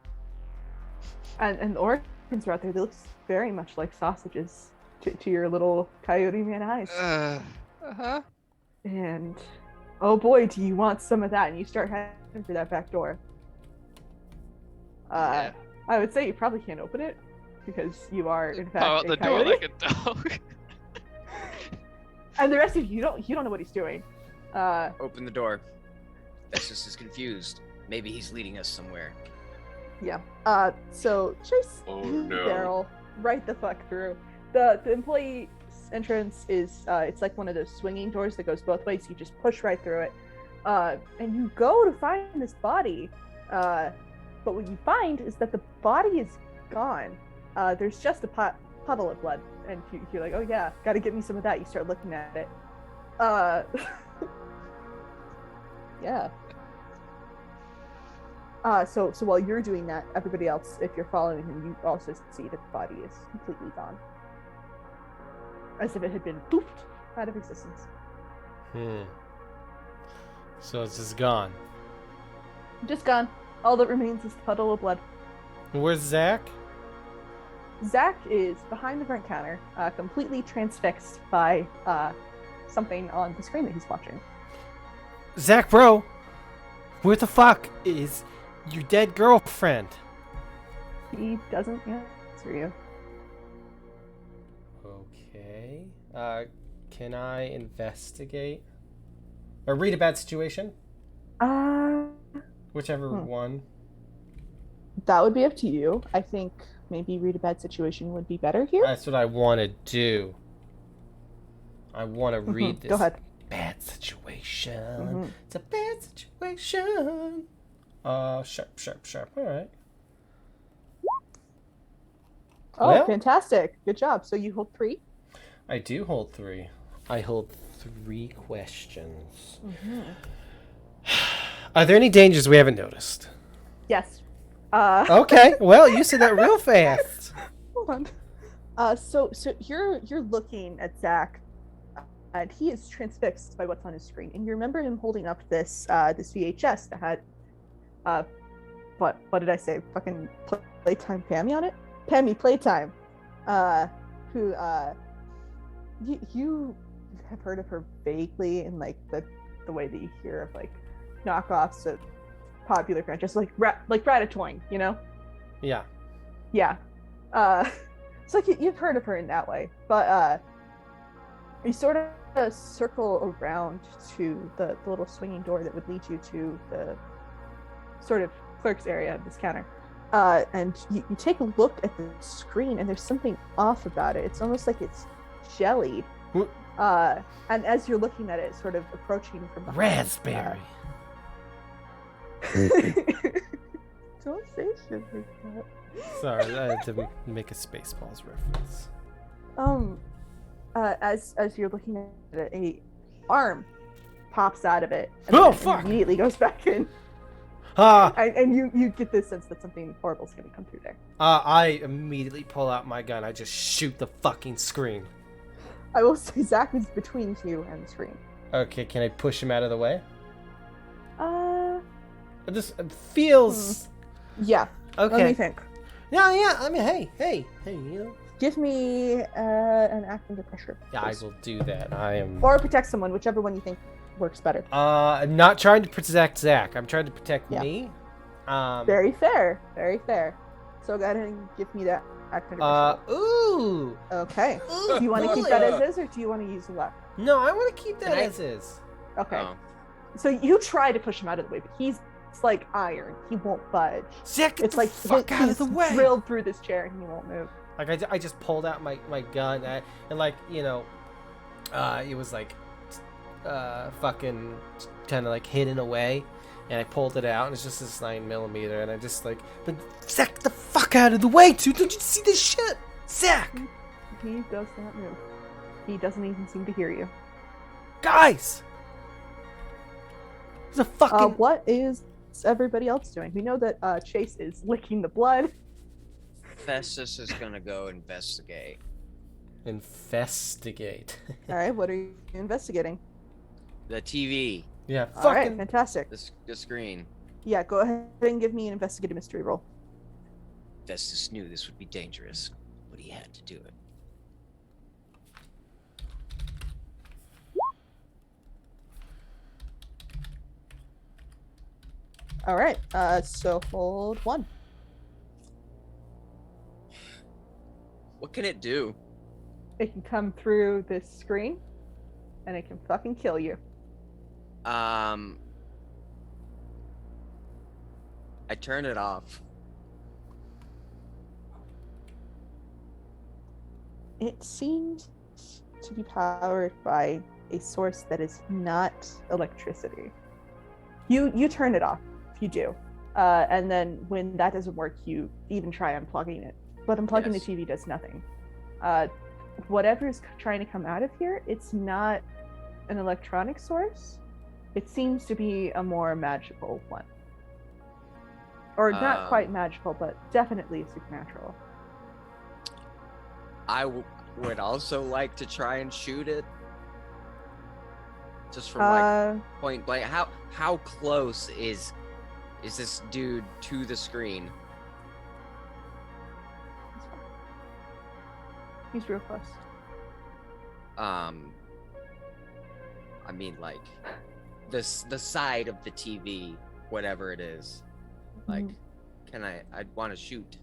And the organs are out there. They look very much like sausages to your little coyote man eyes. Uh-huh. And oh boy, do you want some of that? And you start heading for that back door. Yeah. I would say you probably can't open it because you are in fact Power out a the door coyote. like a dog. And the rest of you don't know what he's doing. Open the door. Festus is confused. Maybe he's leading us somewhere. Yeah. So Chase, Oh, you no. barrel right the fuck through. The employee entrance is it's like one of those swinging doors that goes both ways. You just push right through it, and you go to find this body. But what you find is that the body is gone. There's just a puddle of blood, and you're like, oh yeah, got to get me some of that. You start looking at it. Yeah. So while you're doing that, everybody else, if you're following him, you also see that the body is completely gone. As if it had been poofed out of existence. So it's just gone. Just gone. All that remains is the puddle of blood. Where's Zach? Zach is behind the front counter, completely transfixed by something on the screen that he's watching. Zach, bro, where the fuck is your dead girlfriend? He doesn't answer you. Okay. Can I investigate? Or read a bad situation? Whichever one. That would be up to you. I think maybe read a bad situation would be better here. That's what I want to do. I want to read this Go ahead. bad situation. It's a bad situation. Sharp. All right. Oh, Well- fantastic. Good job. So you hold 3? I do hold 3. I hold 3 questions. Are there any dangers we haven't noticed? Yes. Okay. Well, you said that real fast. Hold on. So you're looking at Zach, and he is transfixed by what's on his screen. And you remember him holding up this this VHS that had what did I say? Fucking Playtime Pammy on it? Pammy Playtime. Who you have heard of her vaguely in like the way that you hear of like knockoffs of popular franchises like Ratatouille, you know? Yeah. Yeah. It's like you've heard of her in that way, but you sort of circle around to the little swinging door that would lead you to the sort of clerk's area of this counter. And you take a look at the screen, and there's something off about it. It's almost like it's jellied. And as you're looking at it, sort of approaching from behind. Raspberry. Don't say shit like that. Sorry, I had to make a Spaceballs reference. As you're looking at it, a arm pops out of it. And Oh, then fuck! Immediately goes back in. And you get this sense that something horrible is going to come through there. I immediately pull out my gun. I just shoot the fucking screen. I will say Zach is between you and the screen. Okay, can I push him out of the way? It feels... Yeah. Let me Okay. think. Yeah, I mean, hey, you know. Give me an act under pressure. Yeah, I please. will do that. I am... Or protect someone, whichever one you think works better. I'm not trying to protect Zach. I'm trying to protect Yeah. me. Very fair. Very fair. So go ahead and give me that act under pressure. Ooh. Okay. Ooh, Do you want to keep that as is, or do you want to use a weapon? No, I want to keep that Can I- as is. Okay. Oh. So you try to push him out of the way, but he's like iron. He won't budge. Zach, get It's the like fuck out of he's the way. drilled through this chair and he won't move. Like I just pulled out my gun and like, you know, it was like fucking kind of like hidden away, and I pulled it out and it's just this 9mm, and I just like, but Zach, get the fuck out of the way, dude! Don't you see this shit, Zach? He does not move. He doesn't even seem to hear you. Guys, there's a fucking What is everybody else doing? We know that Chase is licking the blood. Festus is gonna go investigate. investigate. All right, what are you investigating? The TV. Yeah, All right, fucking. fantastic. The screen. Yeah, go ahead and give me an investigative mystery roll. Festus knew this would be dangerous, but he had to do it. All right, so hold 1. What can it do? It can come through this screen, and it can fucking kill you. I turn it off. It seems to be powered by a source that is not electricity. You turn it off, you do, and then when that doesn't work, you even try unplugging it. But unplugging Yes. the TV does nothing. Whatever's trying to come out of here, it's not an electronic source. It seems to be a more magical one, or not quite magical, but definitely supernatural. I would also like to try and shoot it. Just from like point blank. How close is this dude to the screen? He's real close. I mean, like the side of the TV, whatever it is. Like, can I'd want to shoot.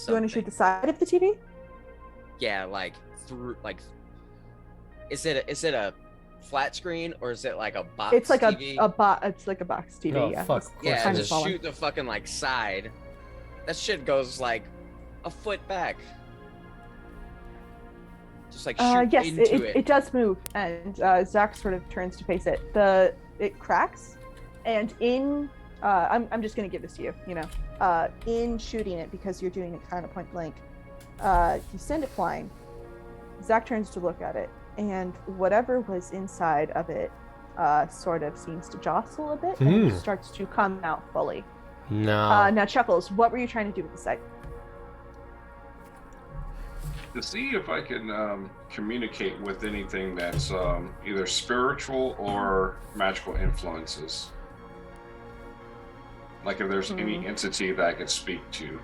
You want to shoot the side of the TV? Yeah, like through. Like, is it a flat screen or is it like a box? It's like TV? It's like a box TV. Oh, yeah. fuck. It's Of course Yeah, kind it of is. small one. shoot the fucking like side. That shit goes like a foot back. Just like shoot Yes, into it does move, and Zach sort of turns to face it. It cracks, and I'm just gonna give this to you. You know, in shooting it, because you're doing it kind of point blank, you send it flying. Zach turns to look at it, and whatever was inside of it sort of seems to jostle a bit and starts to come out fully. No. Now, Chuckles, what were you trying to do with the sight? To see if I can communicate with anything that's either spiritual or magical influences. Like if there's any entity that I could speak to.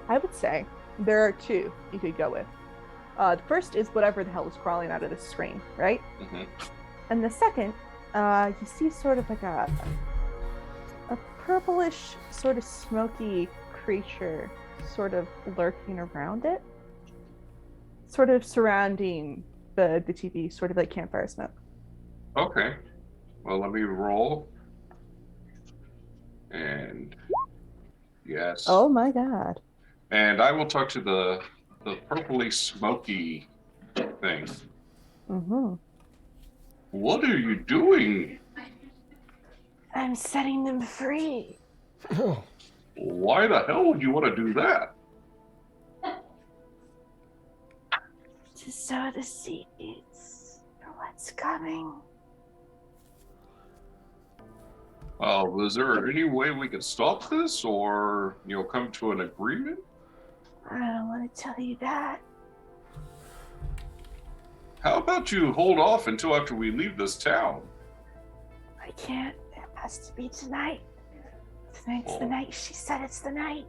I would say there are 2 you could go with. The first is whatever the hell is crawling out of the screen, right? Mm-hmm. And the second, you see sort of like a purplish, sort of smoky creature sort of lurking around it, sort of surrounding the TV, sort of like campfire smoke. Okay. Well, let me roll. And yes. Oh my god. And I will talk to the purpley smoky thing. Mm-hmm. What are you doing? I'm setting them free. Why the hell would you want to do that? To sow the seeds for what's coming. Is there any way we could stop this, or come to an agreement? I don't want to tell you that. How about you hold off until after we leave this town? I can't. It has to be tonight. Tonight's the night. She said it's the night.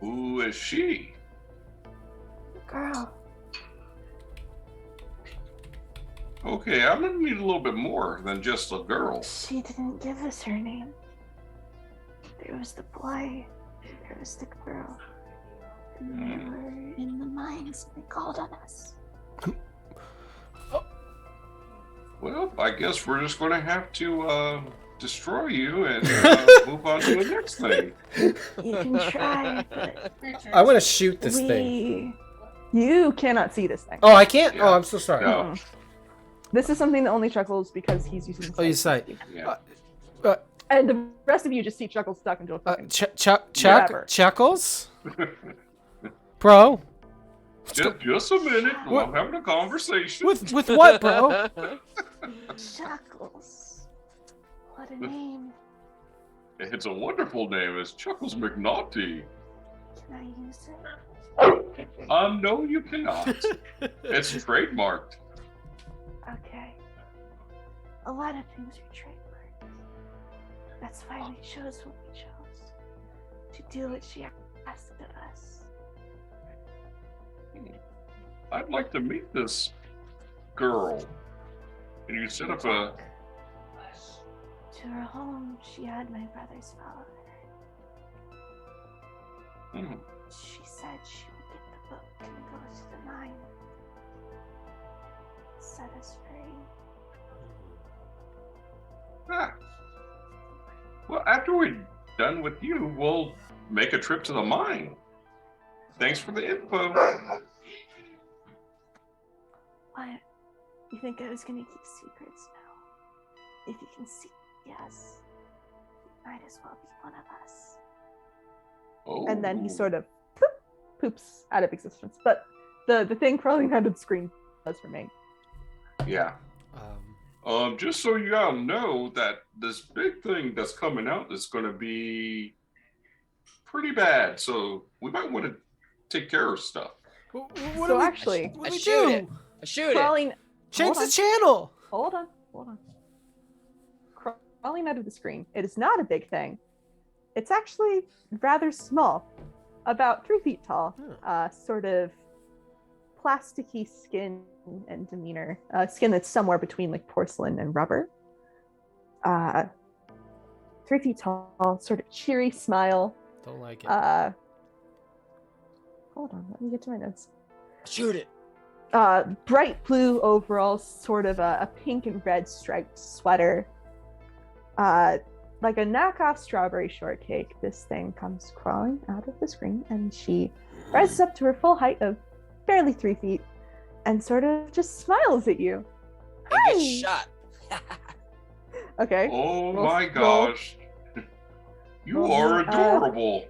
Who is she? Girl. Okay, I'm gonna need a little bit more than just a girl. She didn't give us her name. There was the boy. There was the girl. And they were in the mines and they called on us. Well, I guess we're just gonna have to destroy you and move on to the next thing. You can try, but I want to shoot this thing. You cannot see this thing. Oh, I can't? Yeah. Oh, I'm so sorry. No. Mm-mm. This is something that only Chuckles because he's using the Oh, you sight. say. Yeah. And the rest of you just see Chuckles stuck into a fucking... Chuckles? Yeah. Bro? Just a minute. What? I'm having a conversation. With what, bro? Chuckles. What a name. It's a wonderful name. It's Chuckles McNaughty. Can I use it? No, you cannot. It's trademarked. Okay. a lot of things are trademarked. That's why we chose what we chose. To do what she asked of us. I'd like to meet this girl. Can you set up a... To her home, she had my brothers follow her. Hmm. She said she would get the book and go to the mine. Set us free. Ah. Well, after we're done with you, we'll make a trip to the mine. Thanks for the info. What? You think I was gonna keep secrets now? If you can see us, you might as well be one of us. Oh. And then he sort of poops out of existence. But the thing crawling out of the screen does remain. Yeah. Just so you all know that this big thing that's coming out is going to be pretty bad. So we might want to take care of stuff. What So do we, actually, what do we shoot do? it. Shoot it. crawling. Change hold the on, channel. Hold on. Crawling out of the screen. It is not a big thing. It's actually rather small, about 3 feet tall. Sort of plasticky skin and demeanor. Skin that's somewhere between like porcelain and rubber. 3 feet tall, sort of cheery smile. Don't like it. Hold on, let me get to my notes. Shoot it. Bright blue overalls, sort of a pink and red striped sweater. Like a knockoff strawberry shortcake, this thing comes crawling out of the screen, and she rises up to her full height of barely 3 feet and sort of just smiles at you. And Hi! get shot. Okay. Oh Roll- my roll. gosh. You Roll are me, adorable.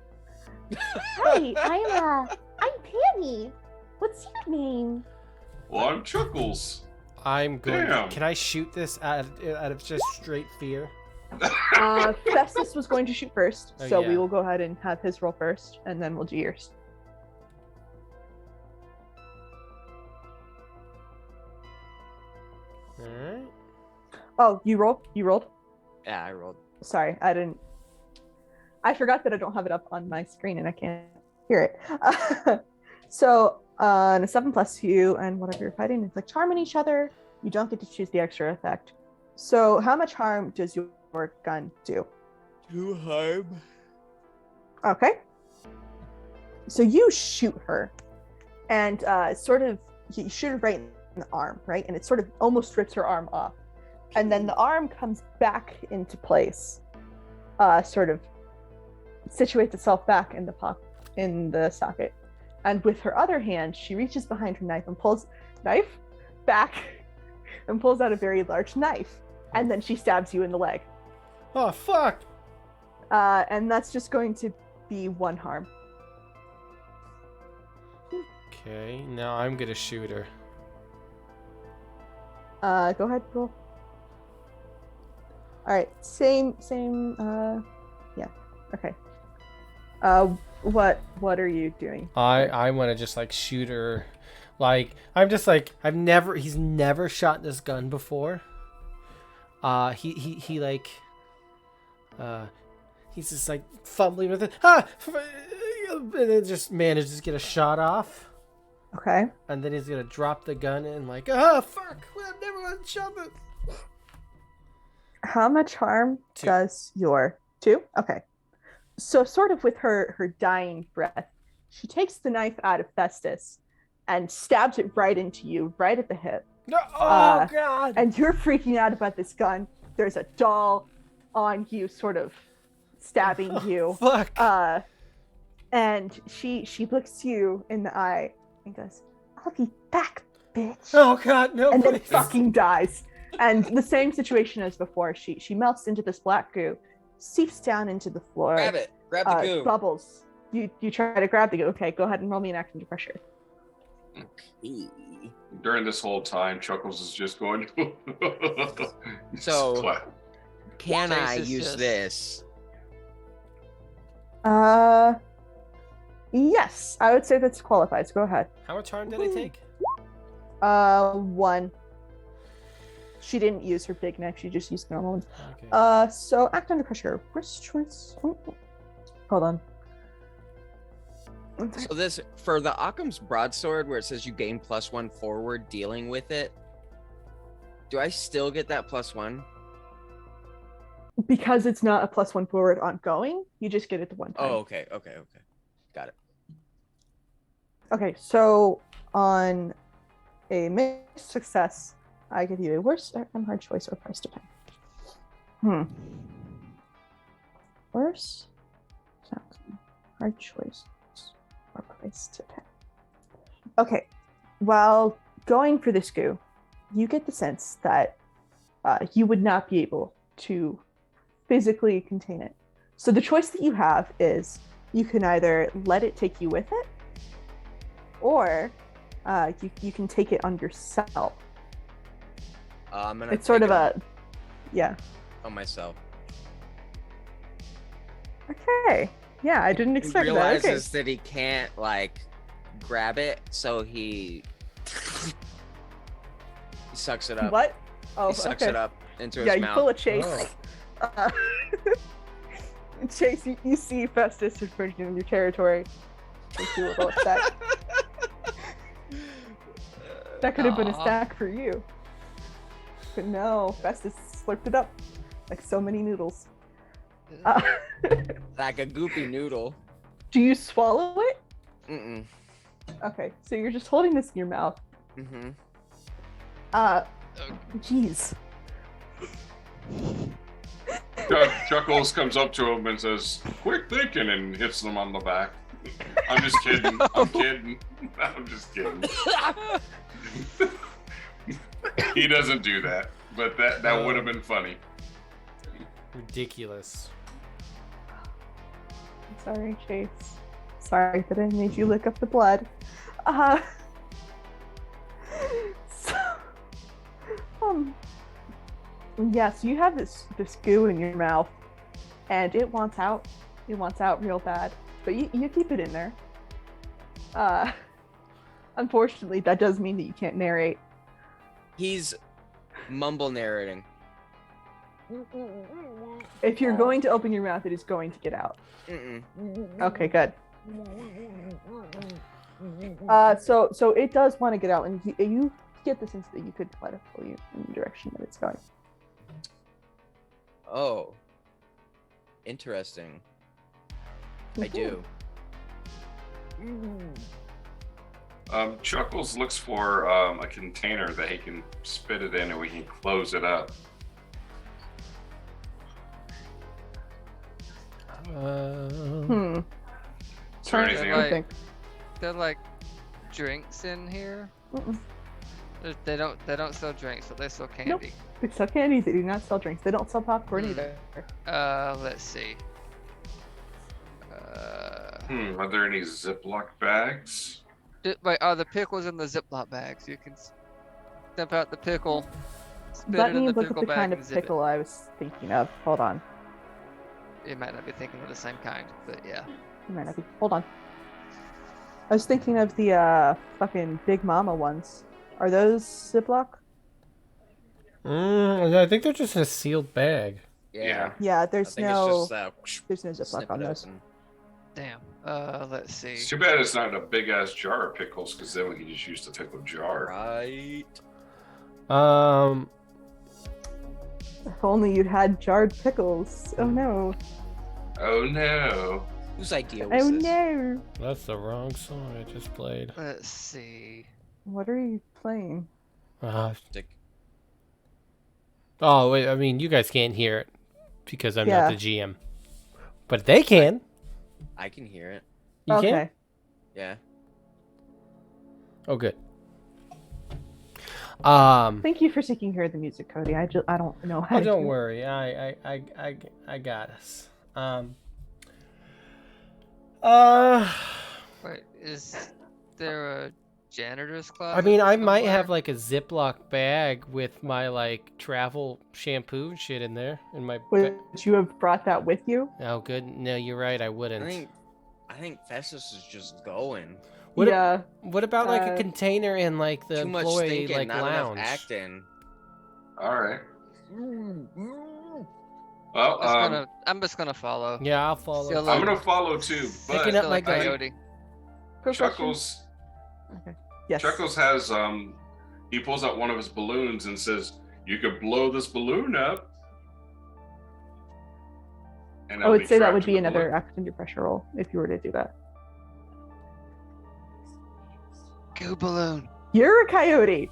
Hi, I'm Penny. What's your name? Well, I'm Chuckles. I'm going. Damn. Can I shoot this out of just straight fear? Festus was going to shoot first, Oh, so yeah. we will go ahead and have his roll first, and then we'll do yours. All right. Oh, you rolled? You rolled? Yeah, I rolled. Sorry, I didn't. I forgot that I don't have it up on my screen and I can't hear it. So, on a 7+, you and whatever you're fighting inflict harm on each other. You don't get to choose the extra effect. So, how much harm does your gun do? 2 harm. Okay. So you shoot her, and sort of you shoot her right in the arm, right? And it sort of almost rips her arm off, and then the arm comes back into place, sort of situates itself back in the socket, and with her other hand, she reaches behind her knife and pulls back, and pulls out a very large knife, and then she stabs you in the leg, Oh fuck! and that's just going to be 1 harm. Okay, now I'm gonna shoot her. Go ahead, roll. All right, same. Yeah. Okay. What are you doing? I want to just like shoot her. Like I'm just like he's never shot this gun before. He like he's just like fumbling with it. And then just manages to get a shot off. Okay. And then he's gonna drop the gun and like, fuck! I've never been shot this. How much harm 2. does your 2? Okay. So sort of with her dying breath, she takes the knife out of Festus and stabs it right into you, right at the hip. No, oh god! And you're freaking out about this gun. There's a doll on you, sort of stabbing you. Fuck! And she looks you in the eye and goes, "I'll be back, bitch." Oh god, no! And then please. fucking dies. And the same situation as before. She melts into this black goo, seeps down into the floor. Grab it. Grab the goo. Bubbles. You try to grab the goo. Okay, go ahead and roll me an action to pressure. During this whole time, Chuckles is just going. So- Clap. Can Chase I is use just- this? Yes, I would say that's qualified. So go ahead. How much harm did I take? 1. She didn't use her big knife. She just used the normal ones. Okay. So act under pressure. First choice. Hold on. So this for the Occam's broadsword, where it says you gain +1 forward dealing with it. Do I still get that +1? Because it's not a +1 forward ongoing, you just get it the one time. Oh, okay. Got it. Okay, so on a mixed success, I give you a worst and hard choice or price to pay. Worst, hard choice or price to pay. Okay, while going for this goo, you get the sense that you would not be able to physically contain it. So the choice that you have is you can either let it take you with it, or you can take it on yourself. I'm gonna. It's sort take of it a, yeah. on myself. Okay. Yeah, I didn't He expect that. realizes Okay. that he can't like grab it, so he sucks it up. What? Oh, He sucks okay. it up into Yeah, his you mouth. pull a Chase. Oh. Chase, you see Festus infringing on your territory. Makes you a little upset. That could have been a Aw. snack for you. But no, Festus slurped it up like so many noodles. Like a goopy noodle. Do you swallow it? Mm-mm. Okay, so you're just holding this in your mouth. Mm-hmm. Jeez. Chuckles comes up to him and says, "Quick thinking," and hits them on the back. I'm just kidding. I'm kidding. I'm just kidding. He doesn't do that, but that would have been funny. Ridiculous. Sorry, Chase. Sorry that I made you lick up the blood. So, yeah, so you have this goo in your mouth, and it wants out. It wants out real bad, but you keep it in there. Unfortunately, that does mean that you can't narrate. He's mumble narrating. If you're going to open your mouth, it is going to get out. Mm-mm. Okay, good. So it does want to get out, and you get the sense that you could let it pull you in the direction that it's going. Oh. Interesting. I do. Chuckles looks for a container that he can spit it in, and we can close it up. Hmm. Is there anything? Like- Think. They're like drinks in here. Mm-mm. They don't sell drinks, but they sell candy. Nope. They sell candy. They do not sell drinks. They don't sell popcorn either. Let's see. Are there any Ziploc bags? Wait, are the pickles in the Ziploc bags? You can step out the pickle, spit Let it in me the look at pickle the bag, kind and of zip pickle I was thinking of. Hold on. it. You might not be thinking of the same kind, but yeah. You might not be. Hold on. I was thinking of the fucking Big Mama ones. Are those Ziploc? I think they're just in a sealed bag. Yeah. Yeah, I there's think no it's just there's no snip Ziploc on it those. open. Damn. Let's see. It's too bad it's not a big ass jar of pickles, because then we can just use the pickle jar. Right. If only you'd had jarred pickles. Oh no. Oh no! Whose idea was Oh this? no. That's the wrong song I just played. Let's see. What are you playing? Dick. Oh, wait, I mean, you guys can't hear it because I'm Yeah. not the GM. But they can. I can hear it. You Okay. can? Yeah. Oh, good. Thank you for taking care of the music, Cody. I don't know how Oh, to don't do it. worry. I got us. Wait, is there a janitor's closet? I mean, I might somewhere? have like a Ziploc bag with my like travel shampoo and shit in there in my. Would you have brought that with you? Oh, good. No, you're right. I wouldn't. I think Festus is just going. What a- yeah. What about like a Uh, container in like the Too much employee thinking, like not lounge? enough acting. All right. Well, I'm just gonna follow. Yeah, I'll follow. Still I'm too. gonna follow too, Picking but up Still my a gun. coyote. Quick question. Chuckles Okay. Yes. Chuckles has he pulls out one of his balloons and says, "You could blow this balloon up." And I would say that trapped would in be the another balloon. act under pressure roll if you were to do that. Goo balloon. You're a coyote.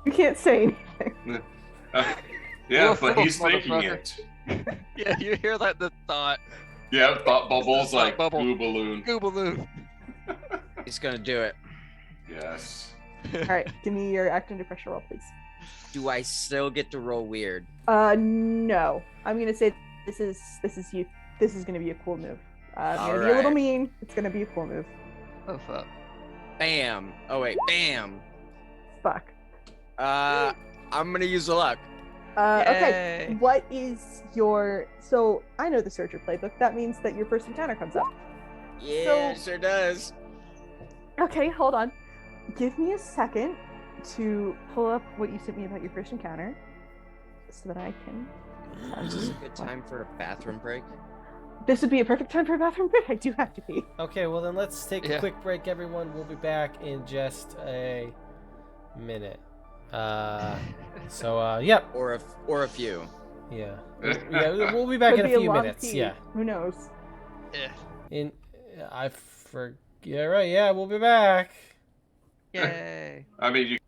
You can't say anything. Yeah, Woof, but woof, he's thinking motherfucker. it. Yeah, you hear that? The thought. Yeah, thought bubbles Thought like bubble. goo balloon. Goo balloon. He's gonna do it. Yes. All right, give me your act under pressure roll, please. Do I still get to roll weird? No. I'm gonna say this is you. This is gonna be a cool move. I'm gonna be a little Alright. mean. It's gonna be a cool move. Oh fuck. Bam. Oh wait, bam. Fuck. I'm gonna use the luck. Okay. Yay. What is your? So I know the Searcher playbook. That means that your first encounter comes up. Yeah, So- sure does. Okay, hold on. Give me a second to pull up what you sent me about your first encounter, so that I can. Is this a good time for a bathroom break? This would be a perfect time for a bathroom break. I do have to pee. Okay, well then let's take a Yeah. quick break, everyone. We'll be back in just a minute. Yep. Or a few. Yeah. We'll be back Could in be a few long minutes. pee. Yeah. Who knows? Yeah. Yeah, right. Yeah, we'll be back. Yay. I mean, you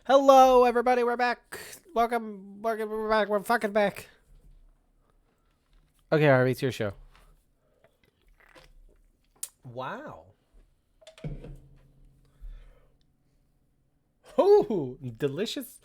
Hello, everybody. We're back. Welcome. We're back. We're fucking back. Okay, Harvey, it's your show. Wow. Oh, delicious.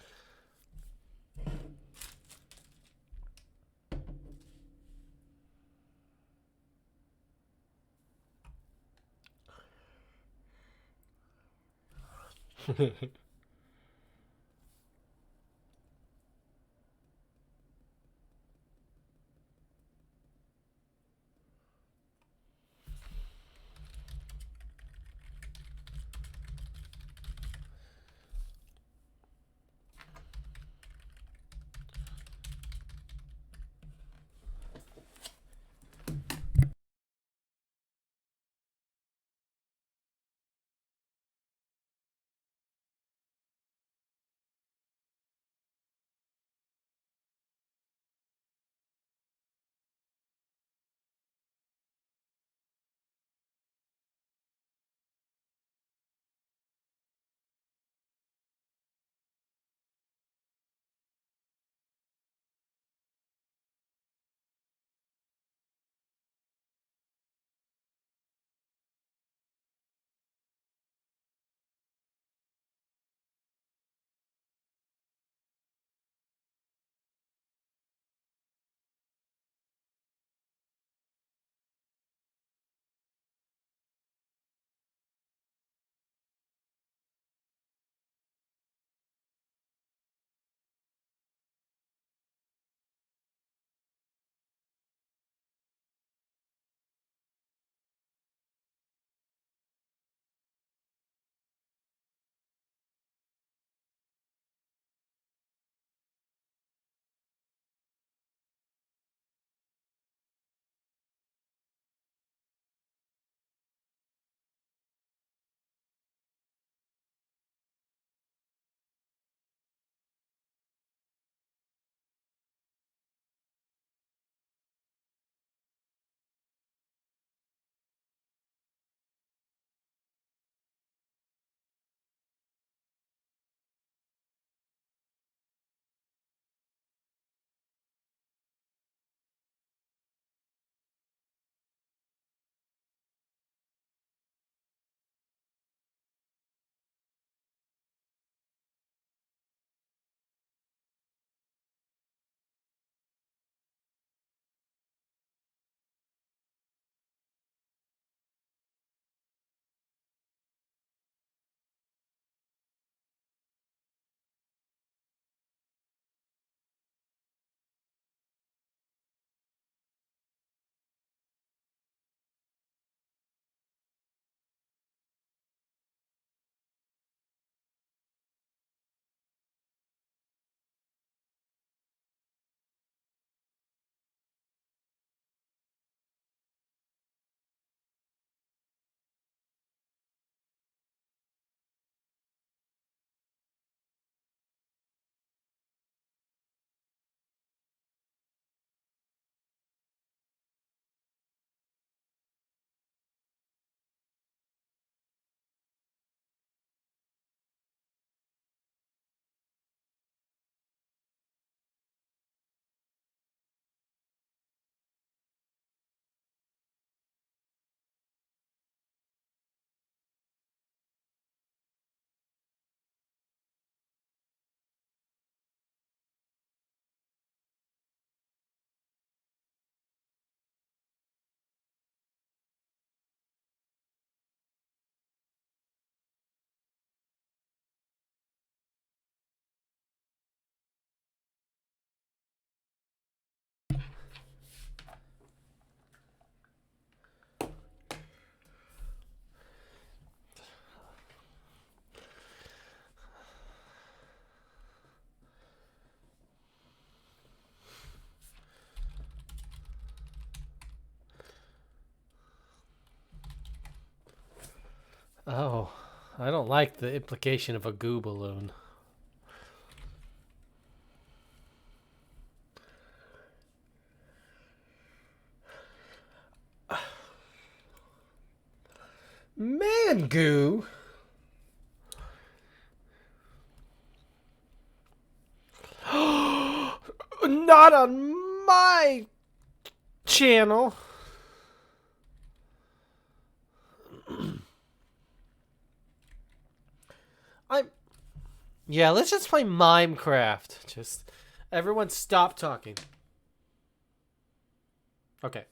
Oh, I don't like the implication of a goo balloon. Man goo? Not on my channel. Yeah, let's just play Minecraft. Just everyone stop talking. Okay.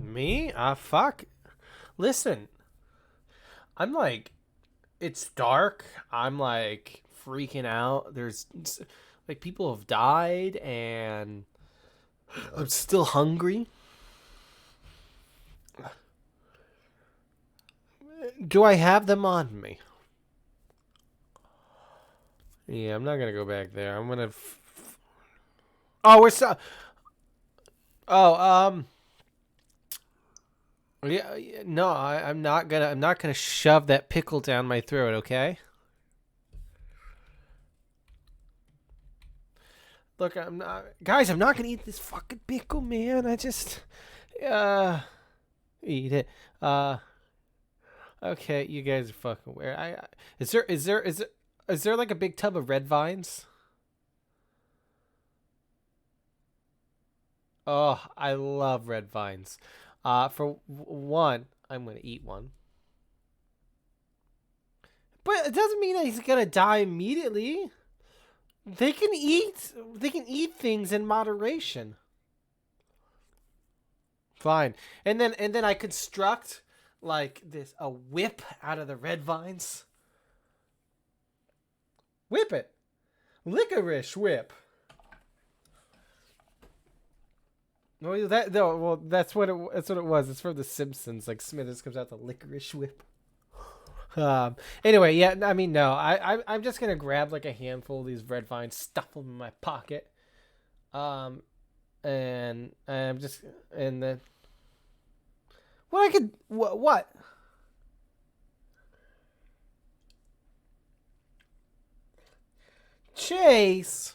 Me? Fuck. Listen. I'm like, it's dark. I'm like freaking out. There's like people have died and I'm still hungry. Do I have them on me? Yeah, I'm not gonna go back there. I'm gonna. Oh, we're so. Oh, yeah, no, I'm not gonna. I'm not gonna shove that pickle down my throat. Okay. Look, I'm not, guys. I'm not gonna eat this fucking pickle, man. I just, eat it. Okay, you guys are fucking weird. Is there like a big tub of red vines? Oh, I love red vines. For one, I'm gonna eat one. But it doesn't mean that he's gonna die immediately. They can eat. They can eat things in moderation. Fine. And then I construct like this a whip out of the red vines. Whip it. Licorice whip. Well, that no, well, that's what it was. It's from The Simpsons. Like Smithers comes out the licorice whip. Anyway, yeah. I mean, no. I'm just gonna grab like a handful of these red vines, stuff them in my pocket. And I'm just and then what I could what? Chase.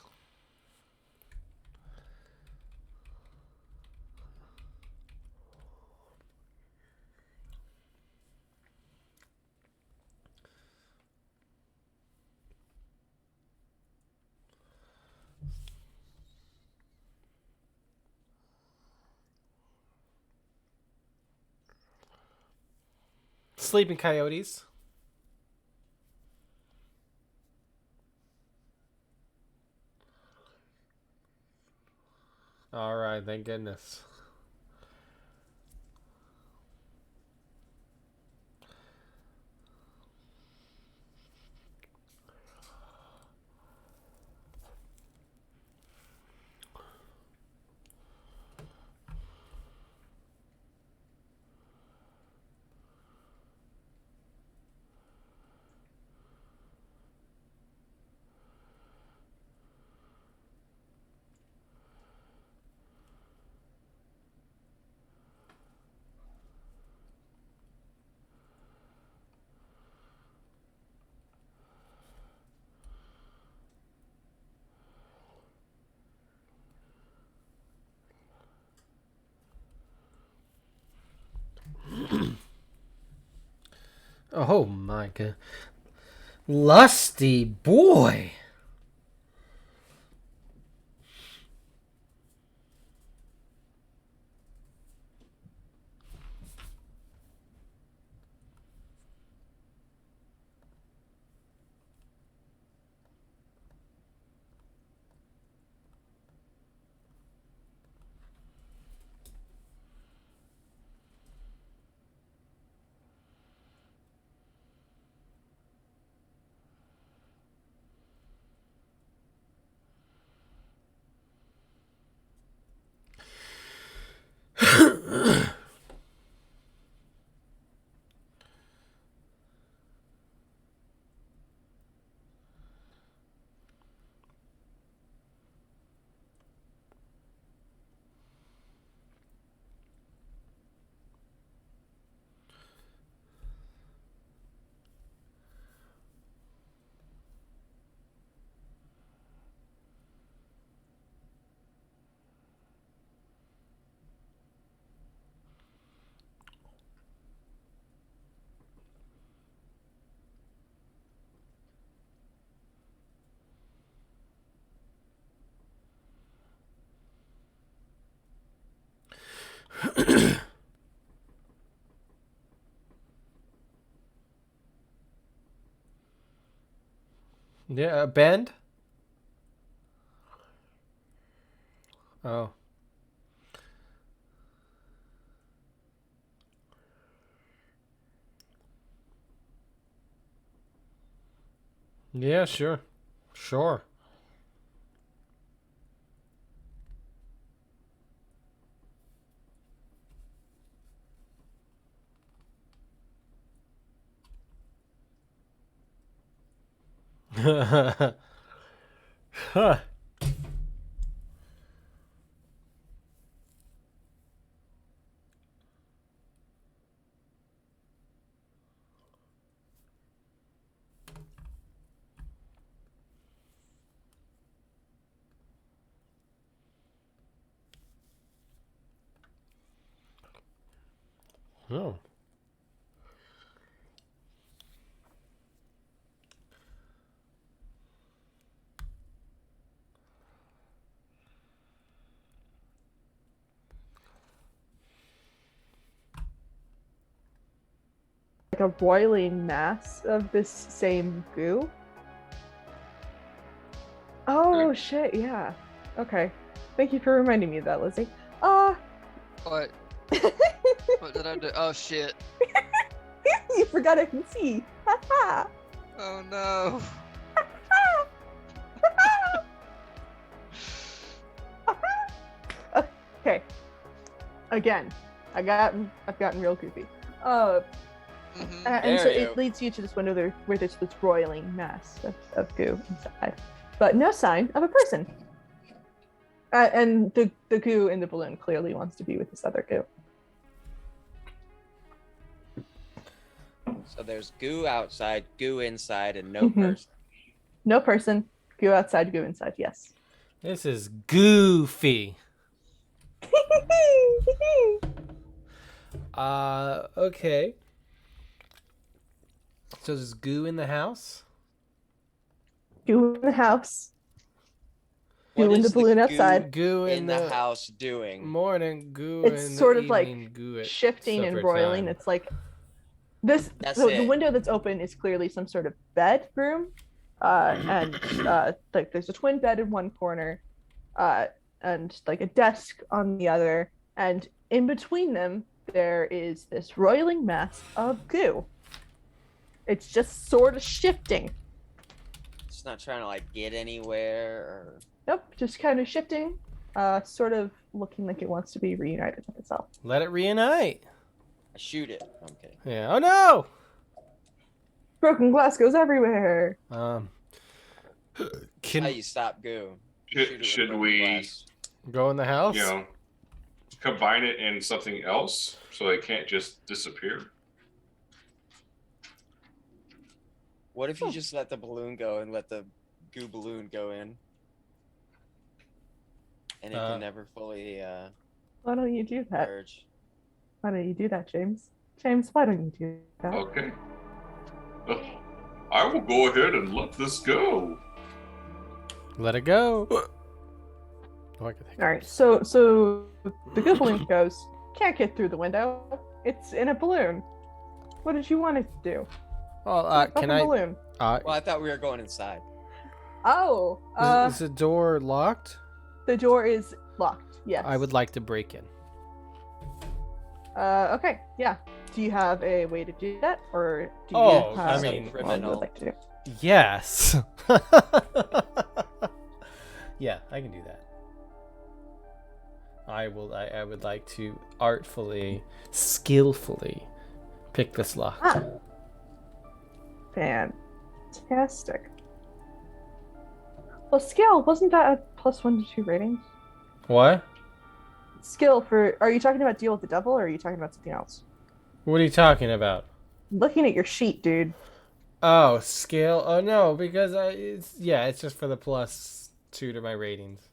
Sleeping coyotes. All right, thank goodness. Oh my god. Lusty boy. Yeah, bend. Oh. Yeah, sure. Sure. Huh. Oh. Like a boiling mass of this same goo. Oh shit, yeah. Okay. Thank you for reminding me of that, Lizzie. What? What did I do? Oh shit. You forgot I can see. Haha. Oh no. Okay. Again, I've gotten real goofy. Mhm. And so There you it leads you to this window there where there's this roiling mass of goo inside, but no sign of a person. And the goo in the balloon clearly wants to be with this other goo. So there's goo outside, goo inside, and no Mhm. person. No person. Goo outside, goo inside. Yes. This is goofy. Okay. So there's goo in the house? Goo in the house. What Goo in is the balloon goo outside. Goo in the house doing? morning, goo It's in sort the of like evening, goo at shifting and supper roiling. time. It's like this. That's The it. window that's open is clearly some sort of bedroom, and like there's a twin bed in one corner, and like a desk on the other, and in between them there is this roiling mass of goo. It's just sort of shifting. It's not trying to like get anywhere or Nope, just kind of shifting, sort of looking like it wants to be reunited with itself. Let it reunite. I shoot it. I'm kidding. Yeah. Oh no! Broken glass goes everywhere. Um, How can you stop goo? Shoot it with a Should broken we, glass. go in the house? you know, combine it in something else so they can't just disappear? What if you just let the balloon go and let the goo balloon go in? And it can never fully Why don't you do that? merge. Why don't you do that, James? James, why don't you do that? Okay. I will go ahead and let this go. Let it go. Oh, I can think. All right, so the good balloon goes. Can't get through the window. It's in a balloon. What did you want it to do? Well, Fucking can I? balloon. Well, I thought we were going inside. Oh, Is the door locked? the door is locked. Yes. I would like to break in. Okay. Yeah. Do you have a way to do that, or do Oh, you I have mean- what you would like to do? Yes. Yeah, I can do that. I would like to artfully, skillfully pick this lock. Ah. Fantastic. Well, skill, wasn't that a +1 to 2 rating? What? Skill for, are you talking about deal with the devil, or are you talking about something else? What are you talking about? Looking at your sheet, dude. Oh, skill. Oh no, because it's just for the +2 to my ratings.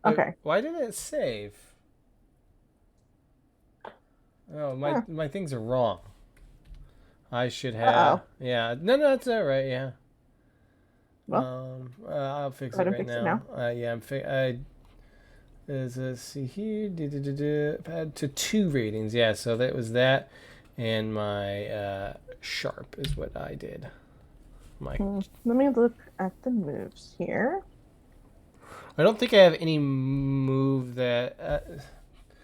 Wait, Okay. why didn't it save? Oh, Huh. my things are wrong. I should have. Uh-oh. Yeah. No, it's all right. Yeah. Well, I'll fix go it ahead right and fix it now. Yeah, see here. Had to 2 ratings. Yeah, so that was that, and my sharp is what I did. My, Let me look at the moves here. I don't think I have any move that.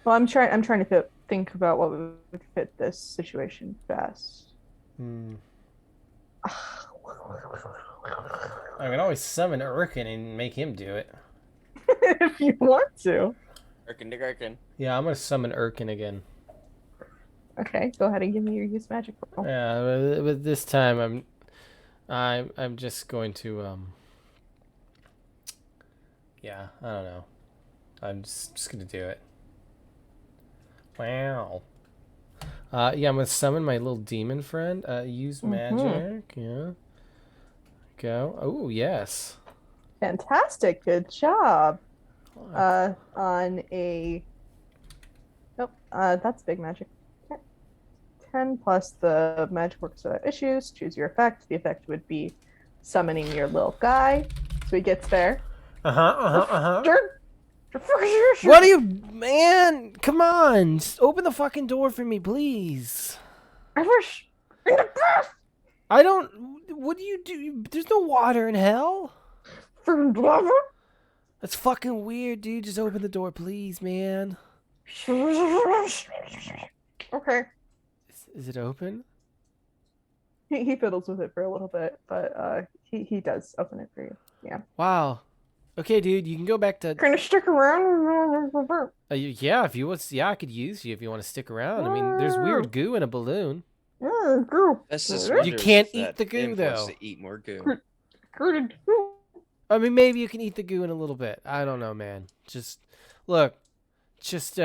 Well, I'm trying to think about what would fit this situation best. Hmm. I can always summon Urkin and make him do it. If you want to. Gherkin to Gherkin. Yeah, I'm gonna summon Urkin again. Okay, go ahead and give me your use magic roll. Yeah, but this time I'm just going to yeah, I don't know. I'm just gonna do it. Wow. Yeah, I'm gonna summon my little demon friend. Use magic. Yeah. Go. Oh yes. Fantastic, good job. On a nope, that's big magic. 10 plus the magic works without issues. Choose your effect. The effect would be summoning your little guy. So he gets there. What are you, man? Come on, just open the fucking door for me, please. I don't. What do you do? There's no water in hell. That's fucking weird, dude. Just open the door, please, man. Okay. Is it open? He fiddles with it for a little bit, but he does open it for you. Yeah. Wow. Okay, dude, you can go back to. Kind of stick around. Yeah, if you want. Yeah, I could use you if you want to stick around. I mean, there's weird goo in a balloon. That's just You can't eat the goo, though. though. To eat more goo. I mean, maybe you can eat the goo in a little bit. I don't know, man. Just look, just you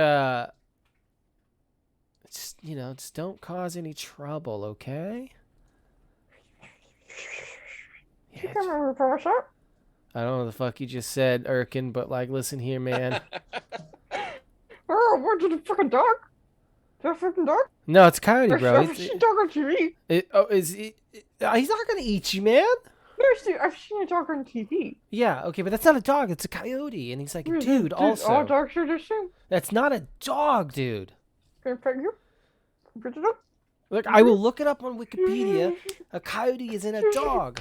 know, just don't cause any trouble, okay? Yeah, I don't know what the fuck you just said, Urkin, but like, listen here, man. Oh, what did the fucking dog? The fucking dog? No, it's Coyote, bro. I've seen a dog on TV. He's not gonna eat you, man. I've seen a dog on TV. Yeah, okay, but that's not a dog. It's a coyote, and he's like, dude. Also, all dogs are the same. that's not a dog, dude. Can I pet you? Put it up. Look, I will look it up on Wikipedia. A coyote isn't a dog.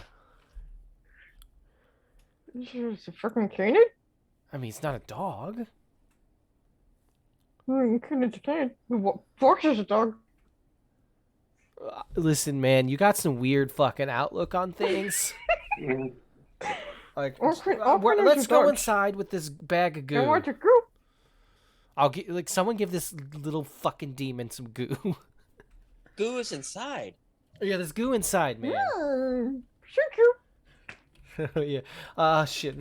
It's a fucking canid? I mean, it's not a dog. Oh, you couldn't entertain. What Fox is a dog? Listen, man, you got some weird fucking outlook on things. Like, let's go inside with this bag of goo. I want to goo. I'll get like someone give this little fucking demon some goo. Goo is inside. Yeah, there's goo inside, man. Shoot you. Yeah. Shit.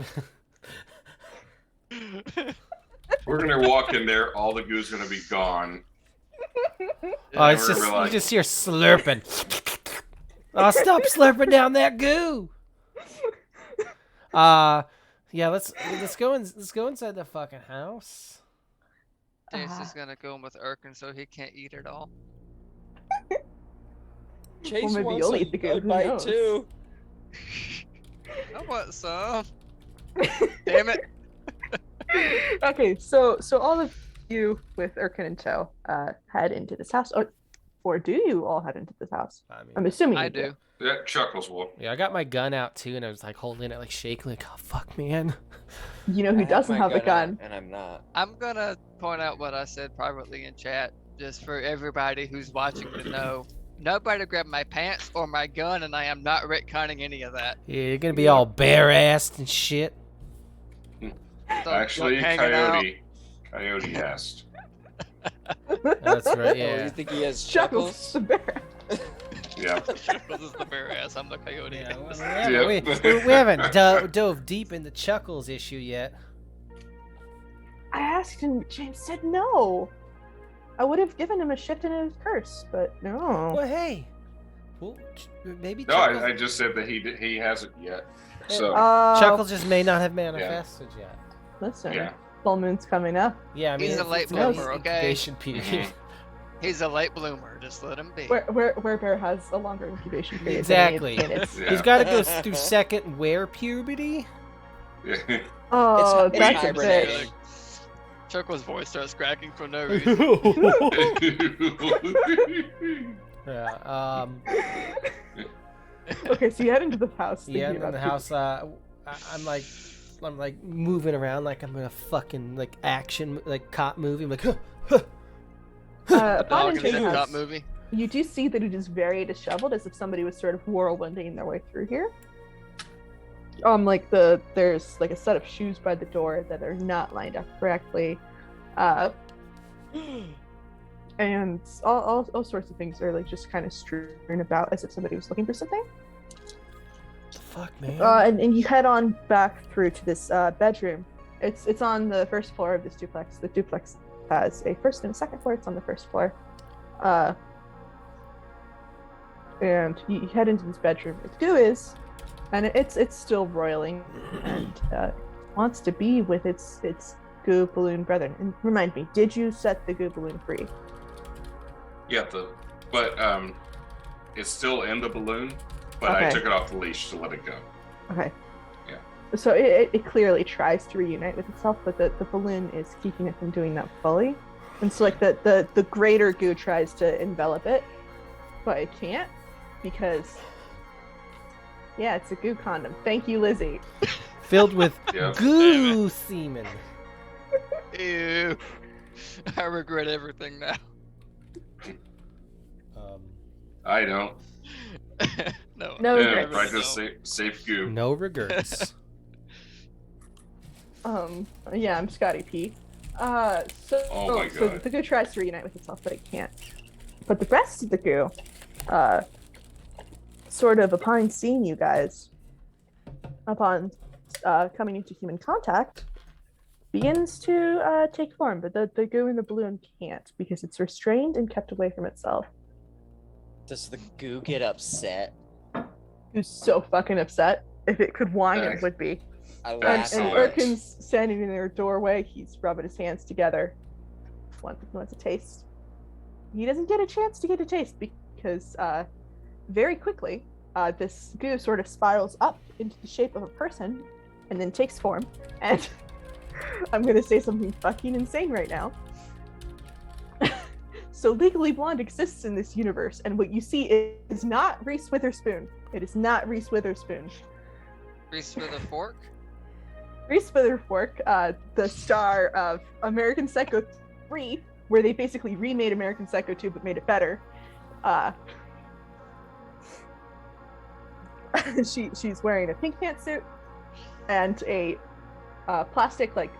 We're gonna walk in there. All the goo's gonna be gone. Oh, it's we're just like- you just hear slurping. Oh, stop slurping down that goo. Yeah, let's go inside the fucking house. James is gonna go in with Urkin so he can't eat it all. Chase Well, maybe wants you'll a, eat the goo, a who bite knows? too. I want some. Damn it. Okay, so all of you with Urkin and tow head into this house, or do you all head into this house? I mean, I'm assuming I you do. Yeah, Chuckles will. yeah, I got my gun out too, and I was like holding it, like shaking, like, oh fuck, man. You know I who have doesn't my have a out, gun? and I'm not. I'm gonna point out what I said privately in chat, just for everybody who's watching to know. Nobody grabbed my pants or my gun, and I am not retconning any of that. Yeah, you're gonna be all bare-assed and shit. So, Actually, like, hanging out. Coyote asked. That's right. Oh, Yeah. you think he has Chuckles chuckles? the bear. Yeah. Chuckles is the bear ass. I'm the coyote. Yeah, ass. we haven't dove deep in the Chuckles issue yet. I asked and James said no. I would have given him a shift in his curse, but no. Well, hey, well, maybe No, Chuckles, I just said that he hasn't yet. So Chuckles just may not have manifested yet. Listen, yeah. full moon's coming up. Yeah, I mean, He's a it's- late it's got bloomer, his okay? incubation period. He's a late bloomer. Just let him be. Where bear has a longer incubation period. Exactly. Than me, and it's- Yeah. He's got to go through second wear puberty. Yeah. Oh, It's that's a hibernating. bitch. Chuckles' voice starts cracking for no reason. Yeah. Okay, so you head into the house. Yeah, thinking and in the about house, I'm like moving around like I'm in a fucking like action like cop movie. I'm like, huh, huh. Upon Dog in entering the the cop house, movie. you do see that it is very disheveled, as if somebody was sort of whirlwinding their way through here. Like there's like a set of shoes by the door that are not lined up correctly, and all sorts of things are like just kind of strewn about as if somebody was looking for something. Fuck, man. And you head on back through to this bedroom. It's on the first floor of this duplex. The duplex has a first and a second floor. It's on the first floor. And you head into this bedroom where the goo is, and it's still roiling and wants to be with its goo balloon brethren. And remind me, did you set the goo balloon free? Yeah, but it's still in the balloon, but I Okay. took it off the leash to let it go. Okay. Yeah. So it clearly tries to reunite with itself, but the balloon is keeping it from doing that fully. And so like the greater goo tries to envelop it, but it can't because yeah, it's a goo condom. Thank you, Lizzie. Filled with Yeah. goo semen. Ew. I regret everything now. I don't. No. No Yeah, regrets. practice safe goo. No regrets. Yeah, I'm Scotty P. Oh my So God. the goo tries to reunite with itself, but it can't. But the rest of the goo, sort of upon seeing you guys, upon coming into human contact, begins to take form. But the goo in the balloon can't because it's restrained and kept away from itself. Does the goo get upset? Who's so fucking upset. If it could whine, it Thanks. would be. I And, laugh. and Excellent. Erkin's standing in their doorway. He's rubbing his hands together. Wants a taste. He doesn't get a chance to get a taste because very quickly this goo sort of spirals up into the shape of a person and then takes form. And I'm going to say something fucking insane right now. So Legally Blonde exists in this universe, and what you see is not Reese Witherspoon. It is not Reese Witherspoon. Reese with a fork? Reese Witherspoon, the star of American Psycho 3, where they basically remade American Psycho 2 but made it better. She's wearing a pink pantsuit and a plastic like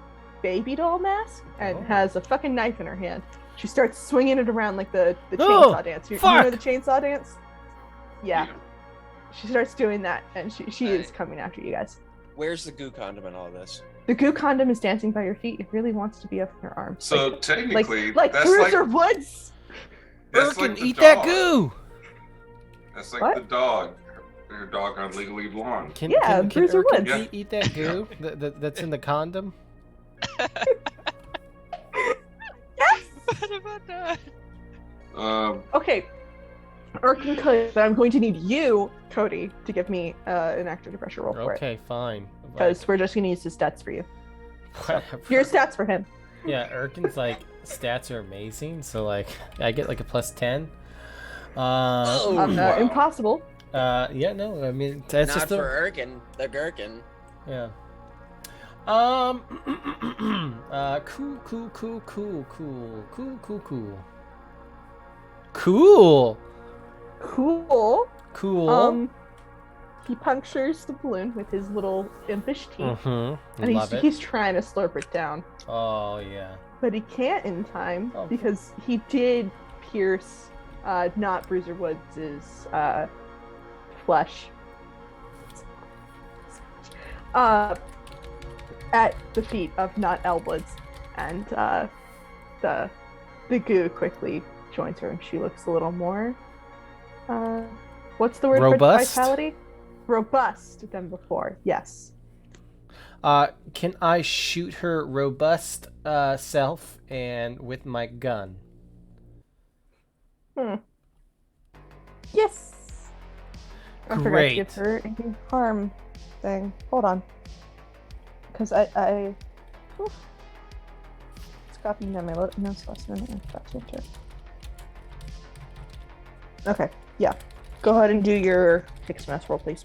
baby doll mask and has a fucking knife in her hand. She starts swinging it around like the chainsaw dance. You know the chainsaw dance? Yeah. She starts doing that, and she is coming after you guys. Where's the goo condom in all this? The goo condom is dancing by your feet. It really wants to be up in your arms. So technically, like that's Bruiser like Woods. that's Erkin, like the eat dog. that goo. That's like What? the dog. Her dog on Legally Blonde. Can, Yeah, can Bruiser Erkin Woods. eat that goo that's in the condom? Yes. What about that? Okay. Erkin could, but I'm going to need you, Cody, to give me an active pressure roll for it. Okay, fine. Because we're just going to use his stats for you. Whatever. Your stats for him. Yeah, Erkin's like stats are amazing, so like I get like a +10. Wow. Impossible. Yeah, no, I mean that's Not just for a, Erkin, the gherkin. yeah. Cool. He punctures the balloon with his little impish teeth, Mm-hmm. and Love it. he's trying to slurp it down, Oh yeah. but he can't in time Oh. because he did pierce not Bruiser Woods' flesh at the feet of not Elwood's, and the goo quickly joins her, and she looks a little more what's the word Robust? for vitality? Robust than before. Yes. Can I shoot her robust self and with my gun? Yes. I forgot to Great. give her a harm thing. Hold on. Because I oof. It's copying down my notes last minute. I forgot to enter. Okay, yeah. Go ahead and do your kick smash roll, please.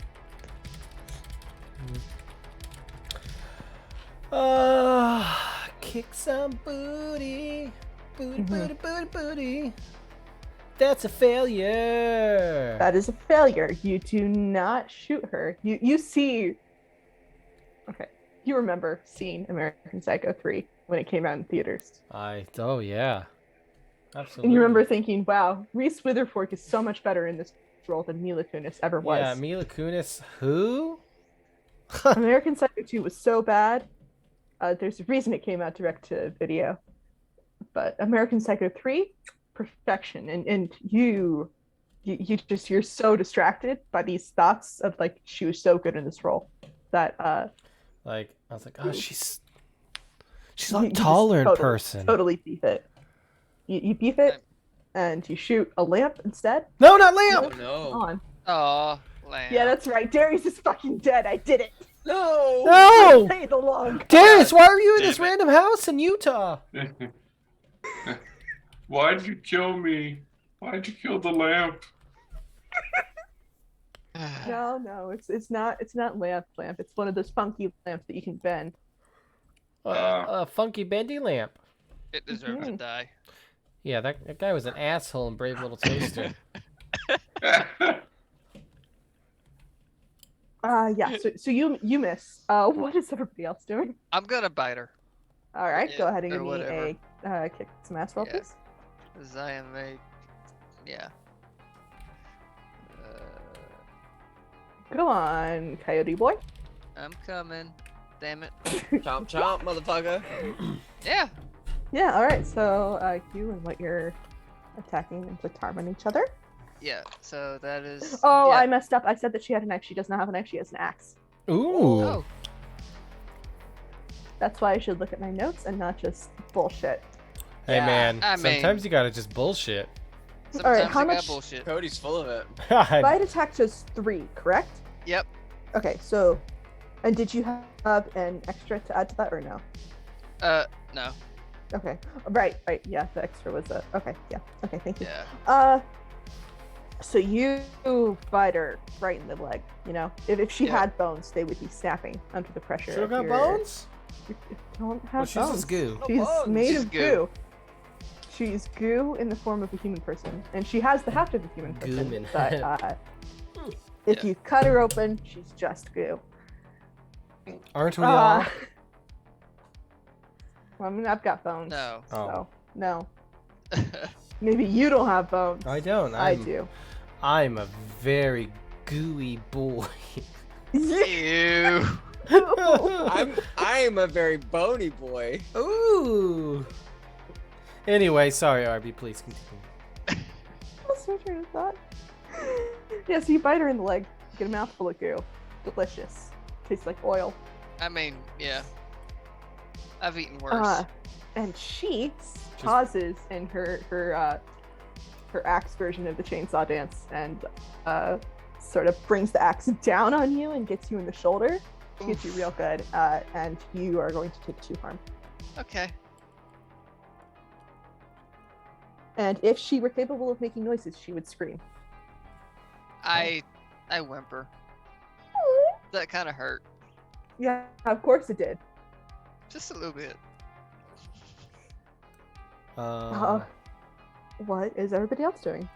Kick some booty. Booty, Mhm. booty, booty, booty. That's a failure. That is a failure. You do not shoot her. You see. Okay. You remember seeing American Psycho 3 when it came out in theaters. Oh yeah. Absolutely. And you remember thinking, wow, Reese Witherspoon is so much better in this role than Mila Kunis ever was. Yeah, Mila Kunis. Who? American Psycho 2 was so bad. There's a reason it came out direct to video. But American Psycho 3, perfection. And you're so distracted by these thoughts of like she was so good in this role that Like I was like, oh, she's a you lot just taller in person. Totally beef it. You beef it, and you shoot a lamp instead. No, not Lamp. Oh no. On. Oh, lamb. Yeah, that's right. Darius is fucking dead. I did it. No. No, Played along. Darius, why are you in Damn this it. random house in Utah? Why'd you kill me? Why'd you kill the lamp? No, it's not lamp. It's one of those funky lamps that you can bend. A funky bendy lamp. It deserved to Mhm. die. Yeah, that guy was an asshole in Brave Little Toaster. Yeah. So you miss. What is everybody else doing? I'm gonna bite her, All right, go Yeah, ahead and or give me whatever. a kick some ass roll, Yeah. please. as I am a, yeah. Go on, Coyote Boy. I'm coming. Damn it. Chomp chomp, motherfucker. Yeah. Yeah. All right. So you and what you're attacking inflict harm on each other. Yeah. So that is. Oh, yeah. I messed up. I said that she had a knife. She does not have a knife. She has an axe. Ooh. Oh. That's why I should look at my notes and not just bullshit. Hey Yeah, man, I mean- sometimes you gotta just bullshit. Sometimes All right, how I got much- bullshit. Cody's full of it. Bite attack does 3, correct? Yep. Okay. So, and did you have an extra to add to that or no? No. Okay. Right. Yeah, the extra was a. Okay. Yeah. Okay. Thank you. Yeah. So you bite her right in the leg. You know, if she Yeah. had bones, they would be snapping under the pressure. Still of got your- bones? You don't have Well, she's bones. just goo. She's bones. made She's of goo. goo. She's goo in the form of a human person, and she has the heft of a human person. Goomin. But if Yeah. you cut her open, she's just goo. Aren't we all? Well, I mean, I've got bones. No. So no. Maybe you don't have bones. I don't. I do. I'm a very gooey boy. Ew. I'm a very bony boy. Ooh. Anyway, sorry, RB. Please continue. What's my train of thought? Yeah, so you bite her in the leg, you get a mouthful of goo. Delicious. Tastes like oil. I mean, yeah. I've eaten worse. And she pauses in her axe version of the chainsaw dance and sort of brings the axe down on you and gets you in the shoulder. She gets you real good, and you are going to take 2 harm. Okay. And if she were capable of making noises, she would scream. I whimper. That kind of hurt. Yeah, of course it did. Just a little bit. What is everybody else doing?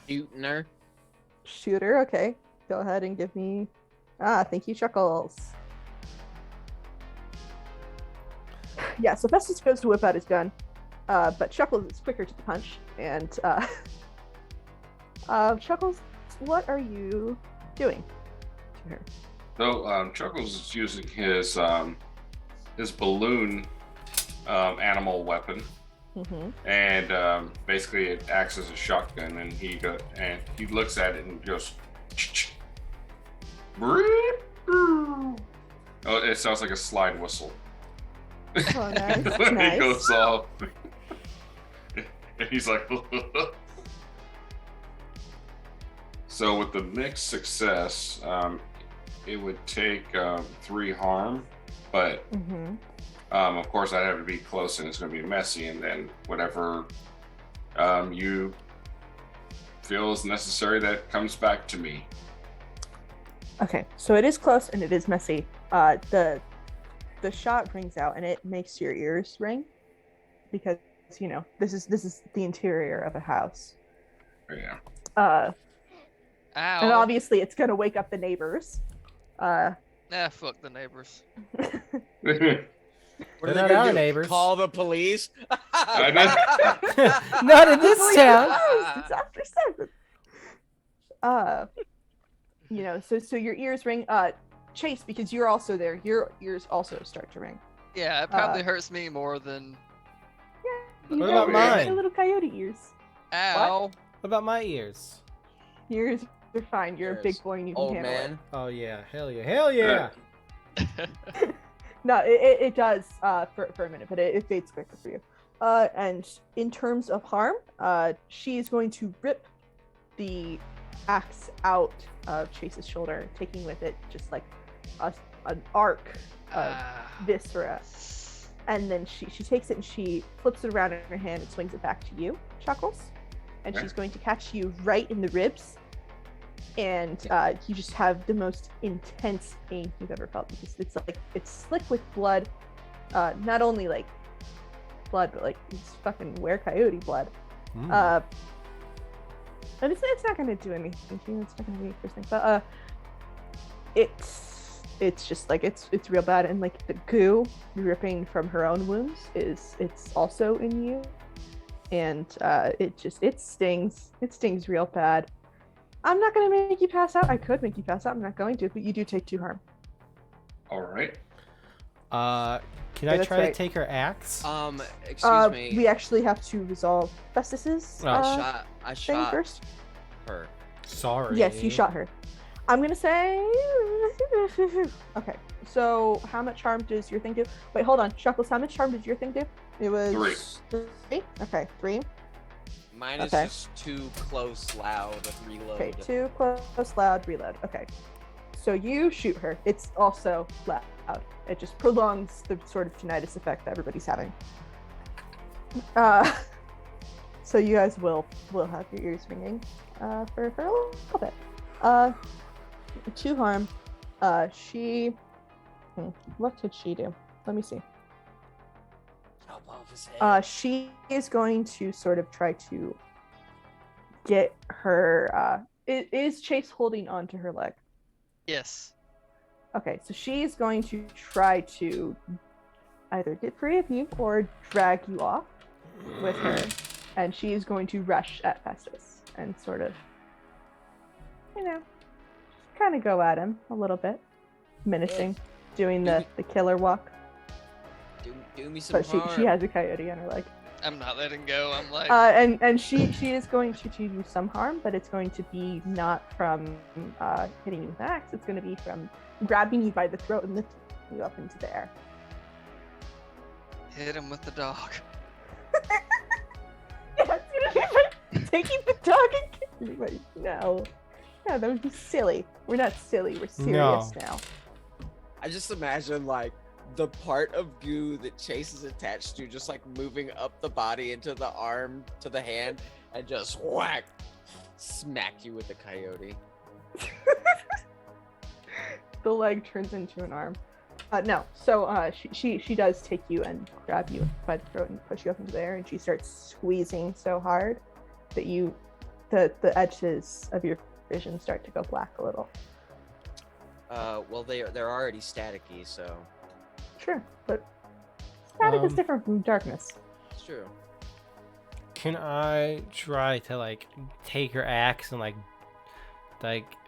Shooting her. Shooter, okay. Go ahead and give me. Thank you, Chuckles. Yeah, so Festus goes to whip out his gun, but Chuckles is quicker to the punch. And Chuckles, what are you doing to her? So Chuckles is using his balloon animal weapon, and basically it acts as a shotgun. And he looks at it and goes. Oh, it sounds like a slide whistle. Oh, nice. When Nice. he goes off, and he's like. So with the mixed success, it would take 3 harm, but of course I'd have to be close and it's going to be messy, and then whatever you feels necessary, that comes back to me. Okay, so it is close and it is messy. The shot rings out and it makes your ears ring because this is the interior of a house. Yeah. And Ow. obviously it's gonna wake up the neighbors. Fuck the neighbors. What They're are they not gonna our do? neighbors. Call the police? Not in this It's town. closed, it's after 7. So your ears ring. Chase, because you're also there, your ears also start to ring. Yeah, it probably hurts me more than. You What got about your mine? little coyote ears. Ow. What about my ears? Yours are fine. You're a big Yours. boy and you can Old handle man. Oh yeah, hell yeah, hell yeah. it. No, it does for a minute, but it fades quicker for you. And in terms of harm, she's going to rip the axe out of Chase's shoulder, taking with it just like an arc of viscera. And then she takes it and she flips it around in her hand and swings it back to you, Chuckles. And she's going to catch you right in the ribs. And you just have the most intense pain you've ever felt, because it's slick with blood. Not only like blood, but like it's fucking were-coyote blood. And it's not gonna do anything to you. It's not gonna be interesting. But it's just like it's real bad, and like the goo dripping from her own wounds it's also in you, and it stings. It stings real bad. I'm not gonna make you pass out. I could make you pass out. I'm not going to, but you do take 2 harm. All right. Can Yeah, I that's try to right. take her axe? Excuse me. We actually have to resolve Festus's I thing shot first. her. Sorry. Yes, you shot her. I'm gonna say. Okay, so how much harm does your thing do? Wait, hold on, Chuckles. How much harm did your thing do? It was 3. Okay, 3. Mine is Okay. just too close, loud, reload. Okay, 2 close, loud, reload. Okay, so you shoot her. It's also loud. It just prolongs the sort of tinnitus effect that everybody's having. So you guys will have your ears ringing for a little bit. 2 harm. She. What did she do? Let me see. Chop off his head. She is going to sort of try to get her. Is Chase holding on to her leg? Yes. Okay, so she's going to try to either get free of you or drag you off with her, and she is going to rush at Festus and sort of, kind of go at him a little bit, menacing, doing the killer walk. Do me some But harm. she has a coyote on her leg. I'm not letting go. I'm like. And she is going to do some harm, but it's going to be not from hitting you with an axe. It's going to be from grabbing you by the throat and lifting you up into the air. Hit him with the dog. Yeah, it's going to be like taking the dog and kicking me. No, that would be silly. We're not silly. We're serious now. I just imagine like the part of goo that Chase is attached to just like moving up the body into the arm to the hand and just whack, smack you with the coyote. The leg turns into an arm. No, so she does take you and grab you by the throat and push you up into the air, and she starts squeezing so hard that the edges of your vision start to go black a little. Well they're already staticky, so Sure, but static is different from darkness. it's true. Can I try to like take her axe and like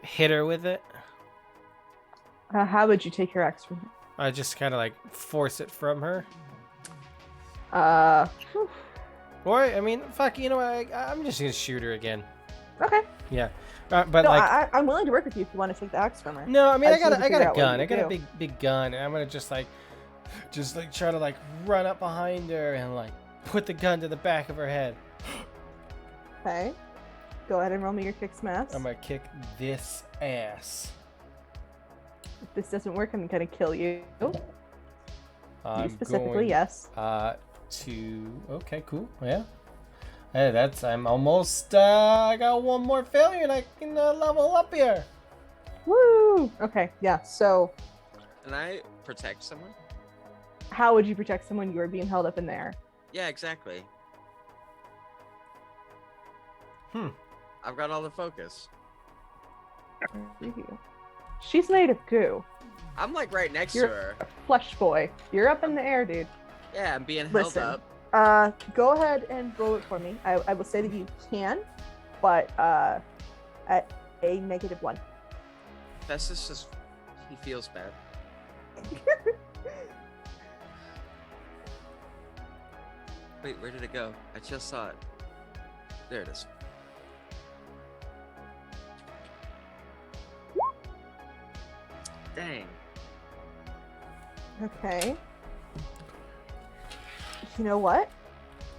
hit her with it? How would you take your axe from I just kind of like force it from her. her? Whew. Or I mean, fuck, you know what? I'm just gonna shoot her again. Okay. Yeah, but No, like, I'm willing to work with you if you want to take the axe from her. no, I mean, I just need got to a figure out what gun. you I got a do. big gun, and I'm gonna just try to like run up behind her and like put the gun to the back of her head. Okay. Go ahead and roll me your kick smash. I'm gonna kick this ass. If this doesn't work, I'm gonna kill you. You I'm specifically, going, yes. Okay, cool. Yeah. Hey, I'm almost, I got one more failure and I can level up here. Woo! Okay, yeah. So, Can I protect someone? how would you protect someone you are being held up in the air? Yeah, exactly. Hmm. I've got all the focus. She's made of goo. I'm like right next You're to her. a flesh boy. You're up in the air, dude. Yeah, I'm being held Listen. up. Go ahead and roll it for me. I will say that you can, but at a -1. Festus just he feels bad. Wait, where did it go? I just saw it. There it is. Dang. Okay. You know what?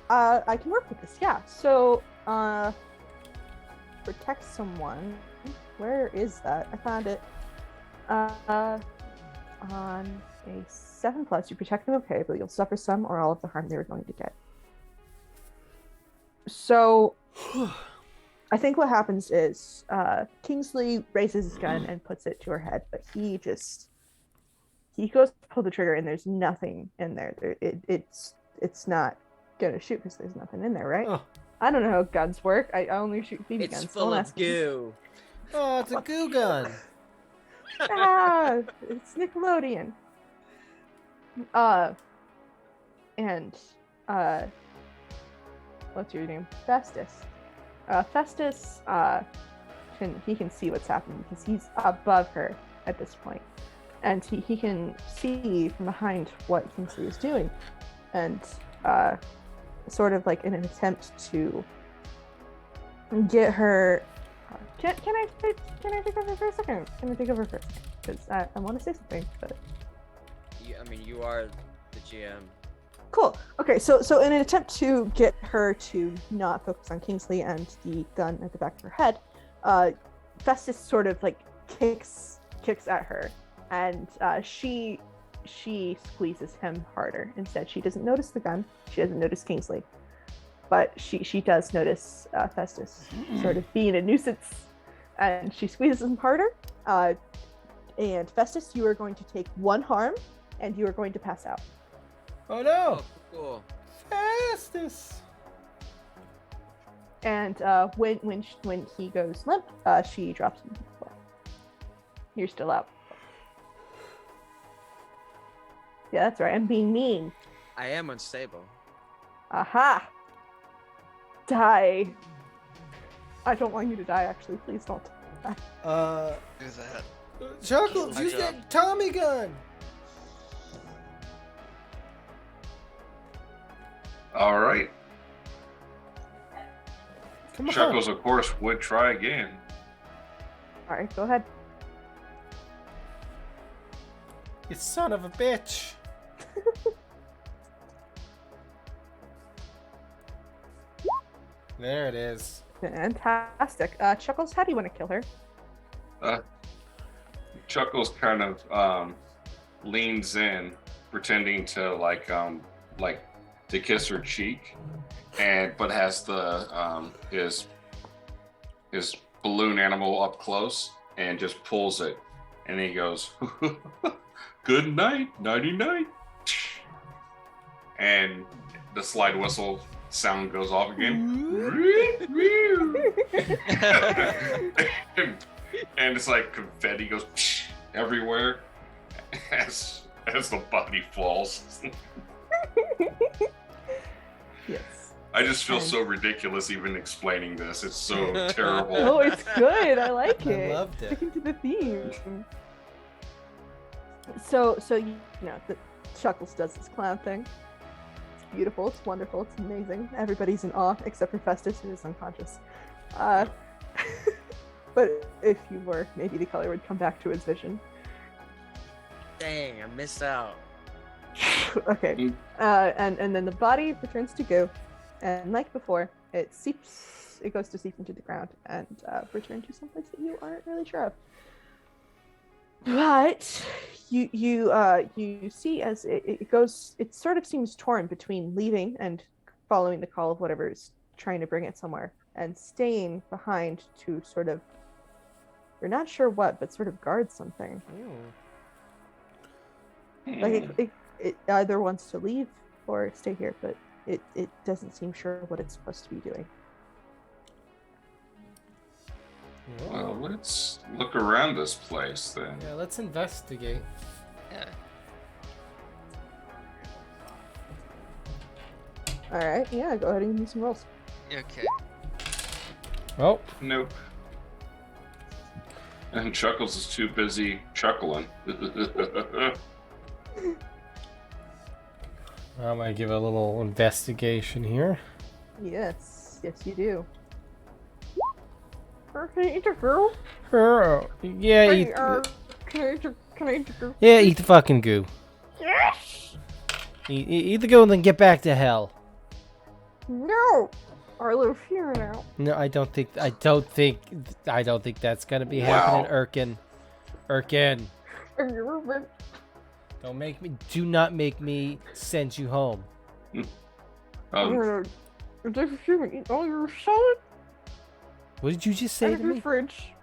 I can work with this. Yeah. So, protect someone. Where is that? I found it. On a 7+, you protect them okay, but you'll suffer some or all of the harm they were going to get. So, I think what happens is Kingsley raises his gun and puts it to her head, but he goes to pull the trigger and there's nothing in there. It's not gonna shoot because there's nothing in there, right? Oh. I don't know how guns work. I only shoot BB It's guns. full Don't of ask me. goo. Oh, it's a goo gun. It's Nickelodeon. And what's your name? Festus. Festus can see what's happening because he's above her at this point, and he can see from behind what Kingsley is doing, and sort of like in an attempt to get her. Can I take over for a second? Can I take over for a second? Because I want to say something, but. I mean, you are the GM. Cool. Okay, so in an attempt to get her to not focus on Kingsley and the gun at the back of her head, Festus sort of like kicks at her, and she squeezes him harder. Instead, she doesn't notice the gun. She doesn't notice Kingsley, but she does notice Festus sort of being a nuisance, and she squeezes him harder. And Festus, you are going to take 1 harm, and you are going to pass out. Oh no! Oh, cool. Festus! And when he goes limp, she drops him to the floor. You're still out. Yeah, that's right. I'm being mean. I am unstable. Aha! Die. I don't want you to die, actually. Please don't die. Who's that? Chuckles, My use job. that Tommy gun! All right. Come on. Chuckles, of course, would try again. All right, go ahead. You son of a bitch! There it is. Fantastic. Chuckles, how do you want to kill her? Chuckles kind of leans in, pretending to like to kiss her cheek, but has the his balloon animal up close and just pulls it, and he goes, "Good night, nighty night," and the slide whistle sound goes off again. And it's like confetti goes everywhere as the body falls. Yes. I just feel so ridiculous even explaining this. It's so terrible. Oh, it's good. I like I it. loved it. Sticking to the theme. So you know, the Chuckles does this clown thing. It's beautiful. It's wonderful. It's amazing. Everybody's in awe except for Festus, who is unconscious. But if you were, maybe the color would come back to his vision. Dang, I missed out. Okay. And then the body returns to goo, and like before, it goes to seep into the ground and return to someplace that you aren't really sure of. But you see as it goes, it sort of seems torn between leaving and following the call of whatever is trying to bring it somewhere and staying behind to sort of, you're not sure what, but sort of guard something. Like it either wants to leave or stay here, but it doesn't seem sure what it's supposed to be doing. Well, let's look around this place then. Yeah, let's investigate. Yeah. All right, yeah, go ahead and give me some rolls. Okay. Oh, Nope. And Chuckles is too busy chuckling. I'm gonna give a little investigation here. Yes, you do. Can I eat a girl? Yeah, Hey, eat, can I eat a girl? yeah, eat the fucking goo. Yes! Eat the goo and then get back to hell. No! I live here now. No, I don't think that's gonna be Wow. happening, Erkin. Erkin, Have you ever been? do not make me send you home. um, If you eat all your salad What did you just out say of to your me? fridge,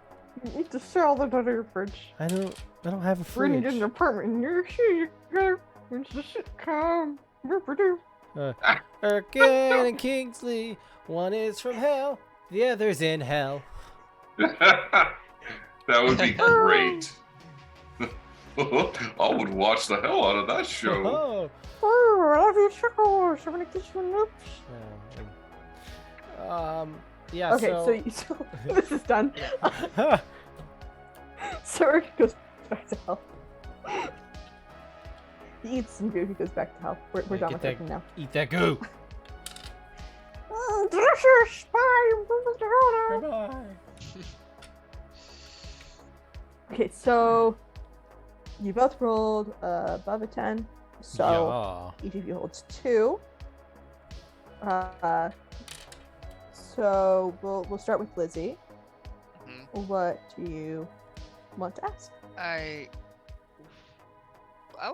you eat the salad out of your fridge. I don't have a We're gonna fridge. get an apartment and you're here, you gotta, it's the sitcom. Ripper-doo. Erkin and Kingsley, one is from hell, the other's in hell. that would be great. I would watch the hell out of that show. Oh. Oh, I love you, Chuckles. I'm gonna get you an oops. Yeah. Okay, so this is done. So Eric goes back to hell. He eats some goo, he goes back to hell. We're Yeah, done get with that- him now. Eat that goo. Delicious! Bye! Bye. Okay, so you both rolled above a 10. So each of you holds 2. So we'll start with Lizzie. Mhm. What do you want to ask? I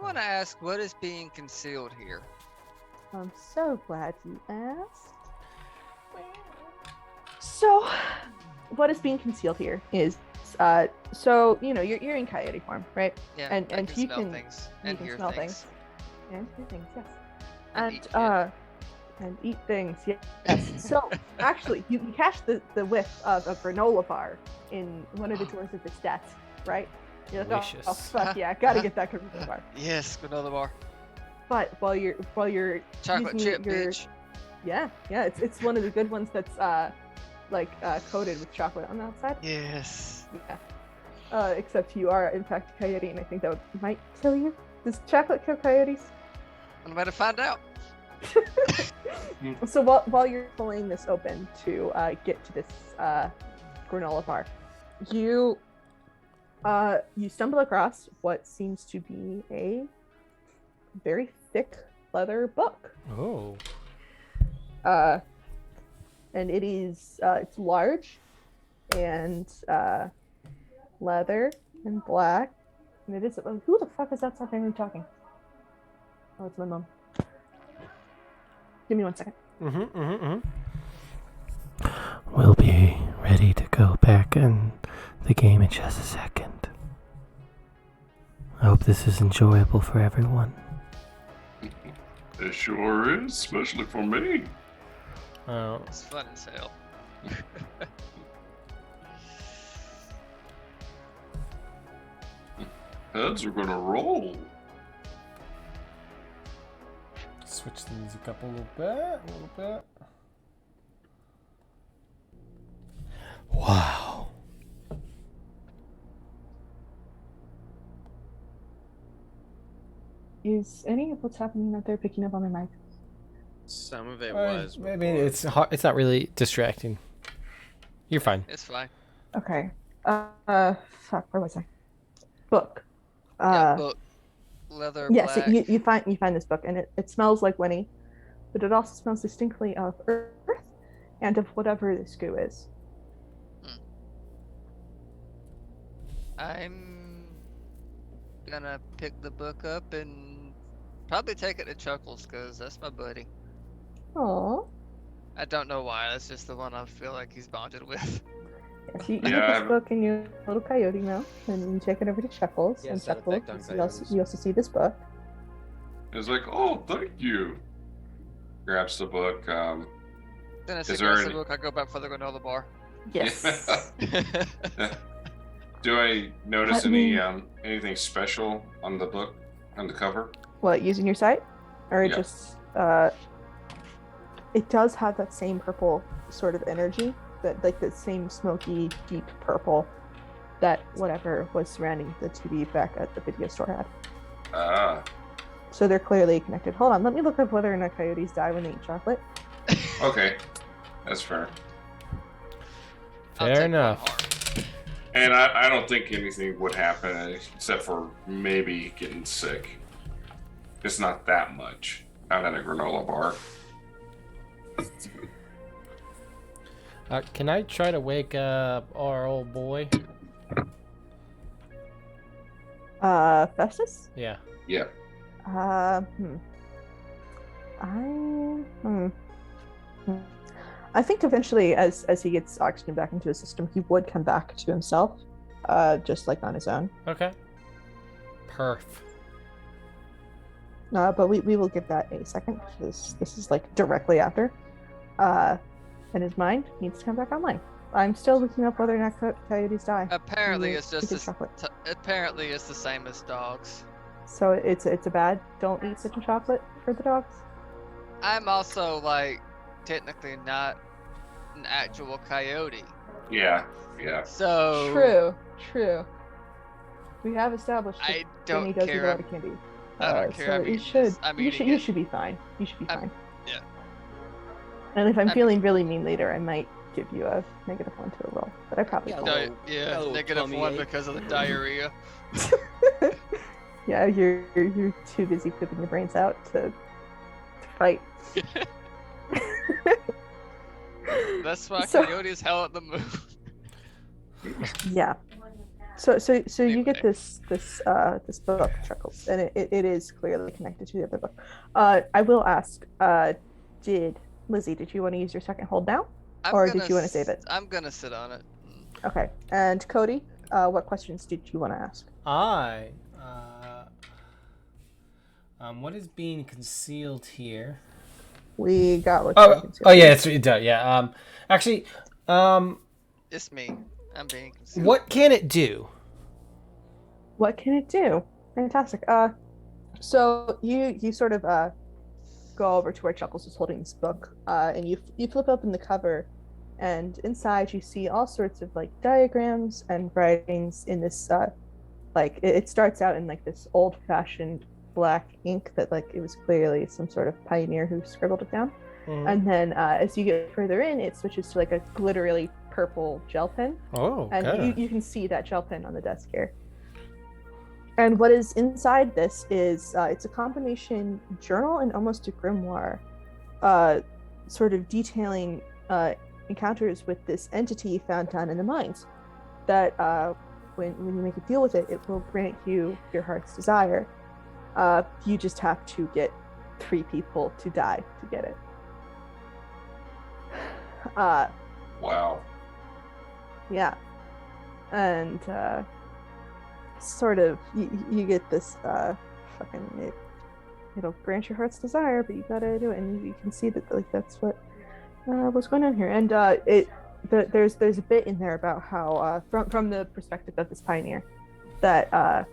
want to ask what is being concealed here. I'm so glad you asked. So, what is being concealed here is, so you know you're in coyote form, right? Yeah, And- I and can you smell can- things you and can hear smell things. And hear things, yes. And eat And eat things, yes. So actually, you catch the whiff of a granola bar in one of the drawers of this desk, right? You're like, oh Delicious. fuck yeah, gotta get that granola bar. Yes, granola bar. But while you're Chocolate using chip, your- bitch. yeah, it's one of the good ones that's coated with chocolate on the outside. Yes. Yeah. Except you are in fact a coyote, and I think that might kill you. Does chocolate kill coyotes? I'm about to find out. So while you're pulling this open to get to this granola bar, you stumble across what seems to be a very thick leather book. Oh. And it is it's large and leather and black, and it is. Who the fuck is that something talking? Oh, it's my mom. Give me 1 second. We'll be ready to go back in the game in just a second. I hope this is enjoyable for everyone. It sure is, especially for me. Oh. It's fun as hell. Heads are gonna roll. Switch the music up a little bit. Wow. Is any of what's happening out there picking up on my mic? Some of it was. I mean, before. it's hard, it's not really distracting. You're fine. It's fine. Okay. Fuck. Where was I? Book. Yeah, book. Leather Yes, black. you find this book, and it smells like Winnie, but it also smells distinctly of earth and of whatever this goo is. I'm gonna pick the book up and probably take it to Chuckles because that's my buddy. Aww. I don't know why. That's just the one I feel like he's bonded with. Yes, you Yeah, get I'm- this book in your little coyote now, and you take it over to Chuckles. Yes, and that Chuckles, effect on you also see this book. It's like, oh, thank you. Grabs the book. Then as Is he there grabs the any- book, I go back for the granola bar. Yes. Do I notice I mean- anything special on the book, on the cover? What, using your sight? Or Yeah. just it does have that same purple sort of energy, that like the same smoky, deep purple that whatever was surrounding the TV back at the video store had. Ah, So they're clearly connected. Hold on, let me look up whether or not coyotes die when they eat chocolate. okay. That's fair. I'll Fair take one enough. heart. And I don't think anything would happen except for maybe getting sick. It's not that much. Not at a granola bar. Can I try to wake up our old boy? Festus? Yeah. Yeah. I think eventually, as he gets oxygen back into his system, he would come back to himself, just like on his own. Okay. Perf. But we will give that a second. This is like directly after. And his mind needs to come back online. I'm still looking up whether or not coyotes die. Apparently, You it's just eat as, chocolate. apparently it's the same as dogs. So it's a bad. Don't eat such a chocolate for the dogs. I'm also like technically not an actual coyote, Yeah. Yeah. so True. We have established that I Jenny don't does eat a care. lot of candy. I don't care. So I'm you eating should. this. I'm You eating should. You it. should be fine. You should be I'm- fine. yeah. And if I'm I'm- feeling really mean later, I might give you a -1 to a roll, but I probably Yeah, won't. No, Hello- yeah, hello, tummy -1 ache. because of the diarrhea. Yeah, you're too busy flipping your brains out to fight. That's why So- coyotes hell at the move. Yeah. So you get Anyway. this book, Chuckles, and it is clearly connected to the other book. I will ask, did you want to use your second hold now? I'm Or gonna did you wanna save it? I'm gonna sit on it. Okay. And Cody, what questions did you want to ask? What is being concealed here? We got what. Oh yeah, it does. Yeah. Actually, It's me. I'm being consumed. what can it do? What can it do? Fantastic. So you sort of go over to where Chuckles is holding this book, and you flip open the cover, and inside you see all sorts of like diagrams and writings in this like it starts out in like this old-fashioned black ink that like it was clearly some sort of pioneer who scribbled it down, and then as you get further in, it switches to like a glittery purple gel pen. Oh, And okay. you can see that gel pen on the desk here. And what is inside this is it's a combination journal and almost a grimoire, sort of detailing encounters with this entity found down in the mines. That when you make a deal with it, it will grant you your heart's desire. You just have to get 3 people to die to get it. Wow. Yeah. And sort of you get this fucking it'll grant your heart's desire, but you gotta do it, and you can see that like that's what's going on here. And there's a bit in there about how from the perspective of this pioneer that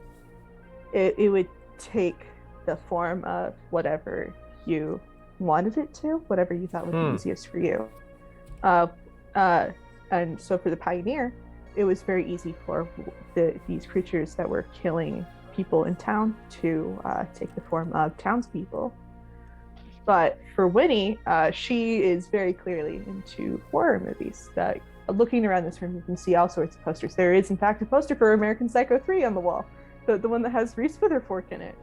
it would take the form of whatever you wanted it to, whatever you thought would be easiest for you. And so for the pioneer, it was very easy for these creatures that were killing people in town to take the form of townspeople. But for Winnie, she is very clearly into horror movies. Looking around this room, you can see all sorts of posters. There is, in fact, a poster for American Psycho 3 on the wall, the one that has Reese Witherspoon in it.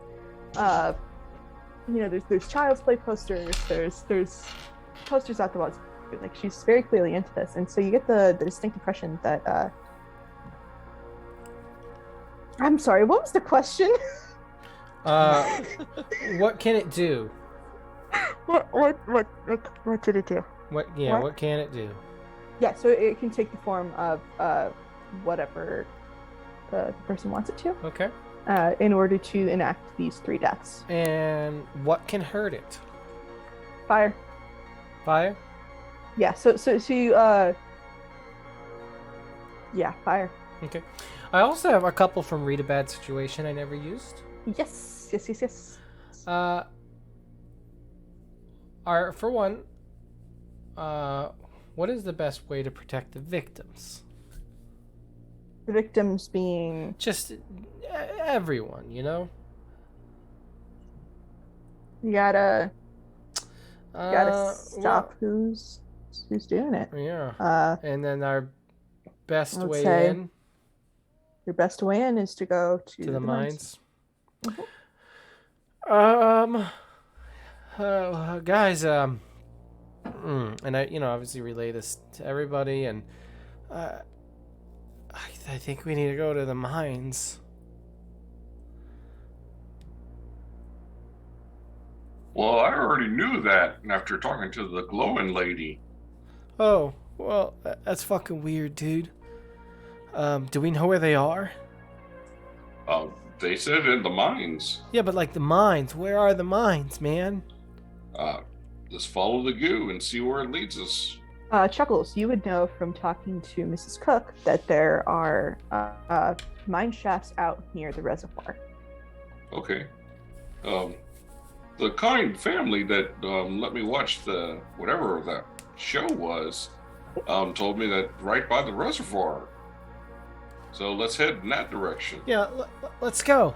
There's Child's Play posters. There's posters out the walls. Like, she's very clearly into this, and so you get the distinct impression that I'm sorry, what was the question? What can it do? What did it do? What? Yeah. What? What can it do? Yeah, so it can take the form of whatever the person wants it to, Okay. in order to enact these 3 deaths. And what can hurt it? Fire. Fire. Yeah. So you, yeah, fire. Okay. I also have a couple from Read a Bad Situation I never used. Yes. For one, what is the best way to protect the victims? The victims being Just everyone, you know? you gotta stop well, who's doing it. yeah. And then our best I would way say in your best way in is to go to to the mines. Mhm. Guys, and I, obviously relay this to everybody, and I think we need to go to the mines. Well, I already knew that after talking to the glowing lady. Oh, well, that's fucking weird, dude. Do we know where they are? They said in the mines. Yeah, but like the mines, where are the mines, man? Let's follow the goo and see where it leads us. Chuckles, you would know from talking to Mrs. Cook that there are mine shafts out near the reservoir. Okay. The kind family that let me watch the whatever that show was told me that right by the reservoir. So let's head in that direction. Yeah, let's go.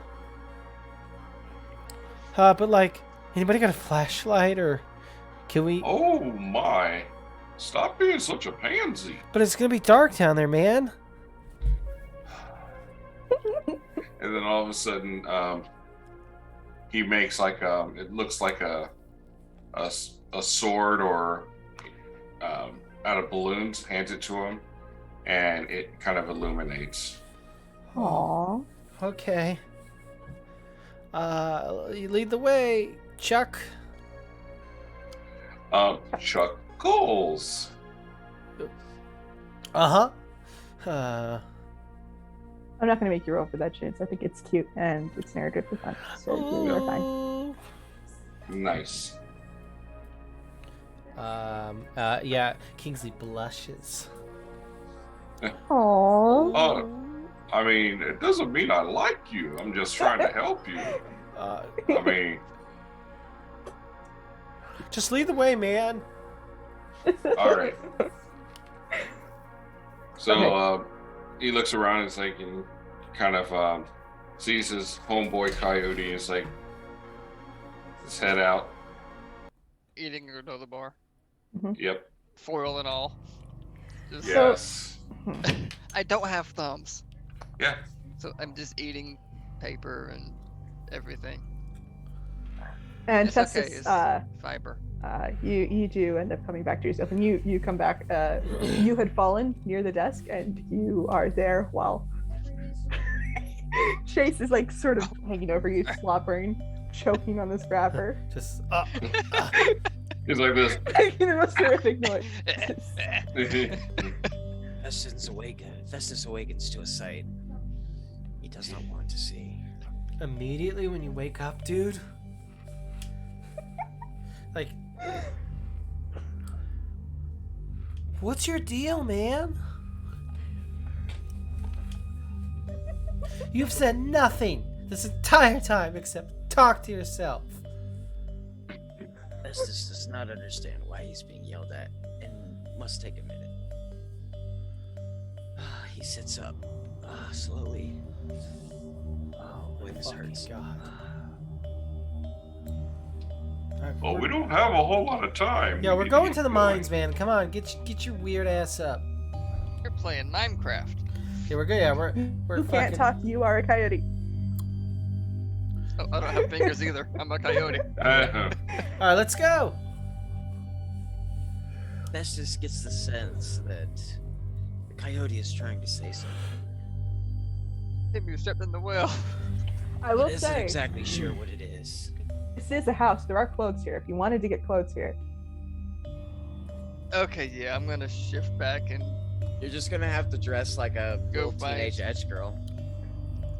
But like, anybody got a flashlight, or can we? Oh my! Stop being such a pansy. But it's gonna be dark down there, man. And then all of a sudden, he makes like it looks like a sword or out of balloons, hands it to him, and it kind of illuminates. Aww. Okay. You lead the way, Chuck. Chuckles. Uh-huh. I'm not going to make you roll for that chance. I think it's cute and it's narratively fun. So you're fine. Nice. Yeah, Kingsley blushes. Aww. I mean, it doesn't mean I like you. I'm just trying to help you. I mean, just lead the way, man. all right. So he looks around and it's like, and kind of sees his homeboy Coyote and it's like, let's head out. Eating a granola bar, Yep. foil and all. Just, Yes. I don't have thumbs, Yeah. so I'm just eating paper and everything. And It's okay, Festus, it's fiber. you do end up coming back to yourself, and you come back. You had fallen near the desk, and you are there while Chase is like sort of hanging over you, slobbering, choking on this wrapper. Just He's like this. Making the most horrific noise. Festus awakens to a sight he does not want to see. immediately when you wake up, dude. Like, what's your deal, man? You've said nothing this entire time except talk to yourself. Festus does not understand why he's being yelled at and must take a minute. He sits up slowly. Oh boy, this Fucking hurts. God. Well, we don't have a whole lot of time. Yeah, We we're need going get to the mines, man. Come on, get your weird ass up. You're playing Minecraft. Yeah, we're good. Yeah, we're You fucking. can't talk. You are a coyote. Oh, I don't have fingers either. I'm a coyote. All right, let's go. Festus gets the sense that the coyote is trying to say something. Maybe you stepped in the well. I will But isn't say, exactly sure what it is. this is a house. There are clothes here. If you wanted to get clothes here, Okay, yeah, I'm gonna shift back and You're just gonna have to dress like a Go little teenage fight. edge girl.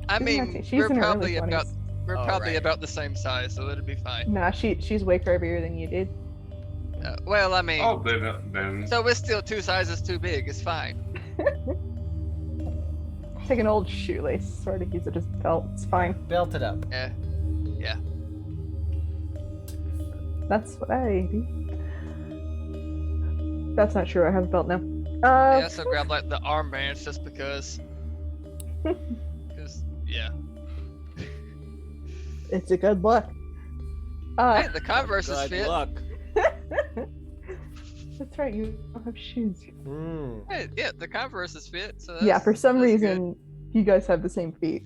I She's mean, she's we're in her probably early about 20s. we're Oh, probably right. about the same size, so it'll be fine. Nah, she's way curvier than you, dude. Well, I mean, Oh, then so we're still 2 sizes too big. It's fine. Take an old shoelace, sort of use it as a belt. It's fine. Belt it up. Yeah. That's what I do. That's not true. I have a belt now. I also grab like the armbands just because. Because yeah. It's a good look. Hey, the Converse's Good fit. luck. That's right. You don't have shoes. Hey, yeah, the Converse's fit. So Yeah, that's- for some that's good. reason, you guys have the same feet.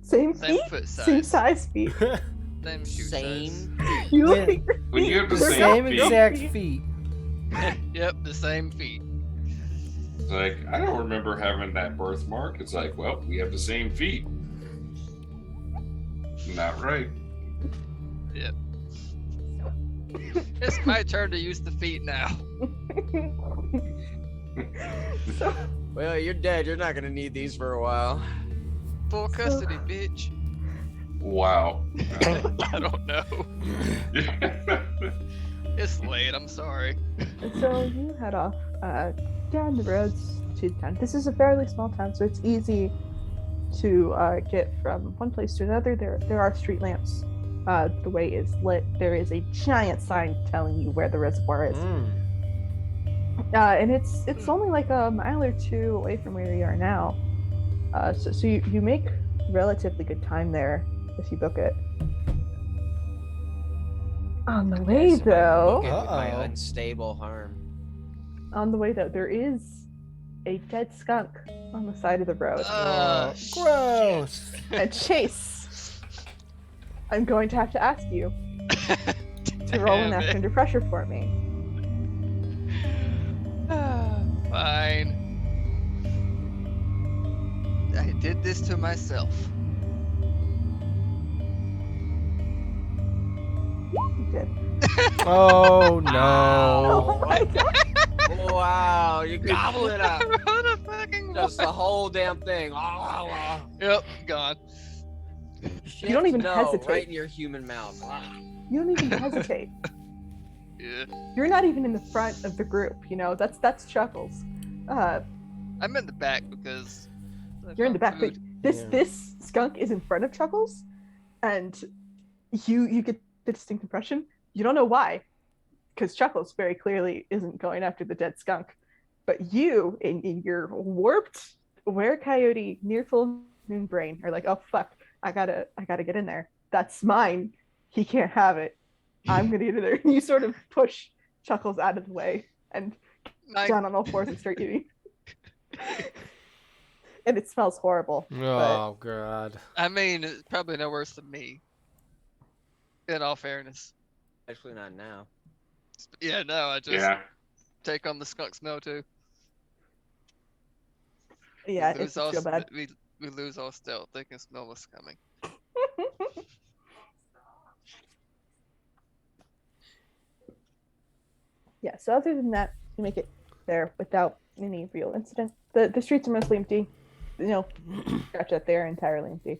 Same Same feet? foot Same size. size feet. Same shoe size. Same. You look Yeah. at your when you have the They're same Same feet, exact feet. Yep, the same feet. it's like I don't remember having that birthmark. It's like, well, we have the same feet. Not right. It's my turn to use the feet now. so, Well, you're dead. You're not gonna need these for a while. Full custody, bitch. Wow. I don't know. It's late. I'm sorry. so you head off down the roads to the town. This is a fairly small town, so it's easy to get from one place to another. There are street lamps. The way is lit. There is a giant sign telling you where the reservoir is. And it's only like a mile or two away from where you are now. So you make relatively good time there if you book it. On the way Yes, if I though, book it with my Uh-oh. unstable harm. there is a dead skunk on the side of the road. Oh, gross. And Chase, I'm going to have to ask you to roll an Damn act it. under pressure for me. Fine. I did this to myself. You did. Oh no. Oh my god! Wow, you gobble it up. What a fucking Just the whole damn thing. Yep, gone. You don't even No, hesitate. right in your human mouth. You don't even hesitate. Yeah. You're not even in the front of the group. You know that's Chuckles. I'm in the back because I You're in the found back, but food. this skunk is in front of Chuckles, and you get the distinct impression you don't know why, because Chuckles very clearly isn't going after the dead skunk, but you in your warped were-coyote near full moon brain are like, oh fuck, I gotta get in there. That's mine. He can't have it. I'm gonna get in there. And you sort of push Chuckles out of the way and My- down on all fours and start eating. And it smells horrible. Oh god. I mean, it's probably no worse than me. In all fairness. Actually, not now. Yeah, no, I just Yeah. take on the skunk smell too. Yeah, We it's lose all real bad. We lose all stealth. They can smell us coming. Yeah, so other than that, you make it there without any real incident. The streets are mostly empty. You know, scratch that, they're entirely empty.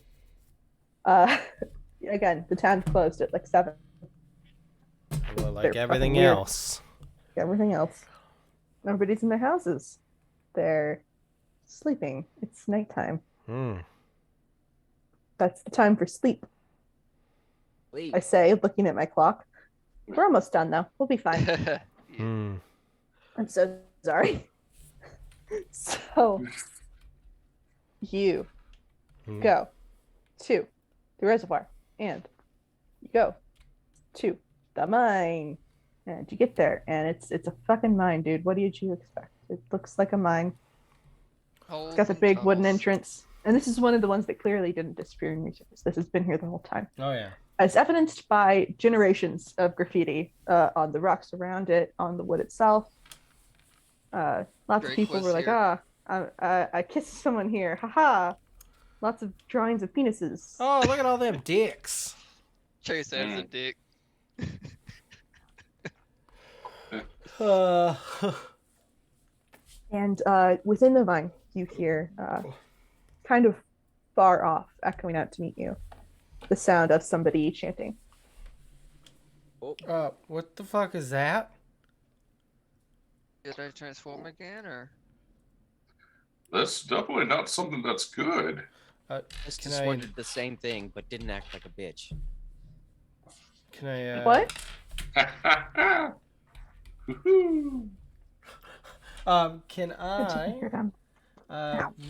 Again, the town's closed at like 7. Well, like They're everything fucking weird. else. Everything else. Nobody's in their houses. They're sleeping. It's nighttime. That's the time for sleep, Please. I say, looking at my clock. We're almost done though. We'll be fine. I'm so sorry. So you go to the reservoir and you go to the mine and you get there and it's a fucking mine, dude. What did you expect? It looks like a mine. It's got the big wooden entrance, and this is one of the ones that clearly didn't disappear in research. This has been here the whole time, Oh yeah. as evidenced by generations of graffiti on the rocks around it, on the wood itself. Lots of Drake people was were like, here. I kissed someone here, haha. Lots of drawings of penises. Oh, look at all them dicks. Chase has a dick. And within the vine, you hear kind of far off, echoing out to meet you, the sound of somebody chanting. What the fuck is that? Did I transform again, or? That's definitely not something that's good. Just Can I- wondered the same thing, but didn't act like a bitch. Can I? What? Woohoo. Can Did you I hear them?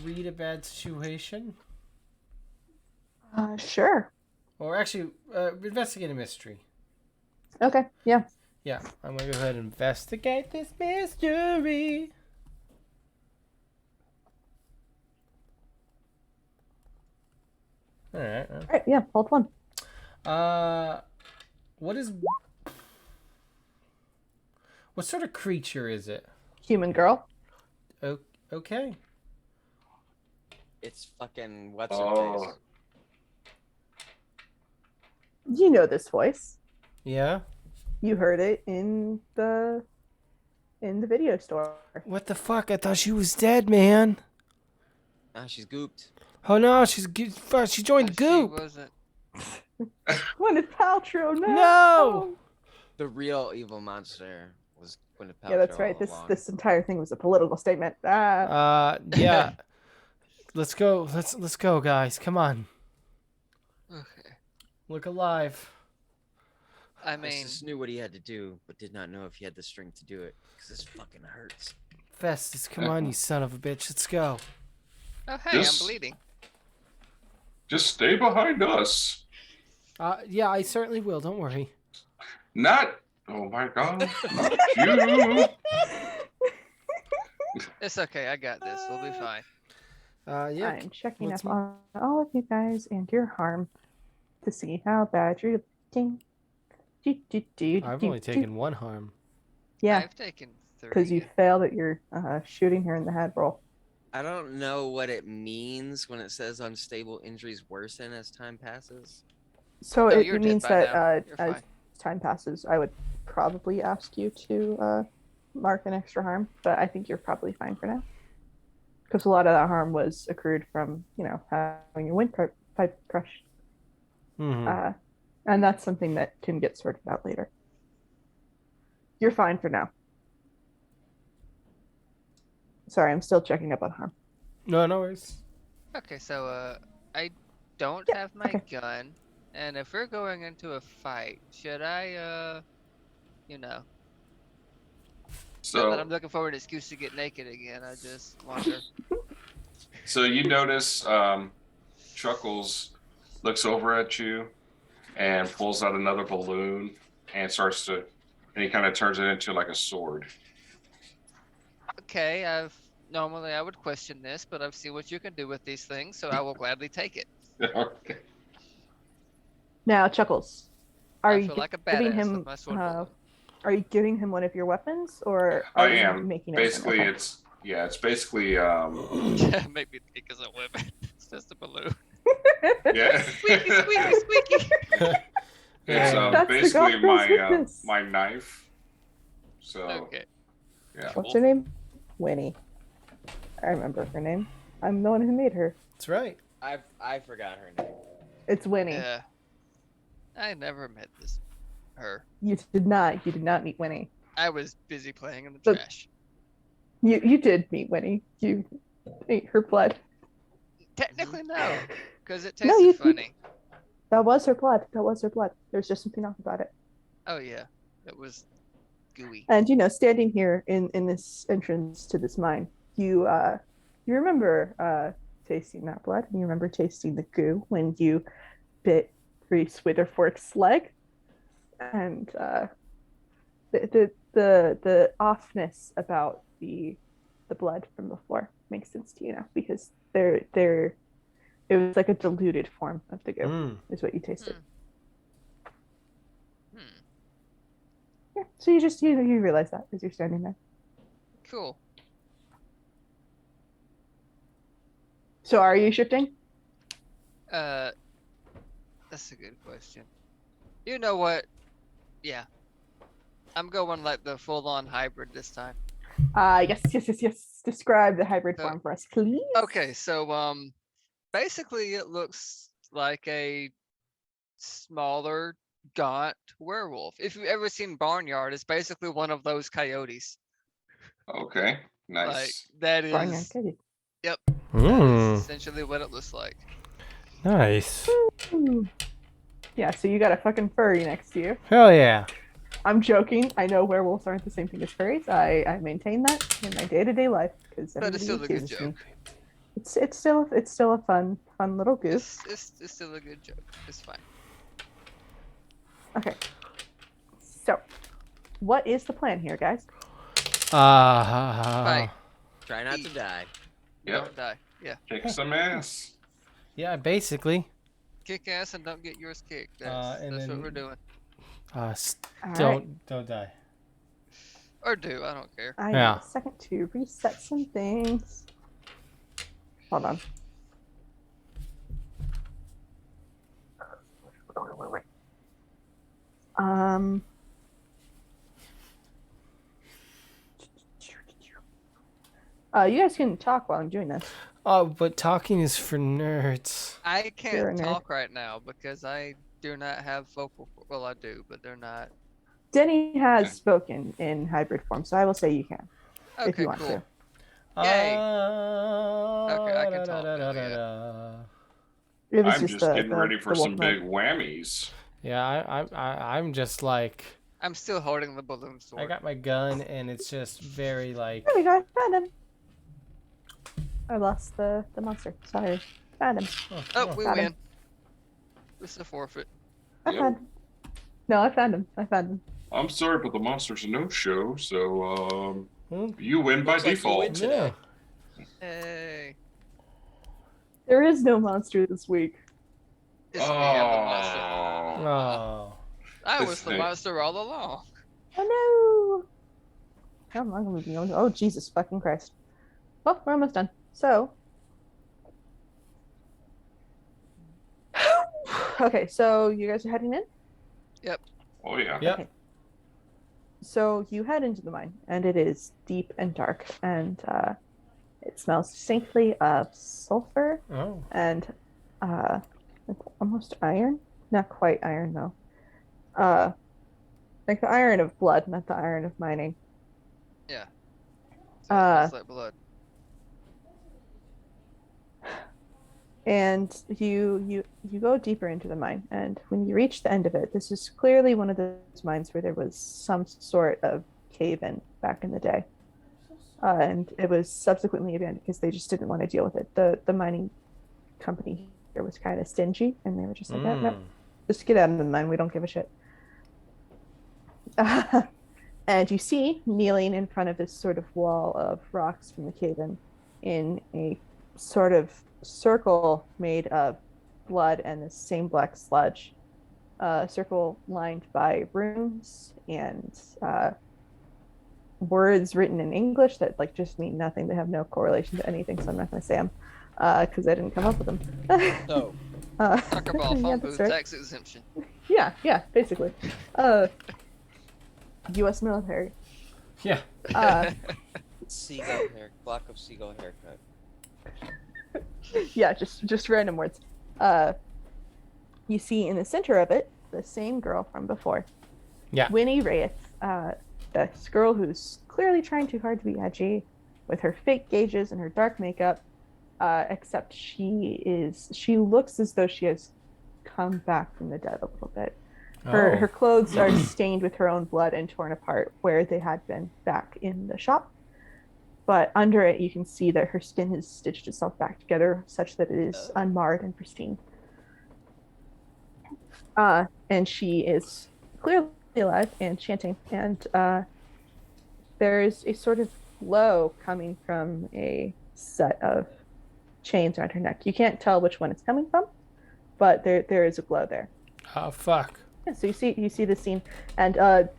read a bad situation, Sure. or actually investigate a mystery? Okay. Yeah. Yeah, I'm gonna go ahead and investigate this mystery. All right. All right. Yeah. Hold one. What is? What sort of creature is it? Human girl. Okay. It's fucking what's her Oh, face? You know this voice. Yeah. You heard it in the video store. What the fuck? I thought she was dead, man. Ah, she's gooped. Oh no, she joined She Goop. wasn't. Gwyneth Paltrow. No. No! The real evil monster was Gwyneth Paltrow. Yeah, that's right. all This along. this entire thing was a political statement. Ah. Yeah. Let's go. Let's go, guys. Come on. Okay. Look alive. I mean, Festus knew what he had to do, but did not know if he had the strength to do it. Because this fucking hurts. Festus, come on, you son of a bitch. Let's go. oh hey, Yes. I'm bleeding. just stay behind us. Yeah, I certainly will. Don't worry. Not. Oh my God. Not you. It's okay. I got this. We'll be fine. Yeah. I'm checking let's up on all of you guys and your harm to see how bad you're looking. I've only taken one harm. Yeah, I've taken 3. because you failed at your shooting her in the head roll. I don't know what it means when it says unstable injuries worsen as time passes. So No, it you're dead means by that now. You're as fine. time passes, I would probably ask you to mark an extra harm, but I think you're probably fine for now. Because a lot of that harm was accrued from, having your windpipe crushed. Mm-hmm. And that's something that can get sorted out later. You're fine for now. Sorry, I'm still checking up on harm. No worries. Okay, so I don't have my okay. gun, and if we're going into a fight, should I not that So, I'm looking for an excuse to get naked again. I just wonder. so you notice Chuckles looks over at you and pulls out another balloon and and he kind of turns it into like a sword. Okay, normally I would question this, but I've seen what you can do with these things, so I will gladly take it. Okay. Now, Chuckles, are I you feel like a giving badass him? with my sword balloon. Are you giving him one of your weapons, or I are you am. making it? Basically, okay. it's basically Maybe think as a weapon. It's just a balloon. yeah. Squeaky, squeaky, squeaky. It's That's the basically Godfrey's witness. my knife. So Okay. yeah. What's her name? Winnie. I remember her name. I'm the one who made her. That's right. I forgot her name. It's Winnie. Yeah. I never met her. You did not. You did not meet Winnie. I was busy playing in the But- trash. You did meet Winnie. You ate her blood. Technically, no, because it tasted No, you- funny. That was her blood. That was her blood. There's just something off about it. Oh yeah, it was gooey. And standing here in this entrance to this mine, you remember tasting that blood, and you remember tasting the goo when you bit Reese Witterfork's leg, and the offness about the blood from before makes sense to you now, because it was like a diluted form of the goo Mm. is what you tasted. Hmm. Yeah, so you just you realize that as you're standing there. Cool. So are you shifting? That's a good question. You know what? Yeah. I'm going like the full-on hybrid this time. Yes. describe the hybrid form for us, please. Okay, so basically it looks like a smaller, gaunt werewolf. If you've ever seen Barnyard, it's basically one of those coyotes. Okay, Like nice. that Barnyard is, Coyote. that Hmm. is essentially what it looks like. Nice. Ooh. Yeah, so you got a fucking furry next to you. Hell yeah. I'm joking. I know werewolves aren't the same thing as furries. I maintain that in my day-to-day life because But it's everybody still a good accuses me. joke. It's still a fun little goof. It's still a good joke. It's fine. Okay. So, what is the plan here, guys? Fight. Try not to die. Yep. Don't die. Yeah. Kick some ass. Yeah, basically. Kick ass and don't get yours kicked. That's, and that's what then- we're doing. All right. Don't die. Or do, I don't care. I need Yeah. a second to reset some things. Hold on. Um. You guys can talk while I'm doing this. Oh, but talking is for nerds. I You're a can't nerd. talk right now because I do not have well, I do, but they're not. Denny has spoken in hybrid form, so I will say you can if Okay, you want cool. to. Yay. Okay, I can talk now, yeah. It was I'm just the, getting the, ready for the some wolf big mode. whammies. Yeah, I'm just like, I'm still holding the balloon sword. I got my gun and it's just very like, There we go. Found him. I lost the monster. Sorry. Found him. Oh, we Got him. win. This is a forfeit. I Yep. found him. No, I found him. I found him. I'm sorry, but the monster's a no-show, so Hmm? you win by Looks like you default. win today. Hey. There is no monster this week. It's me, I'm the monster. Oh. Oh. I This was the thing. monster all along. Oh no! How long have we been going? Oh Jesus fucking Christ! Well, we're almost done. So, okay. So you guys are heading in. Oh yeah. Yep. Okay. So you head into the mine, and it is deep and dark, and it smells distinctly of sulfur Oh. and like almost iron. Not quite iron though. Like the iron of blood, not the iron of mining. Yeah. So it smells like blood. And you go deeper into the mine, and when you reach the end of it, this is clearly one of those mines where there was some sort of cave-in back in the day, and it was subsequently abandoned because they just didn't want to deal with it. The mining company here was kind of stingy, and they were just like, "Nope, just get out of the mine. We don't give a shit." And you see kneeling in front of this sort of wall of rocks from the cave-in, in a sort of circle made of blood and the same black sludge, circle lined by runes and words written in English that like just mean nothing. They have no correlation to anything, so I'm not going to say them because I didn't come up with them. So, Talk about yeah, phone that's booth right. tax exemption. Yeah, basically. U.S. military. Yeah. seagull hair, block of seagull haircut. Yeah, just random words. You see in the center of it the same girl from before. Yeah. Winnie Wraith, this girl who's clearly trying too hard to be edgy, with her fake gauges and her dark makeup. Except she looks as though she has come back from the dead a little bit. Her clothes are stained with her own blood and torn apart where they had been back in the shop. But under it, you can see that her skin has stitched itself back together such that it is unmarred and pristine. And she is clearly alive and chanting. And there is a sort of glow coming from a set of chains around her neck. You can't tell which one it's coming from, but there is a glow there. Oh fuck. Yeah, so you see the scene, and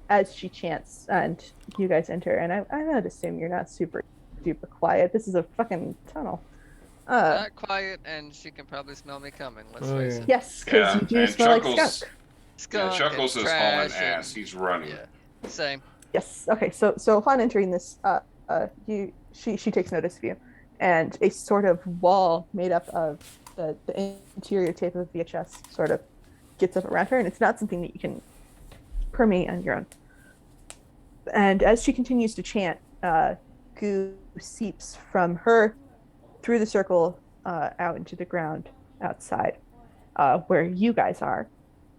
as she chants, and you guys enter, and I would assume you're not super duper quiet. This is a fucking tunnel. Not quiet, and she can probably smell me coming. Let's Oh, face yeah. it. Yes, because Yeah, you do and smell like Chuckles- skunk. Yeah, Skunk Chuckles and is hauling trash ass. and- He's running. Yeah, same. Yes. Okay. So upon entering this, you she takes notice of you, and a sort of wall made up of the interior tape of VHS sort of gets up around her, and it's not something that you can permeate on your own. And as she continues to chant, goo seeps from her through the circle out into the ground outside, where you guys are,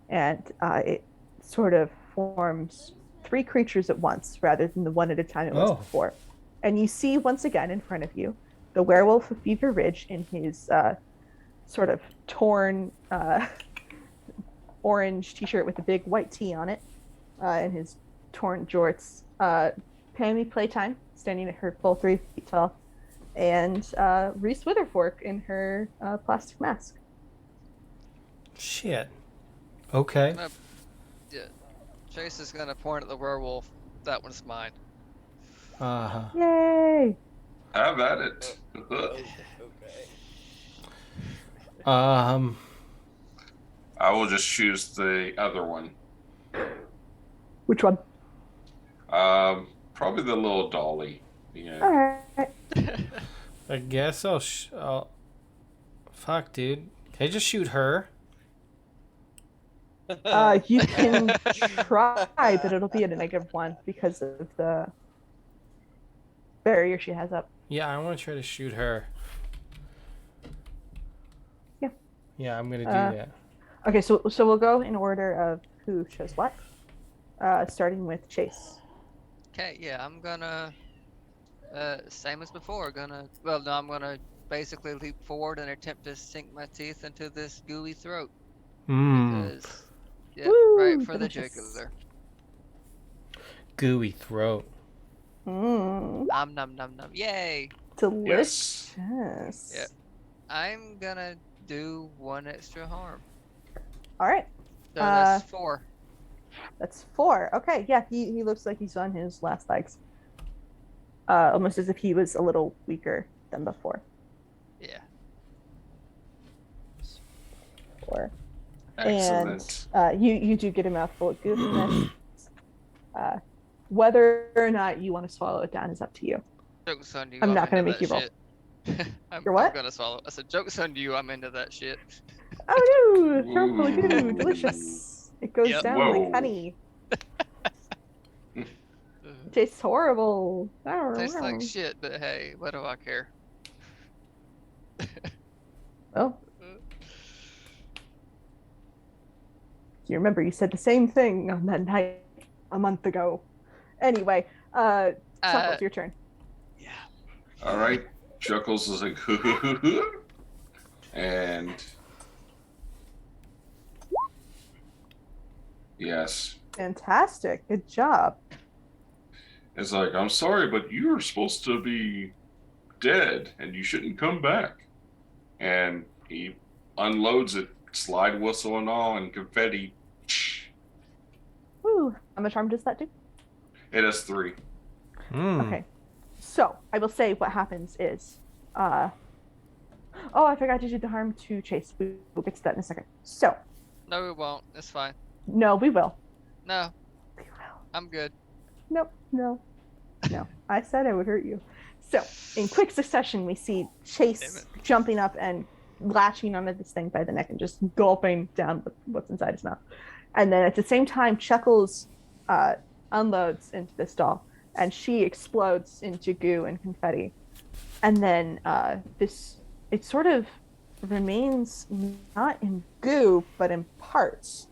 and it sort of forms 3 creatures at once rather than the one at a time it was before. And you see once again in front of you the werewolf of Fever Ridge in his sort of torn orange t-shirt with a big white T on it, and his torn jorts. Pammy Playtime, standing at her full 3 feet tall, and Reese Witherfork in her plastic mask. Shit. Okay. Yeah. Chase is gonna point at the werewolf. That one's mine. Uh-huh. Yay! Have at it. Okay. I will just choose the other one. Which one? Probably the little dolly. Yeah. All right. I guess I'll fuck, dude. Can I just shoot her? You can try, but it'll be at a -1 because of the barrier she has up. Yeah, I want to try to shoot her. Yeah. Yeah, I'm gonna do that. Okay, so we'll go in order of who chose what. Starting with Chase. Okay, yeah, I'm gonna same as before. I'm gonna basically leap forward and attempt to sink my teeth into this gooey throat. Because, yeah, Woo, right for delicious. the jugular. Gooey throat. Mmm, Nom nom nom nom. Yay! delicious. Yeah. I'm gonna do 1 extra harm. All right, So that's 4. that's 4. Okay, yeah, he looks like he's on his last legs. Almost as if he was a little weaker than before. Yeah. 4. Excellent. And you do get a mouthful of goofiness. Whether or not you want to swallow it down is up to you. Joke's on you. I'm not going gonna to make you roll. I'm, You're what? I'm gonna swallow. I said, joke's on you. I'm into that shit. Oh no! Throat full of goo, Ooh. delicious. It goes Yep. down Whoa. like honey. Tastes horrible. Tastes like shit, but hey, what do I care? Well, you remember you said the same thing on that night a month ago. Anyway, Chuckles, your turn. All right. Chuckles is like, and yes, Fantastic. Good job. it's like, I'm sorry, but you were supposed to be dead, and you shouldn't come back. And he unloads it, slide whistle and all, and confetti. Woo. How much harm does that do? It has 3. Okay. So I will say what happens is, oh, I forgot to do the harm to Chase. We'll get to that in a second. So, No, we won't. It's fine. no, we will. No, We will. I'm good. Nope, no. I said I would hurt you. So, in quick succession, we see Damn Chase it. jumping up and latching onto this thing by the neck and just gulping down what's inside his mouth. And then at the same time, Chuckles unloads into this doll, and she explodes into goo and confetti. And then it sort of remains not in goo, but in parts.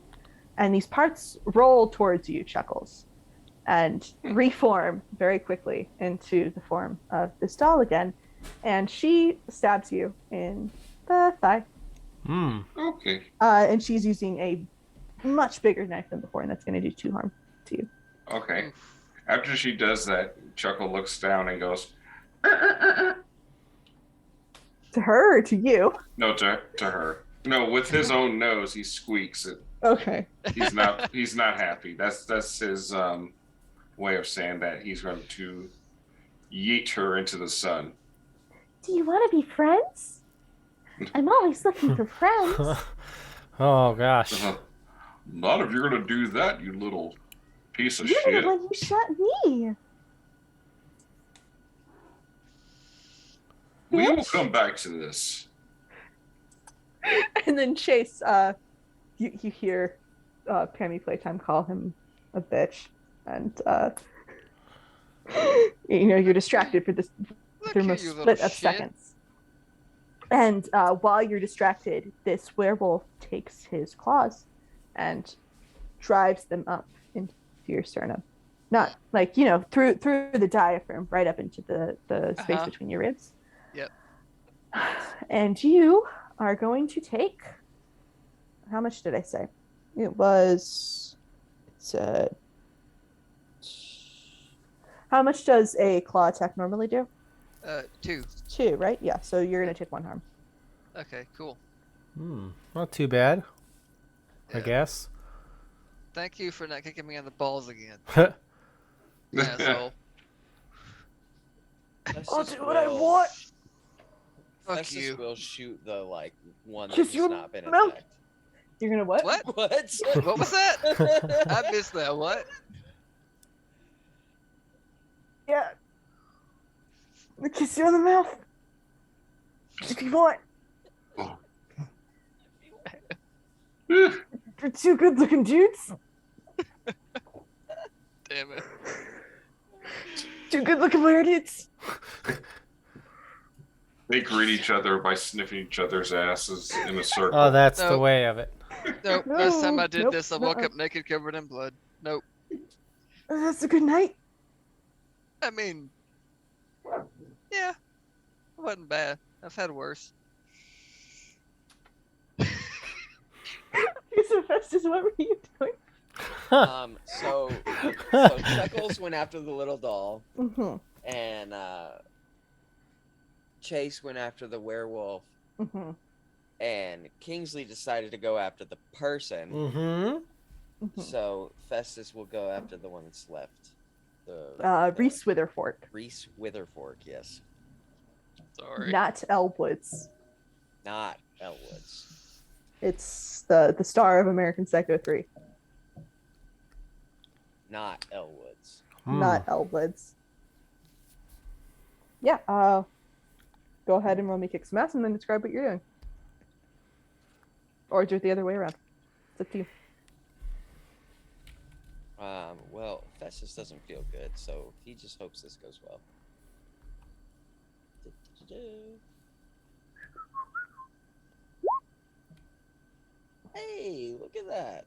And these parts roll towards you, Chuckles, and reform very quickly into the form of this doll again. And she stabs you in the thigh. Okay. And she's using a much bigger knife than before, and that's going to do 2 harm to you. Okay. After she does that, Chuckle looks down and goes, To her or to you? no, to her. No, with his own nose, he squeaks it. Okay. He's not happy. That's his way of saying that he's going to yeet her into the sun. Do you want to be friends? I'm always looking for friends. Oh gosh. Not if you're going to do that, you little piece of You're shit. the one who shot me. We will bitch. come back to this. And then Chase, you hear Pammy Playtime call him a bitch, and you're distracted for this Look for here, most you little split of shit. seconds. And while you're distracted, this werewolf takes his claws and drives them up into your sternum. Not like, through the diaphragm, right up into the space Uh-huh. between your ribs. Yep. And you are going to take, how much did I say? It was, how much does a claw attack normally do? 2. 2, right? Yeah, so you're going to take 1 harm. Okay, cool. Not too bad, I Yeah. guess. Thank you for not kicking me on the balls again. Huh. Asshole. I'll do what I want. Fuck Festus you. will shoot the one Kiss that's your not been mouth. attacked. You're going to what? What? What? What was that? I missed that. What? Yeah. I'll kiss you on the mouth. If you want. For 2 good looking dudes. Damn it. 2 good looking weird dudes. They greet each other by sniffing each other's asses in a circle. Oh, that's the Nope. way of it. Nope. Last time I did Nope, this, I woke nuh-uh. up naked, covered in blood. Nope. That's a good night. I mean, yeah, it wasn't bad. I've had worse. So Festus, what were you doing? So Chuckles went after the little doll, Mm-hmm. and Chase went after the werewolf, Mm-hmm. and Kingsley decided to go after the person. Mm-hmm. So Festus will go after the one that's left. The Reese Witherfork, Reese Witherfork, yes, Sorry. not Elwoods. not Elwoods. It's the star of American Psycho 3, Not Elwoods. not Elwoods. Yeah. Go ahead and roll me kick some ass, and then describe what you're doing, or do it the other way around. It's up to you. Well, Festus doesn't feel good, so he just hopes this goes well. Hey, look at that.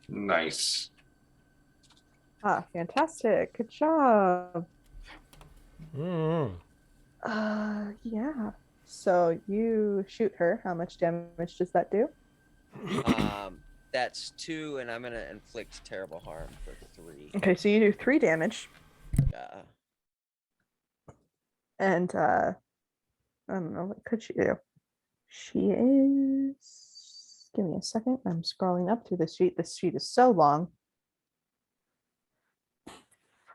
Nice. Fantastic. Good job. Mm-hmm. Yeah. So you shoot her. How much damage does that do? That's 2, and I'm gonna inflict terrible harm for 3. Okay, so you do 3 damage, Yeah. and I don't know, what could she do? She is. Give me a second. I'm scrolling up through this sheet. This sheet is so long.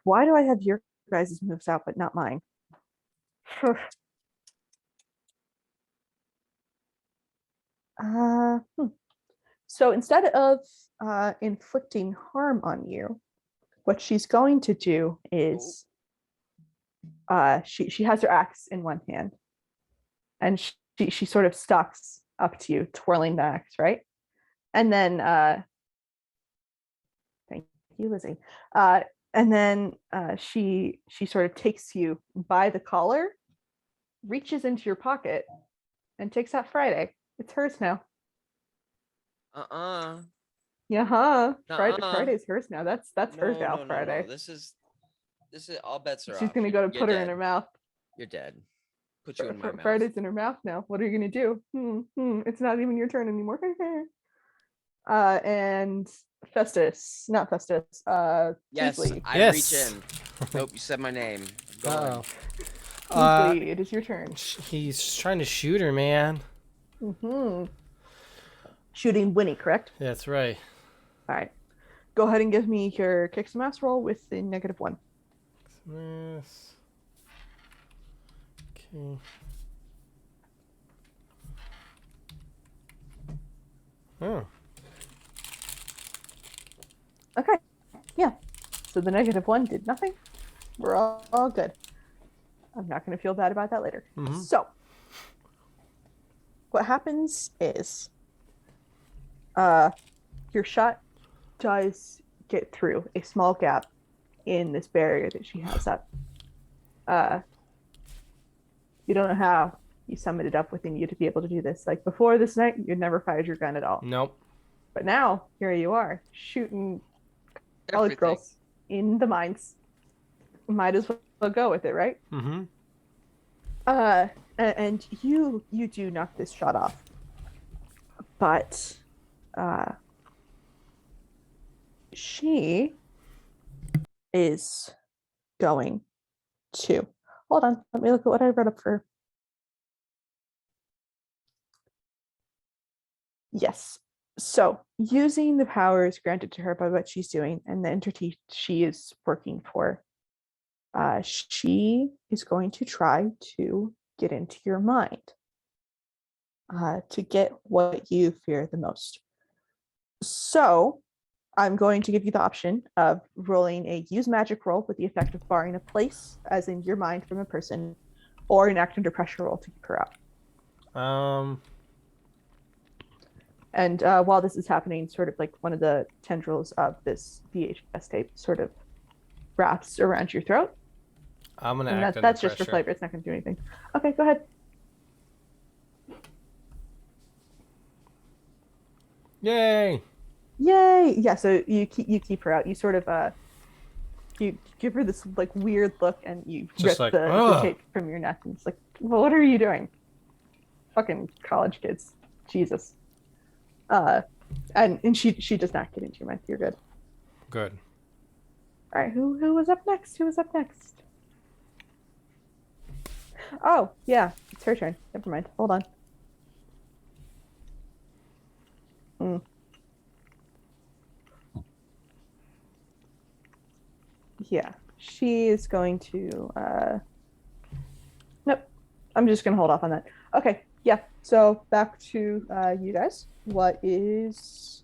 Why do I have your guys' moves out but not mine? So instead of inflicting harm on you, what she's going to do is she has her axe in one hand, and she sort of stalks up to you, twirling the axe, right? And then thank you, Lizzie. And then she sort of takes you by the collar, reaches into your pocket, and takes out Friday. It's hers now. Yeah, Friday's hers now. That's her gal, Friday. No. This is all bets are off. She's gonna go to You're put her dead. in her mouth. You're dead. Put you in my mouth. Friday's in her mouth now. What are you gonna do? It's not even your turn anymore. And Festus, not Festus. Yes, Kingsley. I Yes. reach in. Nope, you said my name. Go on. Kingsley, it is your turn. He's trying to shoot her, man. Shooting Winnie, correct? That's right. All right. Go ahead and give me your kick some ass roll with the -1. Yes. Okay. Oh. Okay. Yeah. So the -1 did nothing. We're all good. I'm not going to feel bad about that later. Mhm. So, what happens is, your shot does get through a small gap in this barrier that she has up. You don't know how you summoned it up within you to be able to do this. Like before this night, you'd never fired your gun at all. Nope. But now, here you are, shooting college Everything. girls in the mines. Might as well go with it, right? Mm-hmm. And you do knock this shot off, but she is going to hold on. Let me look at what I wrote up for her. Yes. So, using the powers granted to her by what she's doing and the entity she is working for, she is going to try to get into your mind to get what you fear the most. So, I'm going to give you the option of rolling a use magic roll with the effect of barring a place, as in your mind, from a person, or an act under pressure roll to keep her out. And while this is happening, sort of like one of the tendrils of this VHS tape sort of wraps around your throat. I'm gonna And act under that's just for pressure. flavor. It's not going to do anything. Okay, go ahead. Yay! Yay! Yeah, so you keep her out. You sort of you give her this like weird look, and you Just rip like, the "Ugh." tape from your neck, and it's like, well, what are you doing? Fucking college kids, Jesus. And she does not get into your mind. You're good. Good. All right, who was up next? Who was up next? Oh, yeah, it's her turn. Never mind. Hold on. Yeah, she is going to. Nope, I'm just gonna hold off on that. Okay, yeah. So back to you guys. What's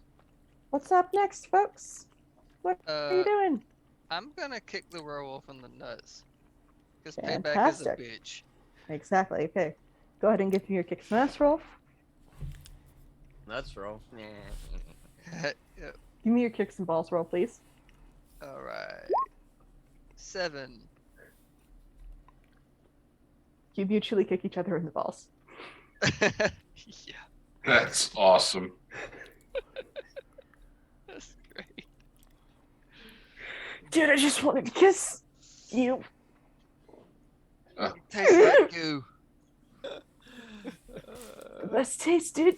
up next, folks? What are you doing? I'm gonna kick the werewolf in the nuts. Because payback is a Fantastic. bitch. Exactly. Okay, go ahead and give me your kicks and ass roll. Let's roll. Yep. Give me your kicks and balls roll, please. Alright. 7. You mutually kick each other in the balls. Yeah, That's awesome. that's great. Dude, I just wanted to kiss you. Tastes like goo. The best taste, dude.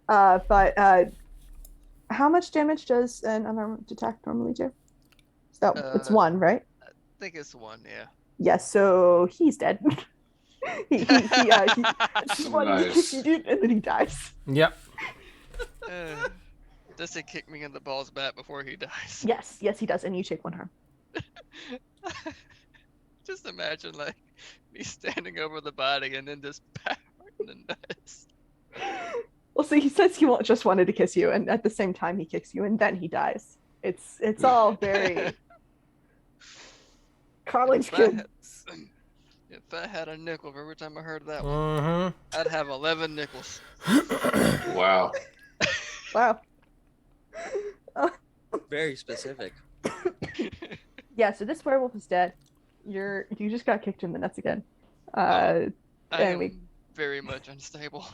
Uh, But how much damage does an unarmed attack normally do? So it's 1, right? I think it's 1, yeah. Yes. So he's dead. he just wanted to kick Nice. you, dude, and then he dies. Yep. Does he kick me in the balls back before he dies? Yes, he does, and you take 1 harm. Just imagine like me standing over the body and then just power in the nuts. Well, see, he says he won't just wanted to kiss you, and at the same time he kicks you, and then he dies. It's all very college kids. If I had a nickel for every time I heard that one, Mm-hmm. I'd have 11 nickels. Wow. Wow. Very specific. Yeah. So this werewolf is dead. You just got kicked in the nuts again. I And am very much unstable.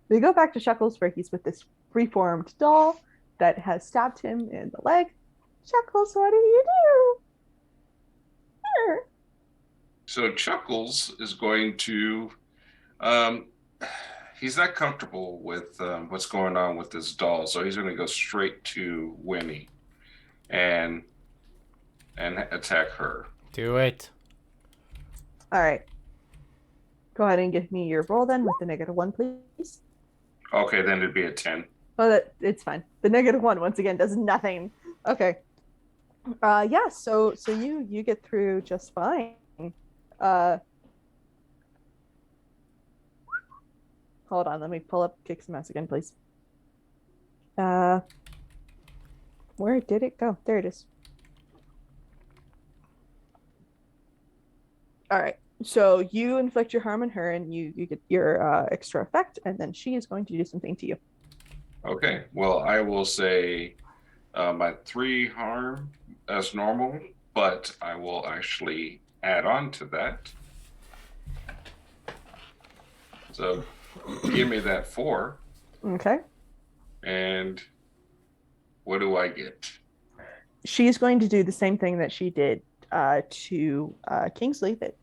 we go back to Shuckles, where he's with this reformed doll that has stabbed him in the leg. Shuckles, what do you do? So Chuckles is going to, he's not comfortable with what's going on with this doll, so he's going to go straight to Winnie and attack her. Do it. All right. Go ahead and give me your roll then with the -1, please. Okay, then it'd be a 10. Oh, it's fine. The -1 once again does nothing. Okay. Yeah. So you get through just fine. Hold on. Let me pull up Kick Some Ass again, please. Where did it go? There it is. All right. So you inflict your harm on her, and you get your extra effect, and then she is going to do something to you. Okay. Well, I will say my 3 harm as normal, but I will actually add on to that. So give me that 4, Okay. and what do I get? She's going to do the same thing that she did to Kingsley. That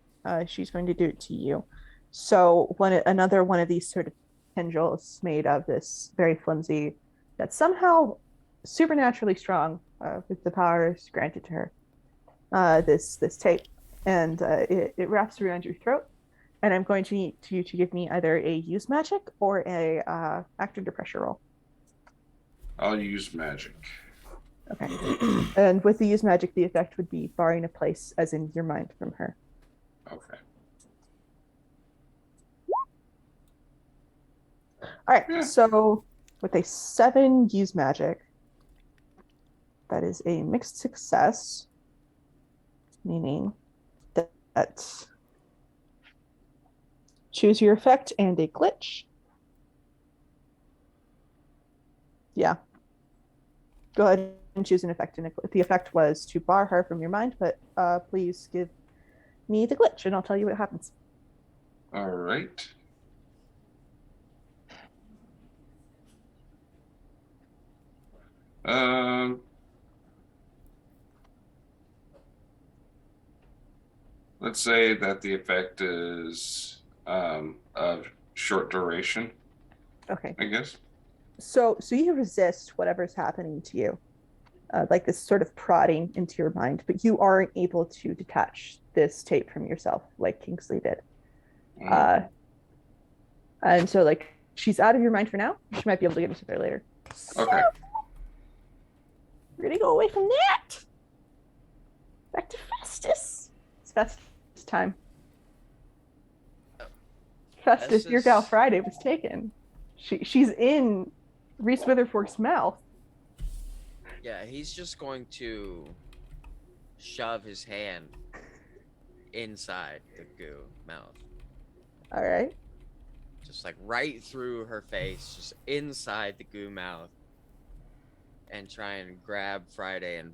she's going to do it to you. So another one of these sort of tendrils made of this very flimsy, that's somehow supernaturally strong with the powers granted to her. This tape, and it wraps around your throat. And I'm going to need you to give me either a use magic or a act under pressure roll. I'll use magic. Okay. And with the use magic, the effect would be barring a place, as in your mind, from her. Okay. All right. Yeah. So with a 7 use magic, that is a mixed success, meaning that choose your effect and a glitch. Yeah. Go ahead and choose an effect. And the effect was to bar her from your mind, but please give me the glitch and I'll tell you what happens. All right. Let's say that the effect is of short duration, Okay. I guess. So you resist whatever's happening to you, like this sort of prodding into your mind, but you aren't able to detach this tape from yourself like Kingsley did. And so like she's out of your mind for now. She might be able to get into there later. Okay. We're gonna go away from that. Back to Festus. It's Festus time. Festus, your gal Friday was taken. She's in Reese Witherfork's mouth. Yeah, he's just going to shove his hand inside the goo mouth. All right. Just like right through her face, just inside the goo mouth. And try and grab Friday and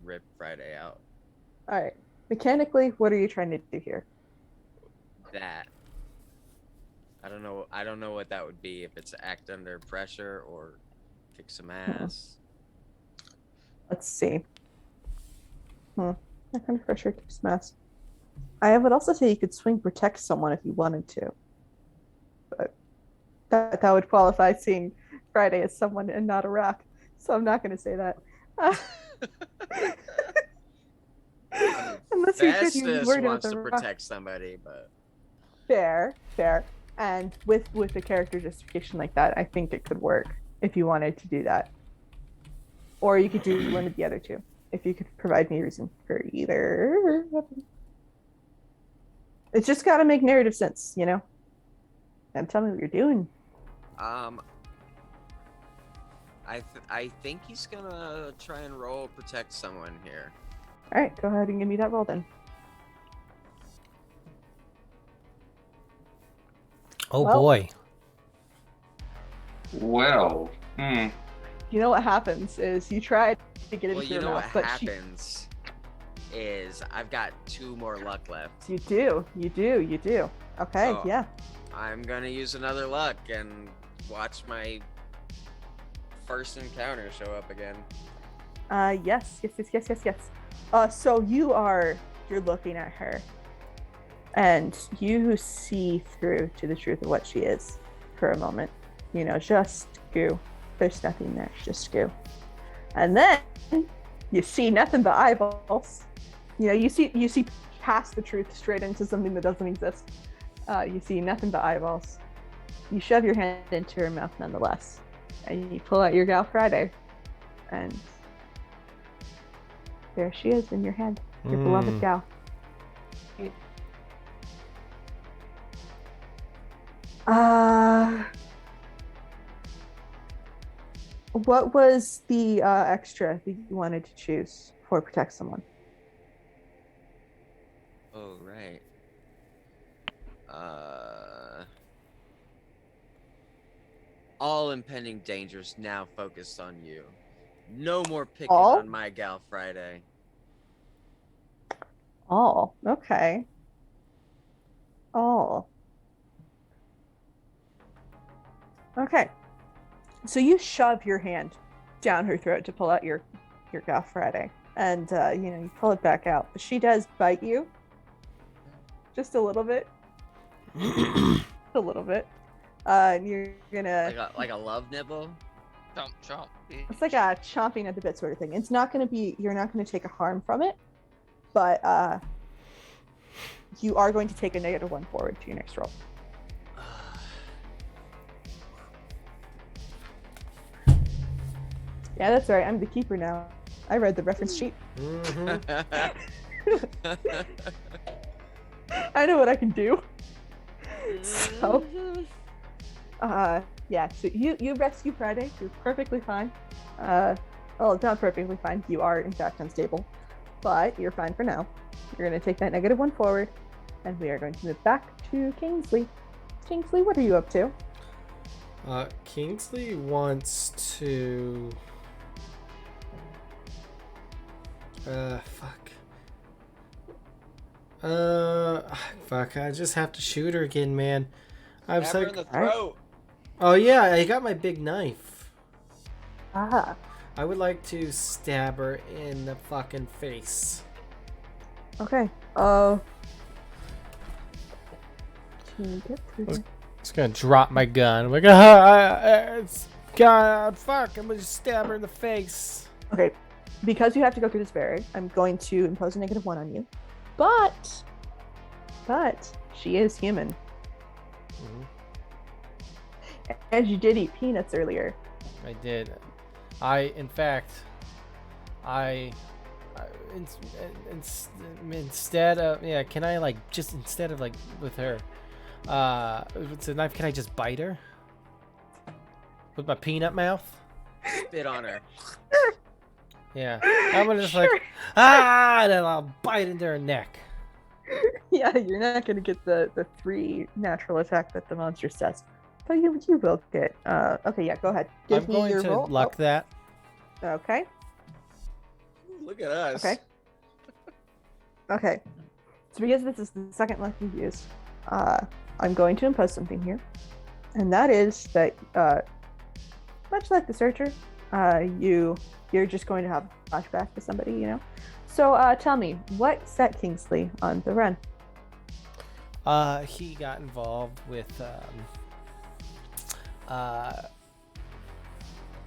rip Friday out. All right. Mechanically, what are you trying to do here? That. I don't know what that would be, if it's act under pressure or kick some ass. Let's see. Act under pressure, kick some ass. I would also say you could swing protect someone if you wanted to. But that would qualify seeing Friday as someone and not a rock. So I'm not going to say that. Unless Festus wants to protect somebody, but fair. And with a character justification like that, I think it could work if you wanted to do that. Or you could do one of the other two, if you could provide me a reason for either. It's just got to make narrative sense, you know? And tell me what you're doing. I think he's gonna try and roll protect someone here. All right, go ahead and give me that roll then. Oh boy. Well, You know what happens is you try to get into you her know mouth, what but happens is I've got 2 more luck left. You do. Okay, So, yeah. I'm gonna use another luck and watch my first encounter show up again. Yes. So you're looking at her, and you see through to the truth of what she is for a moment. You know, just goo. There's nothing there, just goo. And then you see nothing but eyeballs. You know, you see past the truth straight into something that doesn't exist. You see nothing but eyeballs. You shove your hand into her mouth nonetheless, and you pull out your gal Friday, and there she is in your hand, your beloved gal. What was the extra that you wanted to choose for protect someone? Oh, right. All impending dangers now focused on you. No more picking All? on my gal Friday. Oh, okay. Oh. Okay. So you shove your hand down her throat to pull out your Goth Friday. And you pull it back out. But she does bite you. Just a little bit. A little bit. And you're gonna Like a love nibble? Chomp, chomp. it's like a chomping at the bit sort of thing. It's not gonna be you're not gonna take a harm from it, but you are going to take a -1 forward to your next roll. Yeah, that's right. I'm the keeper now. I read the reference sheet. I know what I can do. So, yeah. So you rescue Friday. You're perfectly fine. Well, it's not perfectly fine. You are in fact unstable, but you're fine for now. You're going to take that -1 forward, and we are going to move back to Kingsley. Kingsley, what are you up to? Kingsley wants to. Fuck. I just have to shoot her again, man. I'm Stab her so. in the throat. Oh yeah, I got my big knife. Ah, I would like to stab her in the fucking face. okay. Can you get through there? Just gonna drop my gun. I'm like, God, fuck! I'm gonna stab her in the face. Okay, because you have to go through this barrier, I'm going to impose a -1 on you. But she is human. And you did eat peanuts earlier. I did. In fact, instead of can I instead of with her, with the knife, can I just bite her with my peanut mouth? Spit on her. Yeah, I'm gonna just Sure. and then I'll bite into her neck. Yeah, you're not going to get the 3 natural attack that the monster does. But you will get. Okay, yeah, go ahead. Give I'm me going your to roll. luck that. Oh, okay. Look at us. Okay. Okay. So because this is the second luck you've used, I'm going to impose something here. And that is that, much like the searcher, you're just going to have a flashback to somebody, So tell me, what set Kingsley on the run? He got involved with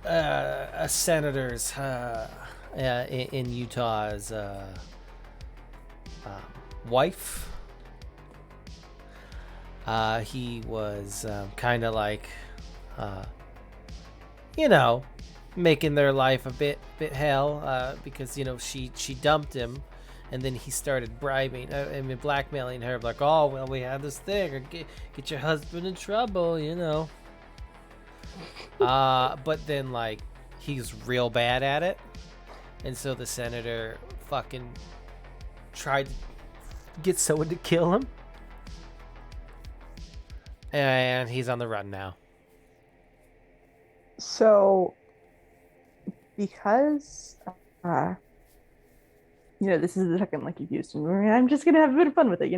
a senator's in Utah's wife. He was kind of making their life a bit hell because she dumped him, and then he started bribing blackmailing her, like, oh well, we have this thing, or get your husband in trouble, but then he's real bad at it, and so the senator fucking tried to get someone to kill him, and he's on the run now. So, because this is the second luck you've used, and I'm just gonna have a bit of fun with it,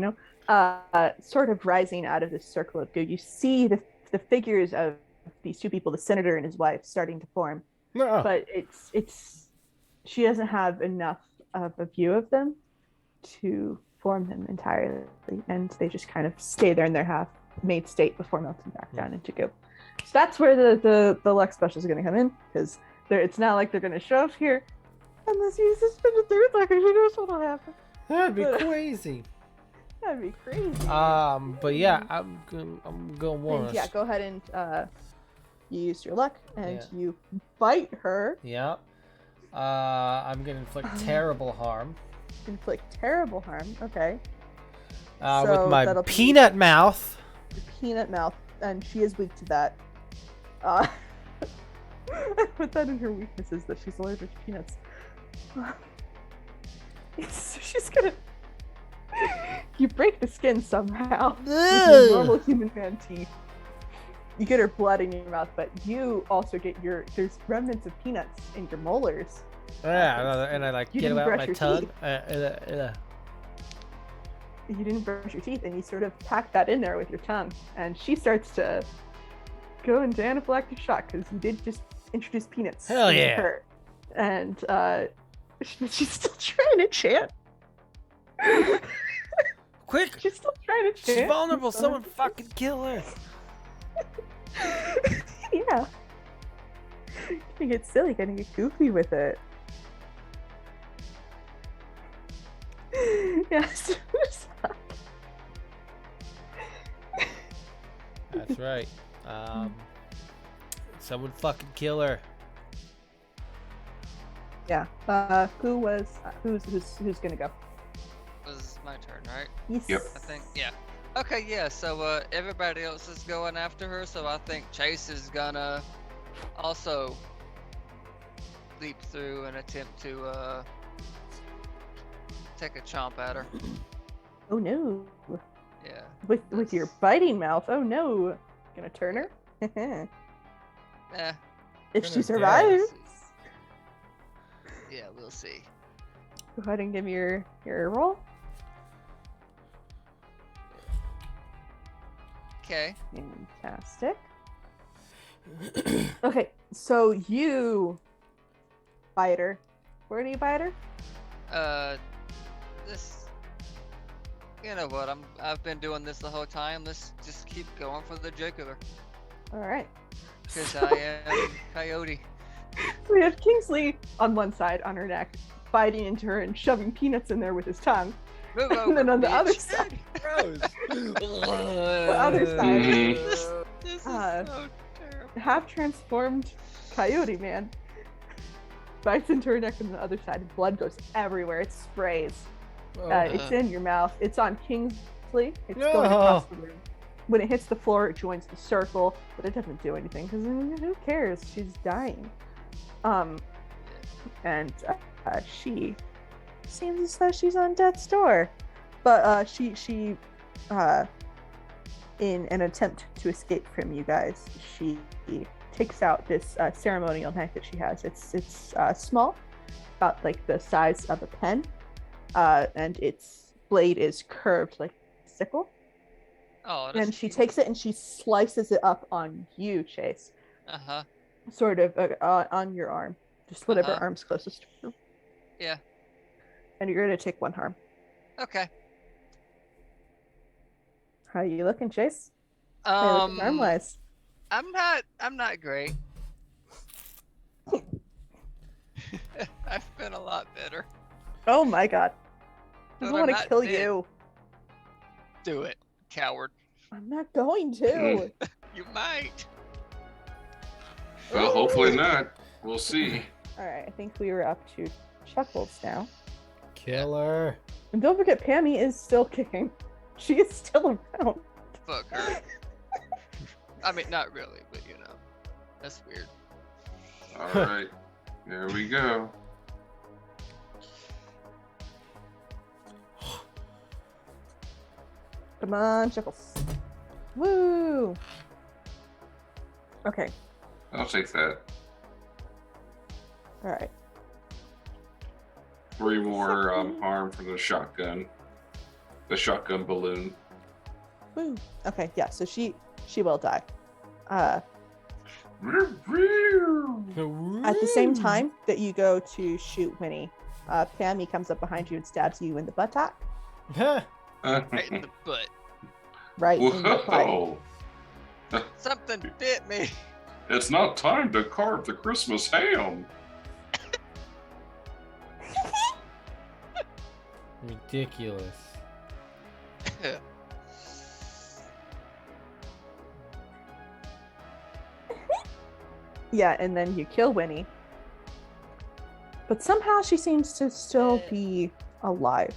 sort of rising out of this circle of good, you see the figures of these 2 people, the senator and his wife, starting to form. No. But it's she doesn't have enough of a view of them to form them entirely, and they just kind of stay there in their half-made state before melting back down into goo. So that's where the luck special is going to come in, because it's not like they're going to show up here unless you suspend a 3rd luck, and who knows what'll happen. That'd be crazy. That'd be crazy. But yeah, I'm gonna want And yeah, go ahead and you use your luck, and you bite her. Yeah. I'm gonna inflict terrible harm. Inflict terrible harm. Okay. With my that'll be peanut mouth. your peanut mouth, and she is weak to that. Put that in her weaknesses, that she's allergic to peanuts. So she's gonna You break the skin somehow with your normal Ugh. human man teeth. You get her blood in your mouth, but you also get there's remnants of peanuts in your molars. Yeah, and I like You get didn't them out brush my your tongue. teeth. You didn't brush your teeth, and you sort of pack that in there with your tongue. And she starts to go into anaphylactic shock because you did just introduce peanuts Hell into yeah. her. And she's still trying to chant. Quick! She's still trying to chant. She's vulnerable. Someone fucking kill her. Yeah. Gonna get silly, gonna get goofy with it. Yeah, That's right. Someone fucking kill her. yeah. Who's gonna go? Was my turn, right? Yes. Yep. I think, yeah. Okay, yeah, so everybody else is going after her, so I think Chase is gonna also leap through and attempt to take a chomp at her. Oh no. Yeah. With your biting mouth. Oh no. Gonna turn her? Eh, If Gonna she die. survives. yeah, we'll see. Go ahead and give me your roll. Okay. Fantastic. Okay, so you bite her. Where do you bite her? This. You know what? I've been doing this the whole time. Let's just keep going for the jugular, All right. because I am Coyote. So we have Kingsley on one side on her neck, biting into her and shoving peanuts in there with his tongue. Move And over, then on the bitch. other side, Gross. the other side, This is Uh, so terrible. half transformed Coyote Man bites into her neck, and the other side, blood goes everywhere. It sprays. It's in your mouth. It's on Kingsley. It's going across the room. When it hits the floor, it joins the circle, but it doesn't do anything because who cares? She's dying. And she seems as though she's on death's door, but she in an attempt to escape from you guys, she takes out this ceremonial knife that she has. It's small, about like the size of a pen, and its blade is curved like a sickle. Oh, that's And she cute. takes it and she slices it up on you, Chase, Uh-huh. sort of on your arm, just whatever Uh-huh. arm's closest to you. Yeah. And you're gonna take one harm. Okay. How you looking, Chase? How you looking arm wise? I'm not great. I've been a lot better. Oh my god! I But I'm want to not kill dead. you. Do it, coward. I'm not going to. You might. Well, hopefully not. We'll see. All right, I think we were up to Chuckles now. Kill her. And don't forget, Pammy is still kicking. She is still around. Fuck her. I mean, not really, but you know, that's weird. All right. There we go. Come on, Chuckles. Woo! Okay, I'll take that. all right. 3 more harm from the shotgun. The shotgun balloon. Woo. Okay, yeah. So she will die. At the same time that you go to shoot Winnie, Pammy comes up behind you and stabs you in the buttock. Right in the butt. Right in the butt. Whoa! Something bit me. It's not time to carve the Christmas ham. Ridiculous. Yeah, and then you kill Winnie. But somehow she seems to still be alive.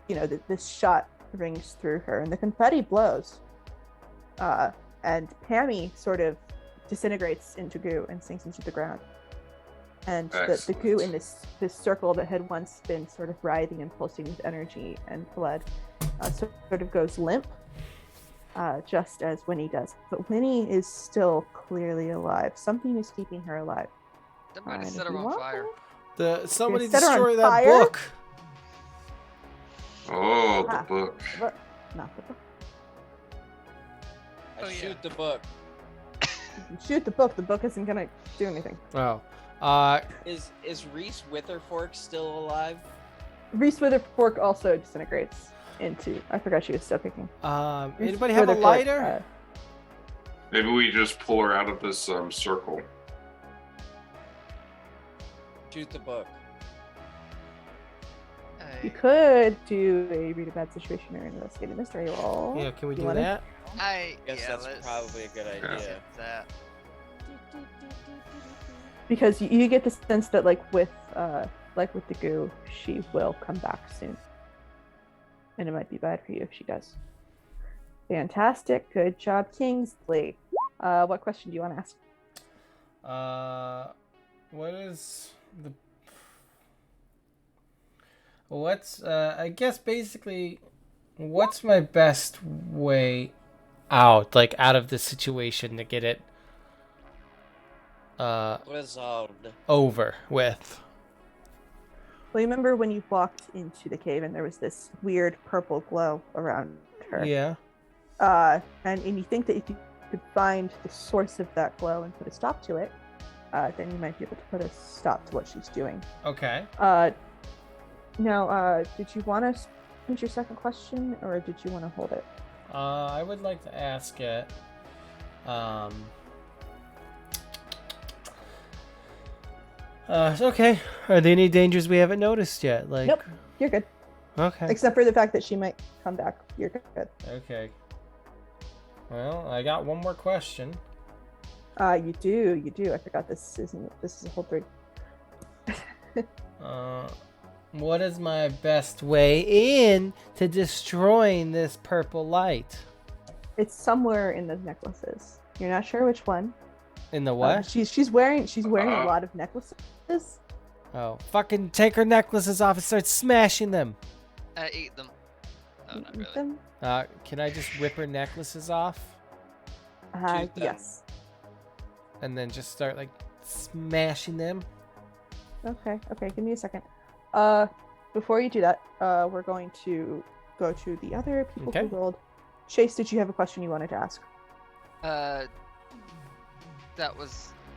You know, this shot rings through her and the confetti blows. And Pammy sort of disintegrates into goo and sinks into the ground. and the goo in this circle that had once been sort of writhing and pulsing with energy and blood sort of goes limp, just as Winnie does. But Winnie is still clearly alive. Something is keeping her alive. Somebody And set if her you on want fire. Somebody set her on destroy that fire? book. Oh, Ah. the book. But not the book. I Oh, yeah. shoot the book. You can shoot the book. The book isn't gonna do anything. Oh. Is Reese Witherfork still alive? Reese Witherfork also disintegrates into. I forgot she was still kicking. Reese Anybody have a Witherfork, lighter? Maybe we just pull her out of this circle. Shoot the book. You could do a read a bad situation or investigate a mystery roll. Yeah, can we You do wanna- that? Guess that's let's probably a good idea. that. Because you get the sense that like with the goo, she will come back soon, and it might be bad for you if she does. Fantastic, good job, Kingsley. What question do you want to ask? What is the... What's, I guess basically, what's my best way out, like, out of this situation to get it, Resolved. over with? Well, you remember when you walked into the cave and there was this weird purple glow around her? Yeah. And you think that if you could find the source of that glow and put a stop to it, then you might be able to put a stop to what she's doing. Okay. Now, did you want to finish your second question, or did you want to hold it? I would like to ask it, okay. Are there any dangers we haven't noticed yet? Like, Nope, you're good. Okay. Except for the fact that she might come back. You're good. Okay. Well, I got one more question. You do. I forgot this is a whole third. What is my best way in to destroying this purple light? It's somewhere in the necklaces. You're not sure which one. In the what? She's wearing a lot of necklaces. Oh, fucking take her necklaces off and start smashing them. Eat them. No, not Eat really. them? Can I just rip her necklaces off Shoot them. Yes. and then just start like smashing them? Okay. Give me a second. Before you do that, we're going to go to the other people Okay. who rolled. Chase, did you have a question you wanted to ask?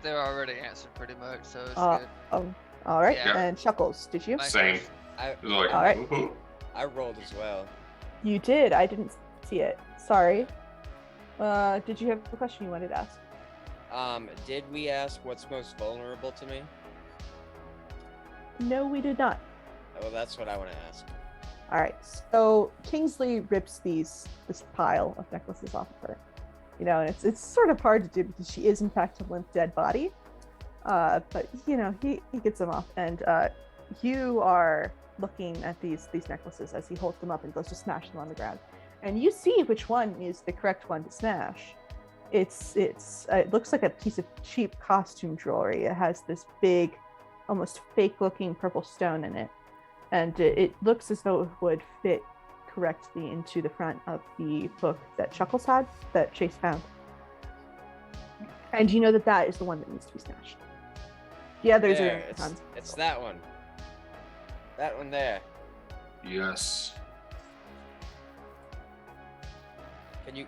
They're already answered pretty much, so it's Uh, good. All right. Yeah. And Chuckles, did you? My Same. first. It's like, All right. woohoo. I rolled as well. You did. I didn't see it. Sorry. Did you have a question you wanted to ask? Did we ask what's most vulnerable to me? No, we did not. Well, that's what I want to ask. All right. So Kingsley rips this pile of necklaces off of her. You know, and it's sort of hard to do because she is in fact a limp dead body. But you know, he gets them off, and you are looking at these necklaces as he holds them up and goes to smash them on the ground, and you see which one is the correct one to smash. It looks like a piece of cheap costume jewelry. It has this big, almost fake-looking purple stone in it, and it looks as though it would fit correctly into the front of the book that Chuckles had, that Chase found. And you know that is the one that needs to be smashed. The others There, are it's, tons. it's that one. That one there. Yes.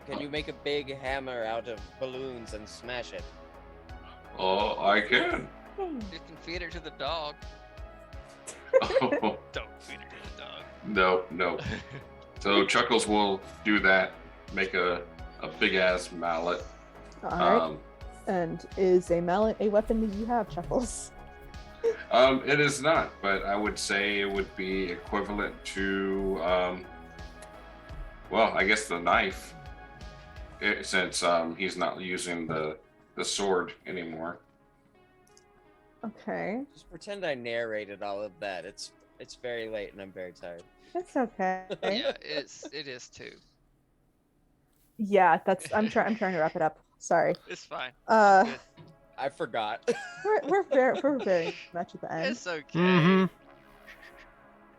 Can you make a big hammer out of balloons and smash it? Oh, I can. You can feed it to the dog. Oh, Don't feed it to the dog. no. So Chuckles will do that. Make a big ass mallet. All right. And is a mallet a weapon that you have, Chuckles? It is not, but I would say it would be equivalent to, well, I guess the knife, since he's not using the sword anymore. Okay, Just pretend I narrated all of that. It's very late and I'm very tired. that's okay. Yeah, it is too. Yeah, I'm trying to wrap it up. Sorry. It's fine. Uh, Good. I forgot. We're very much at the end. It's okay. Mm-hmm.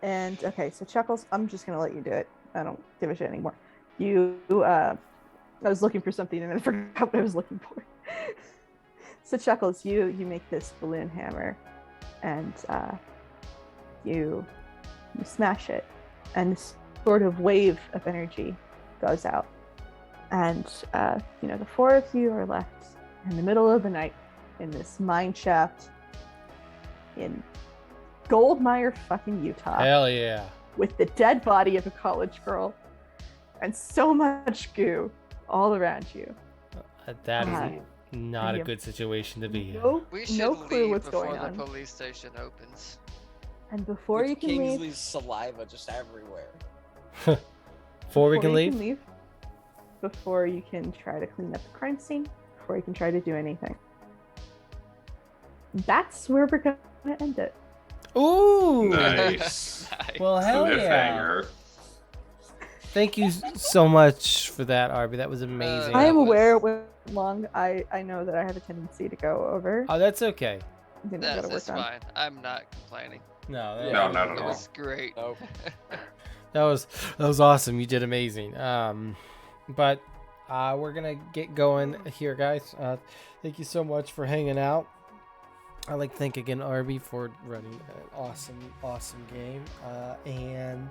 And okay, so Chuckles, I'm just gonna let you do it. I don't give a shit anymore. You, I was looking for something and I forgot what I was looking for. So Chuckles, you make this balloon hammer, and you smash it, and this sort of wave of energy goes out, and the four of you are left in the middle of the night in this mine shaft in Goldmire, fucking Utah, Hell yeah. with the dead body of a college girl and so much goo all around you. That Uh, is not a yeah. good situation to be in. No, We should no clue leave what's before going the on. police station opens. And before With you can leave, Kingsley's saliva just everywhere. Before we can leave? before you can try to clean up the crime scene, before you can try to do anything. That's where we're gonna end it. Ooh. Nice. Well, hell yeah. Cliffhanger. Thank you so much for that, Arby. That was amazing. I am was- aware it went long. I know that I have a tendency to go over. Oh, that's okay. Things I gotta That's work on. fine. I'm not complaining. No, Yeah. No, not at It all. was great. Nope. that was awesome. You did amazing. But we're gonna get going here, guys. Thank you so much for hanging out. I'd like to thank again Arby for running an awesome game. And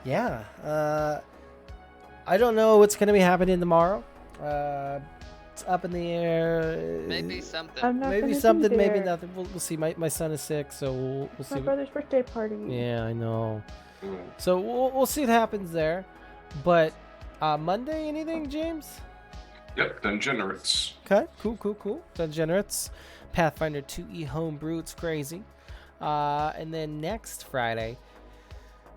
yeah, I don't know what's gonna be happening tomorrow. It's up in the air. Maybe something. I'm not Maybe gonna be something, maybe there. nothing. We'll see. My son is sick, so we'll see. My brother's birthday party. Yeah, I know. Ooh. So we'll see what happens there. But Monday, anything, James? Yep, Degenerates. Okay, cool. Degenerates, Pathfinder 2E homebrew. It's crazy. And then next Friday,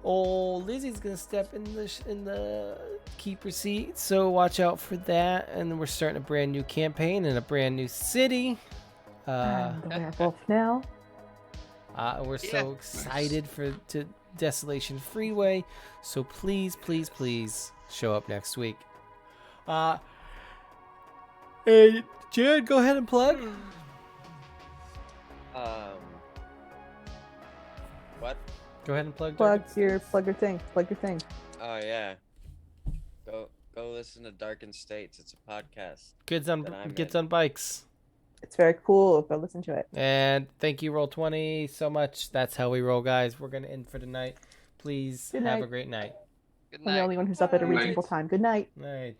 old Lizzie's gonna step in the keeper seat. So watch out for that. And we're starting a brand new campaign in a brand new city. I'm the werewolf now. We're Yeah. so excited to Desolation Freeway. So please show up next week. Hey, Jared, go ahead and plug. What? Go ahead and plug. Plug Dark your States. plug your thing. Oh yeah. Go listen to Darkened States. It's a podcast. Kids that I'm on in. bikes. It's very cool. Go listen to it. And thank you, Roll20, so much. That's how we roll, guys. We're gonna end for tonight. Please Good have night. a great night. Good I'm the night. only one who's up at a Night. reasonable time. Good night. Night.